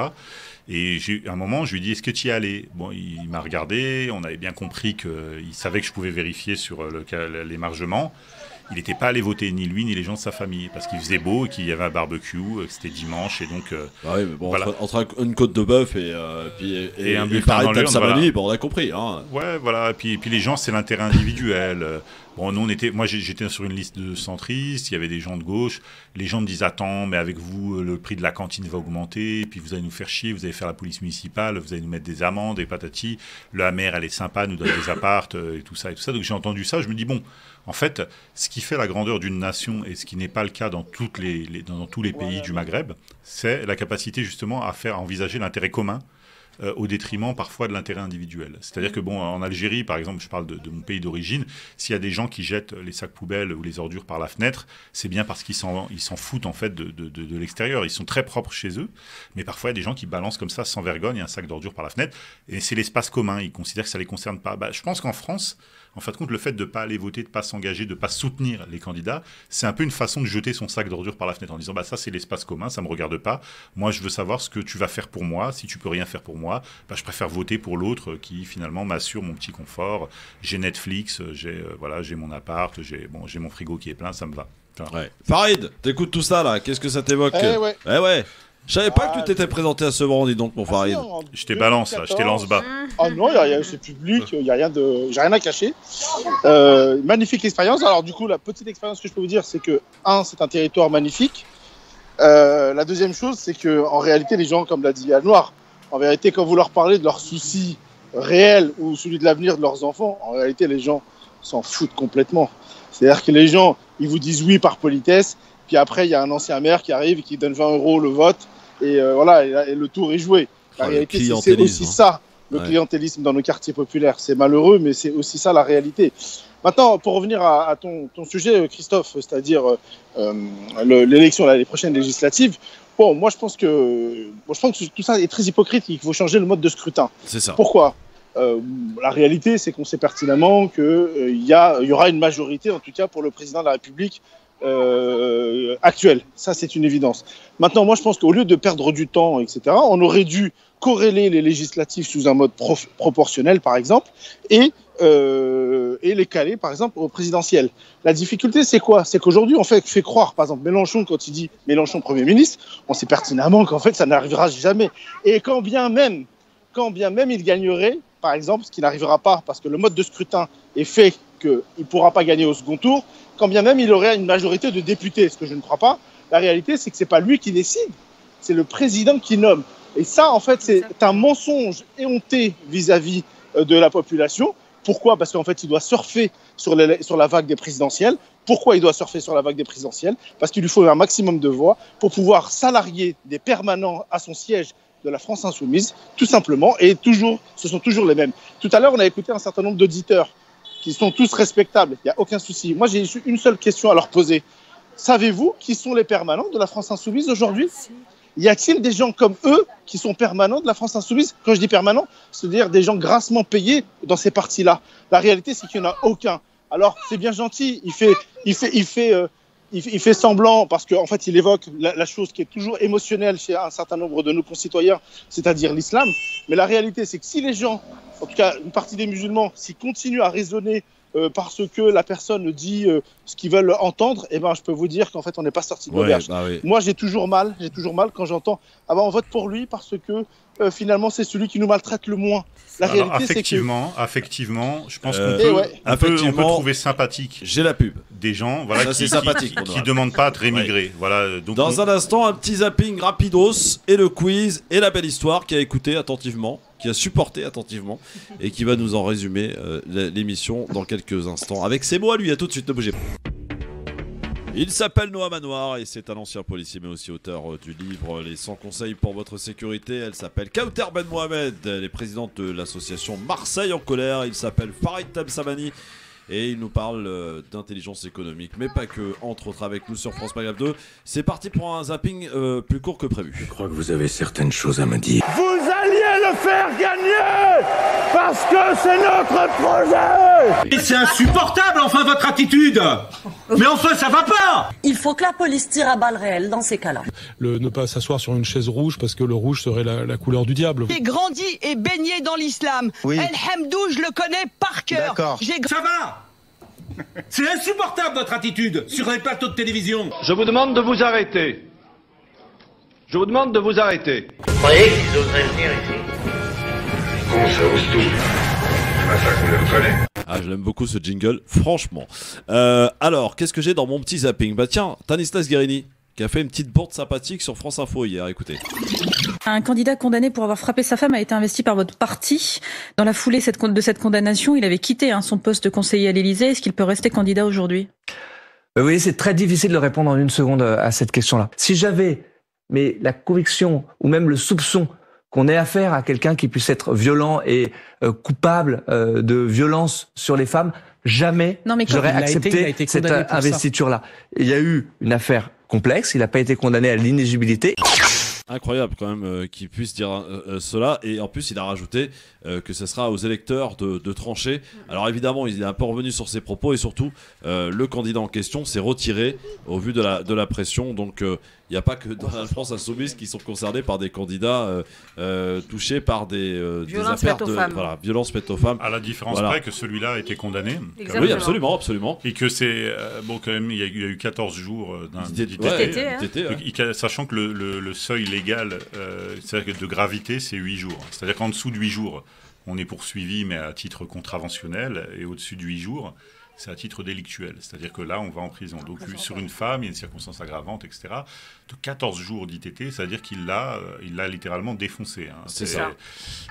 Et à un moment, je lui ai dit « est-ce que tu y es allé ?» Bon, il m'a regardé, on avait bien compris qu'il savait que je pouvais vérifier sur l'émargement. Il n'était pas allé voter, ni lui, ni les gens de sa famille, parce qu'il faisait beau et qu'il y avait un barbecue, que c'était dimanche, et donc... mais bon, voilà. entre une côte de bœuf et un bulletin dans l'urne, voilà. Bon, on a compris. Hein. Ouais, voilà, et puis les gens, c'est l'intérêt individuel. Bon, nous, moi, j'étais sur une liste de centristes, il y avait des gens de gauche, les gens me disent « attends, mais avec vous, le prix de la cantine va augmenter, puis vous allez nous faire chier, vous allez faire la police municipale, vous allez nous mettre des amendes, et patati, la maire, elle est sympa, nous donne des appartes, et tout ça. Donc j'ai entendu ça, je me dis « bon, en fait, ce qui fait la grandeur d'une nation, et ce qui n'est pas le cas dans tous les pays du Maghreb, c'est la capacité justement à envisager l'intérêt commun, au détriment parfois de l'intérêt individuel. C'est-à-dire que bon, en Algérie, par exemple, je parle de mon pays d'origine, s'il y a des gens qui jettent les sacs poubelles ou les ordures par la fenêtre, c'est bien parce qu'ils s'en foutent en fait de l'extérieur. Ils sont très propres chez eux, mais parfois il y a des gens qui balancent comme ça sans vergogne un sac d'ordures par la fenêtre, et c'est l'espace commun. Ils considèrent que ça les concerne pas. Je pense qu'en France, en fin de compte, le fait de ne pas aller voter, de ne pas s'engager, de ne pas soutenir les candidats, c'est un peu une façon de jeter son sac d'ordures par la fenêtre en disant ça c'est l'espace commun, ça ne me regarde pas. Moi je veux savoir ce que tu vas faire pour moi. Si tu peux rien faire pour moi, je préfère voter pour l'autre qui finalement m'assure mon petit confort. J'ai Netflix, j'ai mon appart, j'ai mon frigo qui est plein, ça me va. Ouais. Farid, t'écoutes tout ça là, qu'est-ce que ça t'évoque? Ouais. Je savais pas que tu t'étais présenté à Sevran, dis donc, mon Farid. Je t'ai balance là, je t'ai lance bas. Ah non, c'est public, j'ai rien à cacher. Magnifique expérience. Alors du coup, la petite expérience que je peux vous dire, c'est que c'est un territoire magnifique. La deuxième chose, c'est que en réalité, les gens, comme l'a dit Anouar, en vérité, quand vous leur parlez de leurs soucis réel ou celui de l'avenir de leurs enfants, en réalité, les gens s'en foutent complètement. C'est-à-dire que les gens, ils vous disent oui par politesse, puis après, il y a un ancien maire qui arrive et qui donne 20 € le vote, et voilà, et le tour est joué. La réalité, c'est aussi ça, le clientélisme dans nos quartiers populaires. C'est malheureux, mais c'est aussi ça la réalité. Maintenant, pour revenir à ton sujet, Christophe, c'est-à-dire l'élection, les prochaines législatives, bon, moi je pense que tout ça est très hypocrite, il faut changer le mode de scrutin. C'est ça. Pourquoi ? La réalité, c'est qu'on sait pertinemment qu'il y aura une majorité, en tout cas pour le président de la République actuel. Ça, c'est une évidence. Maintenant, moi je pense qu'au lieu de perdre du temps, etc., on aurait dû corréler les législatives sous un mode proportionnel, par exemple, et les caler, par exemple, au présidentiel. La difficulté, c'est quoi ? C'est qu'aujourd'hui, on fait croire, par exemple, Mélenchon, quand il dit Mélenchon Premier ministre, on sait pertinemment qu'en fait, ça n'arrivera jamais. Et quand bien même il gagnerait, par exemple, ce qui n'arrivera pas, parce que le mode de scrutin est fait qu'il ne pourra pas gagner au second tour, quand bien même il aurait une majorité de députés, ce que je ne crois pas, la réalité, c'est que ce n'est pas lui qui décide, c'est le président qui nomme. Et ça, en fait, c'est un mensonge éhonté vis-à-vis de la population. Pourquoi ? Parce qu'en fait, il doit surfer sur la vague des présidentielles. Pourquoi il doit surfer sur la vague des présidentielles ? Parce qu'il lui faut un maximum de voix pour pouvoir salarier des permanents à son siège de la France Insoumise, tout simplement, et ce sont toujours les mêmes. Tout à l'heure, on a écouté un certain nombre d'auditeurs qui sont tous respectables, il n'y a aucun souci. Moi, j'ai une seule question à leur poser. Savez-vous qui sont les permanents de la France Insoumise aujourd'hui ? Y a-t-il des gens comme eux qui sont permanents de la France Insoumise ? Quand je dis permanents, c'est-à-dire des gens grassement payés dans ces partis-là. La réalité, c'est qu'il n'y en a aucun. Alors, c'est bien gentil, il fait semblant, parce qu'en fait, il évoque la chose qui est toujours émotionnelle chez un certain nombre de nos concitoyens, c'est-à-dire l'islam. Mais la réalité, c'est que si les gens, en tout cas une partie des musulmans, s'ils continuent à raisonner parce que la personne dit ce qu'ils veulent entendre, eh ben, je peux vous dire qu'en fait, on n'est pas sorti de l'auberge. Bah oui. Moi, j'ai toujours mal quand j'entends « Ah ben, on vote pour lui parce que finalement, c'est celui qui nous maltraite le moins ». La réalité, c'est que... Effectivement, je pense qu'on peut trouver sympathique. J'ai la pub. Des gens voilà, qui ne demandent pas à être émigrés. Voilà, donc dans un instant, un petit zapping rapidos et le quiz et la belle histoire qui a écouté attentivement, qui a supporté attentivement et qui va nous en résumer l'émission dans quelques instants. Avec ses mots à lui, à tout de suite, ne bougez pas. Il s'appelle Noah Manoir et c'est un ancien policier mais aussi auteur du livre Les 100 conseils pour votre sécurité. Elle s'appelle Kauter Ben Mohamed, elle est présidente de l'association Marseille en colère. Il s'appelle Farid Tabsamani et il nous parle d'intelligence économique, mais pas que, entre autres avec nous sur France Maghreb 2. C'est parti pour un zapping plus court que prévu. Je crois que vous avez certaines choses à me dire. Vous alliez le faire gagner parce que c'est notre projet. Et c'est insupportable, enfin, votre attitude. Mais enfin, ça va pas. Il faut que la police tire à balles réelles dans ces cas-là. Ne pas s'asseoir sur une chaise rouge parce que le rouge serait la couleur du diable. J'ai grandi et baigné dans l'islam. Oui. El Hamdou, je le connais par cœur. D'accord. Ça va. C'est insupportable, votre attitude sur les plateaux de télévision. Je vous demande de vous arrêter. Je vous demande de vous arrêter. Vous croyez qu'ils oseraient venir ici? Comment ça ose tout? C'est pas ça qu'on le connaît. Ah, je l'aime beaucoup ce jingle, franchement. Alors, qu'est-ce que j'ai dans mon petit zapping ? Bah tiens, Stanislas Guérini, qui a fait une petite bourde sympathique sur France Info hier, écoutez. Un candidat condamné pour avoir frappé sa femme a été investi par votre parti. Dans la foulée de cette condamnation, il avait quitté son poste de conseiller à l'Élysée. Est-ce qu'il peut rester candidat aujourd'hui ? Oui, c'est très difficile de répondre en une seconde à cette question-là. Si j'avais la conviction ou même le soupçon qu'on ait affaire à quelqu'un qui puisse être violent et coupable de violence sur les femmes, jamais j'aurais accepté cette investiture-là. Il y a eu une affaire complexe, il n'a pas été condamné à l'inéligibilité. Incroyable quand même qu'il puisse dire cela, et en plus il a rajouté que ce sera aux électeurs de trancher. Alors évidemment il est un peu revenu sur ses propos, et surtout le candidat en question s'est retiré au vu de la pression, donc il n'y a pas que dans la France Insoumise qui sont concernés par des candidats touchés par des affaires violences faites aux femmes. À la différence près que celui-là a été condamné. Oui, absolument. Et que c'est quand même il y a eu 14 jours d'ITT, sachant que le seuil légal c'est-à-dire de gravité, c'est 8 jours. C'est-à-dire qu'en dessous de 8 jours, on est poursuivi mais à titre contraventionnel, et au-dessus de 8 jours, c'est à titre délictuel. C'est-à-dire que là, on va en prison. Donc, sur une femme, il y a une circonstance aggravante, etc. De 14 jours d'ITT, c'est-à-dire qu'il l'a littéralement défoncé. Hein. C'est ça.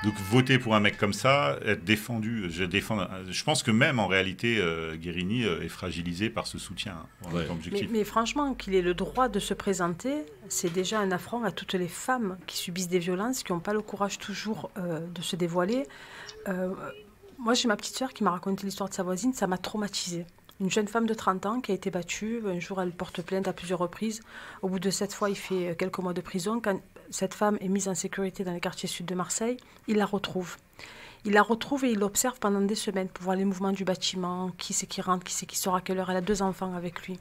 Donc, voter pour un mec comme ça, être défendu, je pense que même, en réalité, Guérini est fragilisé par ce soutien. Hein, mais franchement, qu'il ait le droit de se présenter, c'est déjà un affront à toutes les femmes qui subissent des violences, qui n'ont pas le courage toujours de se dévoiler. Moi, j'ai ma petite sœur qui m'a raconté l'histoire de sa voisine, ça m'a traumatisée. Une jeune femme de 30 ans qui a été battue. Un jour, elle porte plainte à plusieurs reprises. Au bout de 7 fois, il fait quelques mois de prison. Quand cette femme est mise en sécurité dans les quartiers sud de Marseille, il la retrouve. Il la retrouve et il l'observe pendant des semaines pour voir les mouvements du bâtiment, qui c'est qui rentre, qui c'est qui sort à quelle heure. Elle a 2 enfants avec lui.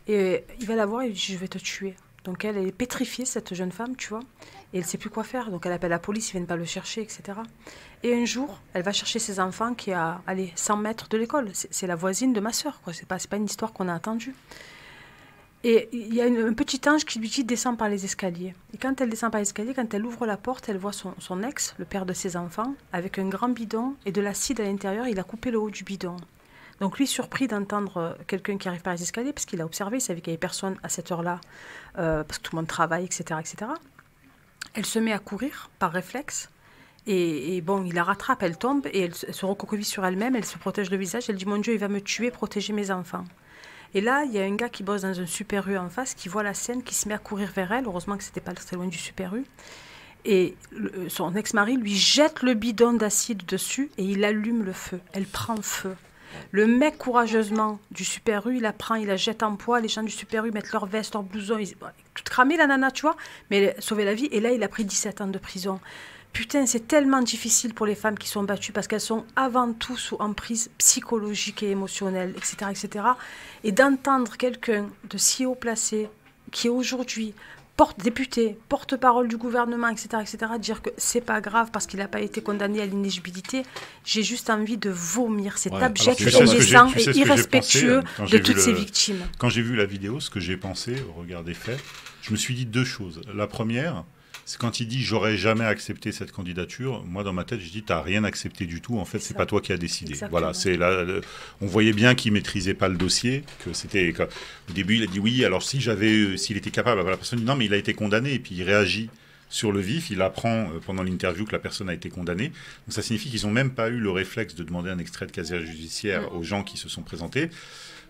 Et il va la voir et il lui dit « je vais te tuer ». Donc elle est pétrifiée, cette jeune femme, tu vois, et elle ne sait plus quoi faire. Donc elle appelle la police, ils ne viennent pas le chercher, etc. Et un jour, elle va chercher ses enfants qui est à 100 mètres de l'école. C'est la voisine de ma sœur, quoi. C'est pas une histoire qu'on a entendue. Et il y a un petit ange qui lui dit « descends par les escaliers ». Et quand elle descend par les escaliers, quand elle ouvre la porte, elle voit son ex, le père de ses enfants, avec un grand bidon et de l'acide à l'intérieur. Il a coupé le haut du bidon. Donc lui, surpris d'entendre quelqu'un qui arrive par les escaliers, parce qu'il a observé, il savait qu'il n'y avait personne à cette heure-là, parce que tout le monde travaille, etc., etc. Elle se met à courir par réflexe, et bon, il la rattrape, elle tombe, et elle se recroqueville sur elle-même, elle se protège le visage, elle dit « mon Dieu, il va me tuer, protéger mes enfants ». Et là, il y a un gars qui bosse dans un Super U en face, qui voit la scène, qui se met à courir vers elle, heureusement que c'était pas très loin du Super U, et son ex-mari lui jette le bidon d'acide dessus, et il allume le feu, elle prend feu. Le mec, courageusement, du Super U, il la prend, il la jette en poids. Les gens du Super U mettent leur veste, leur blouson. Tout cramé, la nana, tu vois. Mais elle a sauvé la vie. Et là, il a pris 17 ans de prison. Putain, c'est tellement difficile pour les femmes qui sont battues parce qu'elles sont avant tout sous emprise psychologique et émotionnelle, etc., etc. Et d'entendre quelqu'un de si haut placé qui est aujourd'hui député, porte-parole du gouvernement, etc., dire que c'est pas grave parce qu'il n'a pas été condamné à l'inéligibilité, j'ai juste envie de vomir. C'est abject, indécent et irrespectueux de toutes ces victimes. Quand j'ai vu la vidéo, ce que j'ai pensé au regard des faits, je me suis dit 2 choses. La première, c'est quand il dit « j'aurais jamais accepté cette candidature », moi dans ma tête je dis « t'as rien accepté du tout, en fait c'est pas toi qui as décidé ». Voilà, c'est là, on voyait bien qu'il maîtrisait pas le dossier, que c'était au début il a dit « oui, alors s'il était capable », la personne dit « non mais il a été condamné » et puis il réagit sur le vif, il apprend pendant l'interview que la personne a été condamnée. Donc ça signifie qu'ils n'ont même pas eu le réflexe de demander un extrait de casier judiciaire aux gens qui se sont présentés.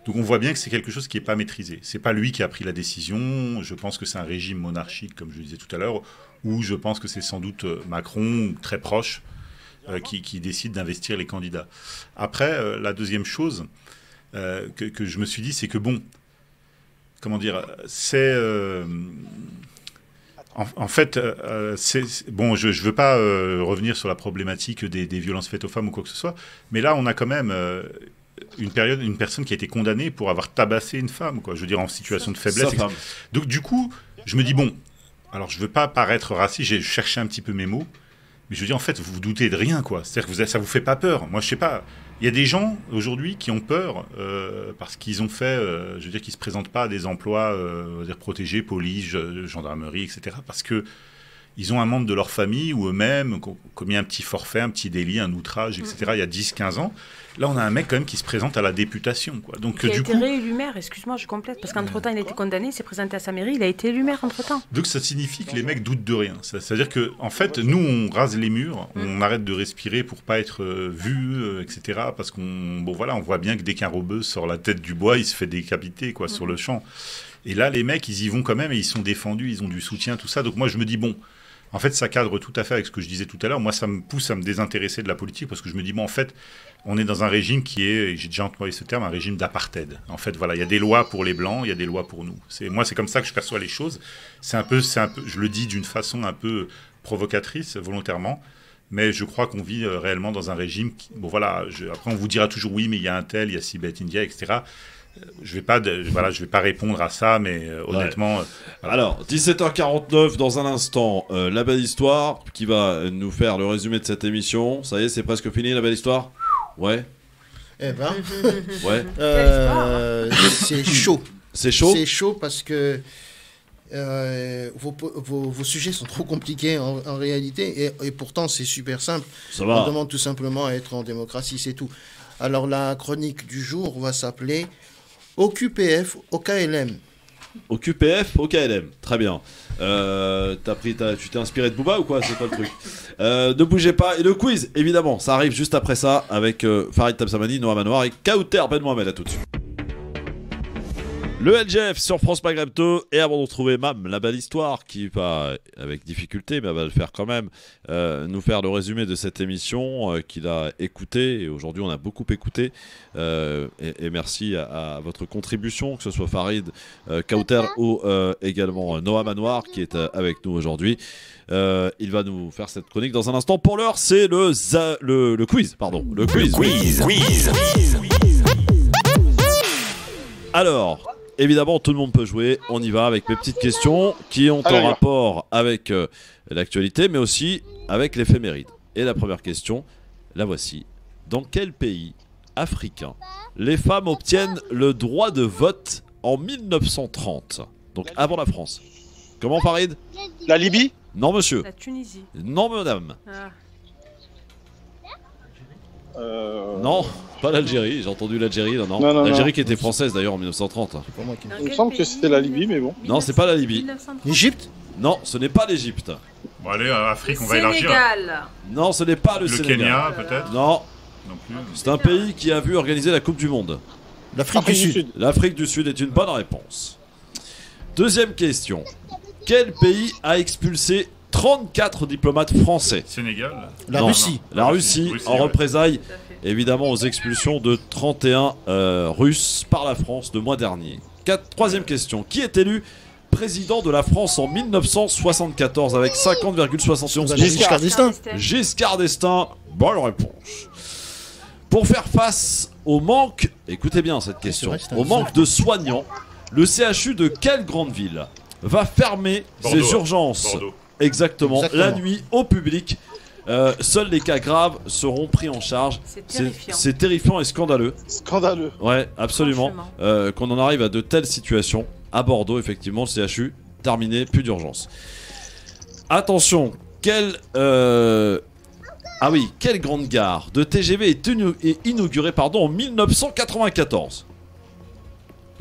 Donc on voit bien que c'est quelque chose qui n'est pas maîtrisé. C'est pas lui qui a pris la décision. Je pense que c'est un régime monarchique, comme je le disais tout à l'heure, où je pense que c'est sans doute Macron, très proche, qui décide d'investir les candidats. Après, la deuxième chose que je me suis dit, c'est que bon, comment dire, c'est... En fait, bon, je ne veux pas revenir sur la problématique des violences faites aux femmes ou quoi que ce soit, mais là, on a quand même... une personne qui a été condamnée pour avoir tabassé une femme, quoi. Je veux dire, en situation de faiblesse. Donc, du coup, je me dis, bon, alors je veux pas paraître raciste, j'ai cherché un petit peu mes mots, mais je veux dire, en fait, vous vous doutez de rien, quoi. C'est-à-dire que ça vous fait pas peur. Moi, je sais pas, il y a des gens, aujourd'hui, qui ont peur parce qu'ils ont fait, je veux dire, qu'ils se présentent pas à des emplois protégés, police, gendarmerie, etc., parce que ils ont un membre de leur famille ou eux-mêmes qui ont commis un petit forfait, un petit délit, un outrage, etc., il y a 10-15 ans. Là, on a un mec quand même qui se présente à la députation, quoi. Donc, qui a été réélu maire, excuse-moi, je complète, parce qu'entre-temps, il a été condamné, il s'est présenté à sa mairie, il a été élu maire entre-temps. Donc ça signifie que les mecs doutent de rien. C'est-à-dire que, en fait, nous, on rase les murs, on arrête de respirer pour pas être vu, etc., parce qu'on voit bien que dès qu'un robeux sort la tête du bois, il se fait décapiter, quoi, sur le champ. Et là, les mecs, ils y vont quand même et ils sont défendus, ils ont du soutien, tout ça. Donc moi, je me dis, bon... En fait, ça cadre tout à fait avec ce que je disais tout à l'heure. Moi, ça me pousse à me désintéresser de la politique parce que je me dis, bon, en fait, on est dans un régime qui est, j'ai déjà employé ce terme, un régime d'apartheid. En fait, voilà, il y a des lois pour les Blancs, il y a des lois pour nous. Moi, c'est comme ça que je perçois les choses. C'est un peu, je le dis d'une façon un peu provocatrice, volontairement, mais je crois qu'on vit réellement dans un régime qui, bon, voilà, après, on vous dira toujours, oui, mais il y a un tel, il y a Sibeth India, etc., je vais pas répondre à ça, mais honnêtement... Voilà. Alors, 17h49, dans un instant, la belle histoire qui va nous faire le résumé de cette émission. Ça y est, c'est presque fini, la belle histoire ? Ouais. Eh ben... ouais. C'est chaud. C'est chaud ? C'est chaud parce que vos sujets sont trop compliqués en réalité, et pourtant c'est super simple. Ça va. On demande tout simplement à être en démocratie, c'est tout. Alors la chronique du jour va s'appeler OQPF au KLM. Au QPF, au KLM, très bien. Tu t'es inspiré de Booba ou quoi? C'est quoi le truc? Ne bougez pas. Et le quiz, évidemment, ça arrive juste après ça avec Farid Tabsamani, Noah Manoir et Kauter Ben Mohamed. À tout de suite. Le LGF sur France Maghreb 2. Et avant de retrouver Mam, la belle histoire, qui va avec difficulté, mais elle va le faire quand même, nous faire le résumé de cette émission qu'il a écouté. Et aujourd'hui, on a beaucoup écouté. Et merci à votre contribution, que ce soit Farid, Kauter ou également Noah Manoir, qui est avec nous aujourd'hui. Il va nous faire cette chronique dans un instant. Pour l'heure, c'est le quiz. Pardon, le quiz. Alors, évidemment, tout le monde peut jouer. On y va avec mes petites questions qui ont un rapport avec l'actualité, mais aussi avec l'éphéméride. Et la première question, la voici. Dans quel pays africain les femmes obtiennent le droit de vote en 1930? Donc avant la France. Comment, Farid? La Libye? Non, monsieur. La Tunisie? Non, madame. Ah. Non, pas l'Algérie. J'ai entendu l'Algérie. Non. L'Algérie qui était française d'ailleurs en 1930. Il me semble que c'était la Libye, mais bon. Non, c'est pas la Libye. L'Égypte? Non, ce n'est pas l'Égypte. Bon, allez, Afrique, on va élargir. Sénégal. Non, ce n'est pas le Sénégal. Le Kenya, peut-être? Non. Non plus. C'est un pays qui a vu organiser la Coupe du Monde. L'Afrique du Sud. L'Afrique du Sud est une bonne réponse. Deuxième question. Quel pays a expulsé 34 diplomates français? Sénégal. La Russie. La Russie, en représailles, évidemment, aux expulsions de 31 Russes par la France le mois dernier. Troisième question. Qui est élu président de la France en 1974 avec 50,71%? Giscard d'Estaing. Giscard d'Estaing, bonne réponse. Pour faire face au manque, écoutez bien cette question, au manque de soignants, le CHU de quelle grande ville va fermer ses urgences? Bordeaux. Exactement, la nuit au public. Seuls les cas graves seront pris en charge. C'est terrifiant et scandaleux. Scandaleux. Ouais, absolument. Qu'on en arrive à de telles situations. À Bordeaux, effectivement, le CHU, terminé, plus d'urgence. Attention, quelle grande gare de TGV est inaugurée en 1994?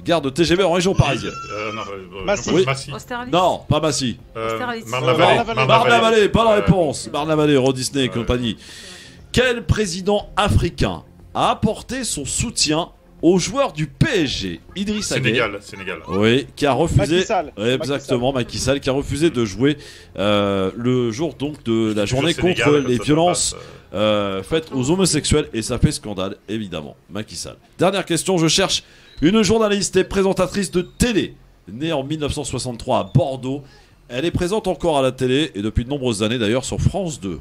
Gare de TGV en région parisienne. Massy. Oui. Austerlitz. Non, pas Massy. Marne-la-Vallée. Bonne réponse. Marne-la-Vallée, Euro Disney et compagnie. Quel président africain a apporté son soutien aux joueurs du PSG? Idriss Gueye. Sénégal. Oui, qui a refusé. Macky Sall. Exactement, Macky Sall, qui a refusé de jouer le jour donc de la journée contre Sénégal, les violences faites aux homosexuels, et ça fait scandale, évidemment. Macky Sall. Dernière question, je cherche une journaliste et présentatrice de télé, née en 1963 à Bordeaux. Elle est présente encore à la télé et depuis de nombreuses années d'ailleurs sur France 2.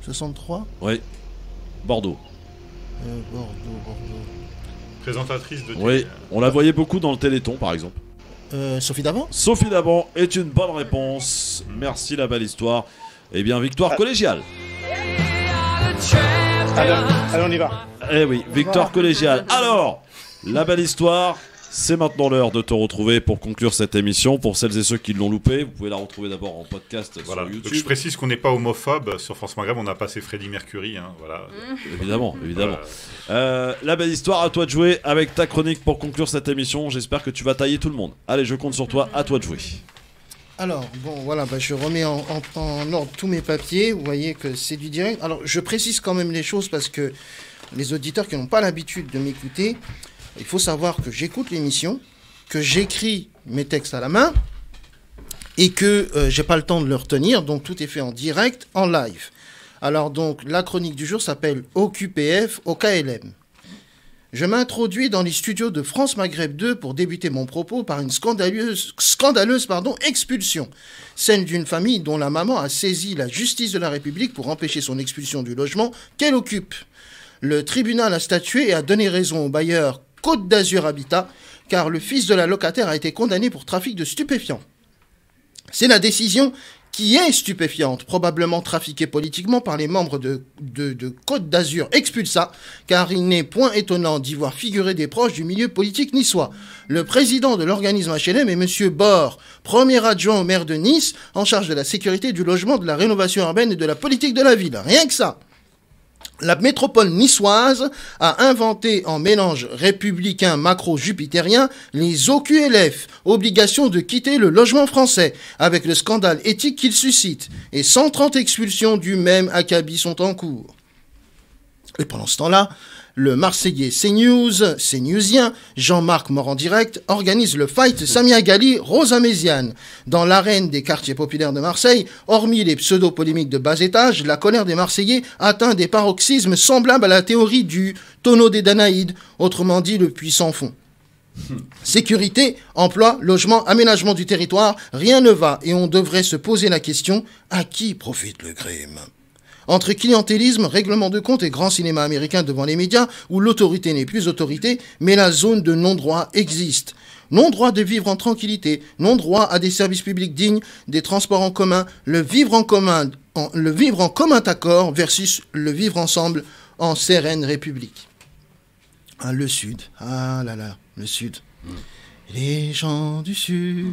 63? Oui, Bordeaux. Bordeaux. Présentatrice de télé. Oui, on la voyait beaucoup dans le Téléthon par exemple. Sophie Davant? Sophie Davant est une bonne réponse. Merci, la belle histoire. Eh bien, victoire collégiale. Allez, on y va. Eh oui, victoire collégiale. Alors, la belle histoire, c'est maintenant l'heure de te retrouver pour conclure cette émission. Pour celles et ceux qui l'ont loupé, vous pouvez la retrouver d'abord en podcast sur YouTube. Donc je précise qu'on n'est pas homophobe sur France Maghreb, on a passé Freddie Mercury. Hein, voilà. Évidemment. La belle histoire, à toi de jouer avec ta chronique pour conclure cette émission. J'espère que tu vas tailler tout le monde. Allez, je compte sur toi, à toi de jouer. Alors, bon, voilà, je remets en ordre tous mes papiers. Vous voyez que c'est du direct. Alors, je précise quand même les choses parce que les auditeurs qui n'ont pas l'habitude de m'écouter, il faut savoir que j'écoute l'émission, que j'écris mes textes à la main et que j'ai pas le temps de le retenir. Donc, tout est fait en direct, en live. Alors, donc, la chronique du jour s'appelle OQPF au KLM. Je m'introduis dans les studios de France Maghreb 2 pour débuter mon propos par une scandaleuse expulsion. Celle d'une famille dont la maman a saisi la justice de la République pour empêcher son expulsion du logement qu'elle occupe. Le tribunal a statué et a donné raison au bailleur Côte d'Azur Habitat, car le fils de la locataire a été condamné pour trafic de stupéfiants. C'est la décision qui est stupéfiante, probablement trafiquée politiquement par les membres de Côte d'Azur Expulsa, car il n'est point étonnant d'y voir figurer des proches du milieu politique niçois. Le président de l'organisme HLM est M. Bord, premier adjoint au maire de Nice, en charge de la sécurité, du logement, de la rénovation urbaine et de la politique de la ville. Rien que ça. La métropole niçoise a inventé en mélange républicain macro-jupitérien les OQLF, obligation de quitter le logement français, avec le scandale éthique qu'il suscite, et 130 expulsions du même acabit sont en cours. Et pendant ce temps-là, le Marseillais CNewsien, Jean-Marc Morand-Direct, organise le fight Samia Ghali-Rosa Méziane. Dans l'arène des quartiers populaires de Marseille, hormis les pseudo-polémiques de bas étage, la colère des Marseillais atteint des paroxysmes semblables à la théorie du tonneau des Danaïdes, autrement dit le puits sans fond. Sécurité, emploi, logement, aménagement du territoire, rien ne va et on devrait se poser la question, à qui profite le crime ? Entre clientélisme, règlement de compte et grand cinéma américain devant les médias, où l'autorité n'est plus autorité, mais la zone de non-droit existe. Non-droit de vivre en tranquillité, non-droit à des services publics dignes, des transports en commun, le vivre en commun accord versus le vivre ensemble en sereine république. Ah, le Sud, ah là là, le Sud. Les gens du Sud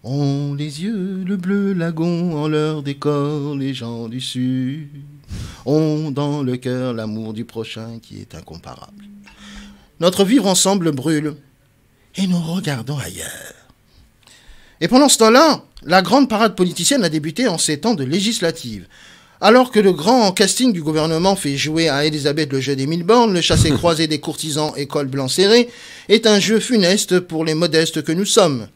ont les yeux le bleu lagon en leur décor. Les gens du Sud ont dans le cœur l'amour du prochain qui est incomparable. Notre vivre ensemble brûle et nous regardons ailleurs. Et pendant ce temps-là, la grande parade politicienne a débuté en ces temps de législative. Alors que le grand casting du gouvernement fait jouer à Elisabeth le jeu des 1000 bornes, le chassé-croisé des courtisans et col blanc serré est un jeu funeste pour les modestes que nous sommes.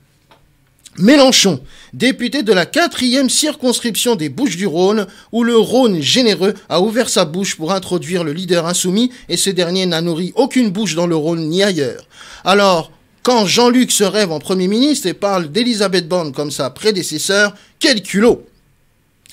Mélenchon, député de la 4e circonscription des Bouches-du-Rhône, où le Rhône généreux a ouvert sa bouche pour introduire le leader insoumis et ce dernier n'a nourri aucune bouche dans le Rhône ni ailleurs. Alors, quand Jean-Luc se rêve en Premier ministre et parle d'Elisabeth Borne comme sa prédécesseur, quel culot!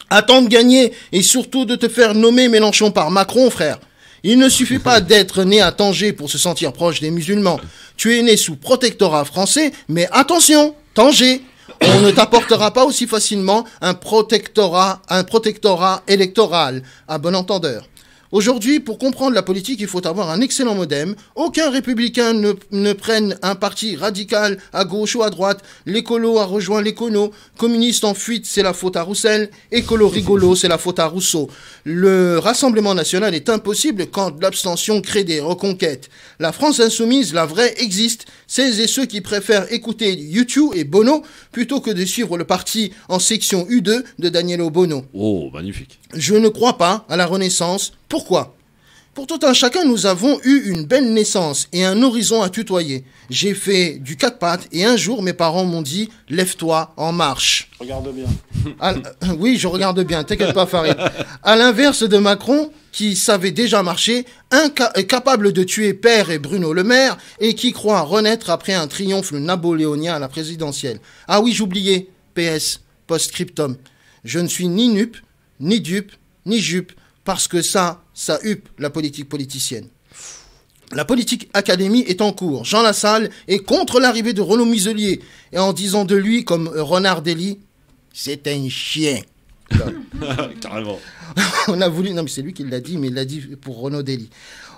Attends de gagner et surtout de te faire nommer Mélenchon par Macron, frère. Il ne suffit pas d'être né à Tanger pour se sentir proche des musulmans. Tu es né sous protectorat français, mais attention, Tanger, on ne t'apportera pas aussi facilement un protectorat électoral, à bon entendeur. Aujourd'hui, pour comprendre la politique, il faut avoir un excellent modem. Aucun républicain ne prenne un parti radical à gauche ou à droite. L'écolo a rejoint l'écono. Communiste en fuite, c'est la faute à Roussel. Écolo rigolo, c'est la faute à Rousseau. Le Rassemblement national est impossible quand l'abstention crée des reconquêtes. La France insoumise, la vraie, existe. Celles et ceux qui préfèrent écouter YouTube et Bono plutôt que de suivre le parti en section U2 de Danielo Bono. Oh, magnifique. Je ne crois pas à la Renaissance. Pourquoi ? Pour tout un chacun, nous avons eu une belle naissance et un horizon à tutoyer. J'ai fait du 4 pattes et un jour, mes parents m'ont dit « Lève-toi, en marche ». Regarde bien. Oui, je regarde bien, t'inquiète pas, Farid. À l'inverse de Macron, qui savait déjà marcher, capable de tuer Père et Bruno Le Maire, et qui croit renaître après un triomphe napoléonien à la présidentielle. Ah oui, j'oubliais, PS, post-scriptum. Je ne suis ni nupe, ni dupe, ni jupe, parce que ça huppe la politique politicienne. La politique académie est en cours. Jean Lassalle est contre l'arrivée de Renaud Muselier, et en disant de lui, comme Renard Dely, c'est un chien. Carrément. On a voulu, non mais c'est lui qui l'a dit, mais il l'a dit pour Renaud Dely.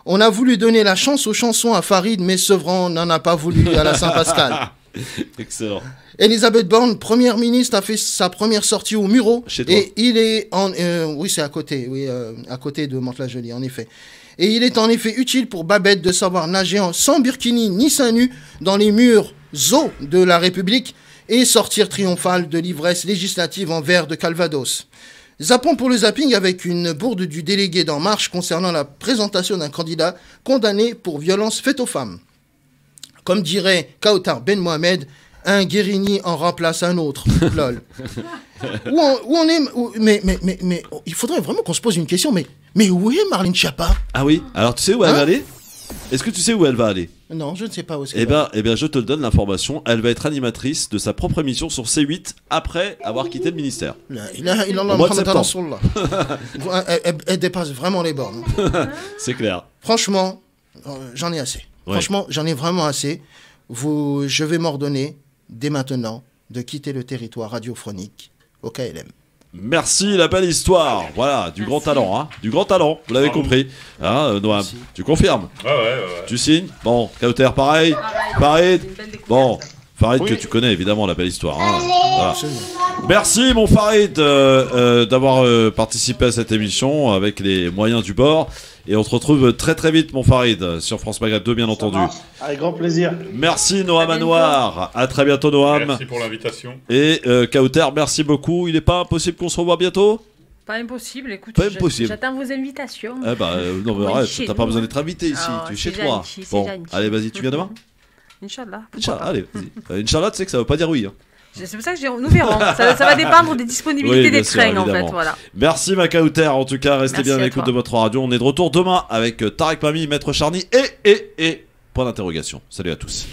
On a voulu donner la chance aux chansons à Farid, mais Sevran n'en a pas voulu à la Saint-Pascal. Excellent. Elisabeth Borne, première ministre, a fait sa première sortie au Muro. Chez toi. Et il est en... oui, c'est à côté, à côté de Mantes-la-Jolie, en effet. Et il est en effet utile pour Babette de savoir nager sans burkini ni seins nus dans les murs eaux de la République et sortir triomphale de l'ivresse législative en verre de Calvados. Zappons pour le zapping avec une bourde du délégué d'En Marche concernant la présentation d'un candidat condamné pour violence faite aux femmes. Comme dirait Kautar Ben Mohamed, un Guérini en remplace un autre. Lol. Où on est... Mais il faudrait vraiment qu'on se pose une question. Mais où est Marlène Schiappa ? Ah oui. Alors tu sais où elle va aller ? Est-ce que tu sais où elle va aller ? Non, je ne sais pas où est-ce qu'elle va. Eh bien, je te le donne l'information. Elle va être animatrice de sa propre émission sur C8 après avoir quitté le ministère. Il en a mois de septembre. Elle dépasse vraiment les bornes. C'est clair. Franchement, j'en ai assez. Ouais. Franchement, j'en ai vraiment assez. Je vais m'ordonner dès maintenant de quitter le territoire radiophonique au KLM. Merci, la belle histoire. Voilà, du grand talent, hein. Du grand talent, vous l'avez compris. Hein, Noam, tu confirmes ? Ouais. Tu signes ? Bon, Kauter, pareil. Bon, Farid, que tu connais évidemment, la belle histoire. Hein. Voilà. Merci mon Farid d'avoir participé à cette émission avec les moyens du bord. Et on se retrouve très très vite mon Farid sur France Maghreb 2 bien entendu. Avec grand plaisir. Merci Noam Anouar. À très bientôt Noam. Merci pour l'invitation. Et Kauter, merci beaucoup. Il n'est pas impossible qu'on se revoie bientôt? Pas impossible, écoute, pas impossible. J'attends vos invitations. Eh bah, non mais arrête, t'as pas besoin d'être invité ici, tu es chez toi. Bon, allez vas-y, tu viens demain? Inch'Allah. Allez, vas-y. Inch'Allah, tu sais que ça veut pas dire oui. Hein. C'est pour ça que nous verrons. Ça va dépendre des disponibilités des trains, en fait. Voilà. Merci ma Kauter, en tout cas, restez bien à l'écoute de votre radio. On est de retour demain avec Tarek Mami, Maître Charny et point d'interrogation. Salut à tous.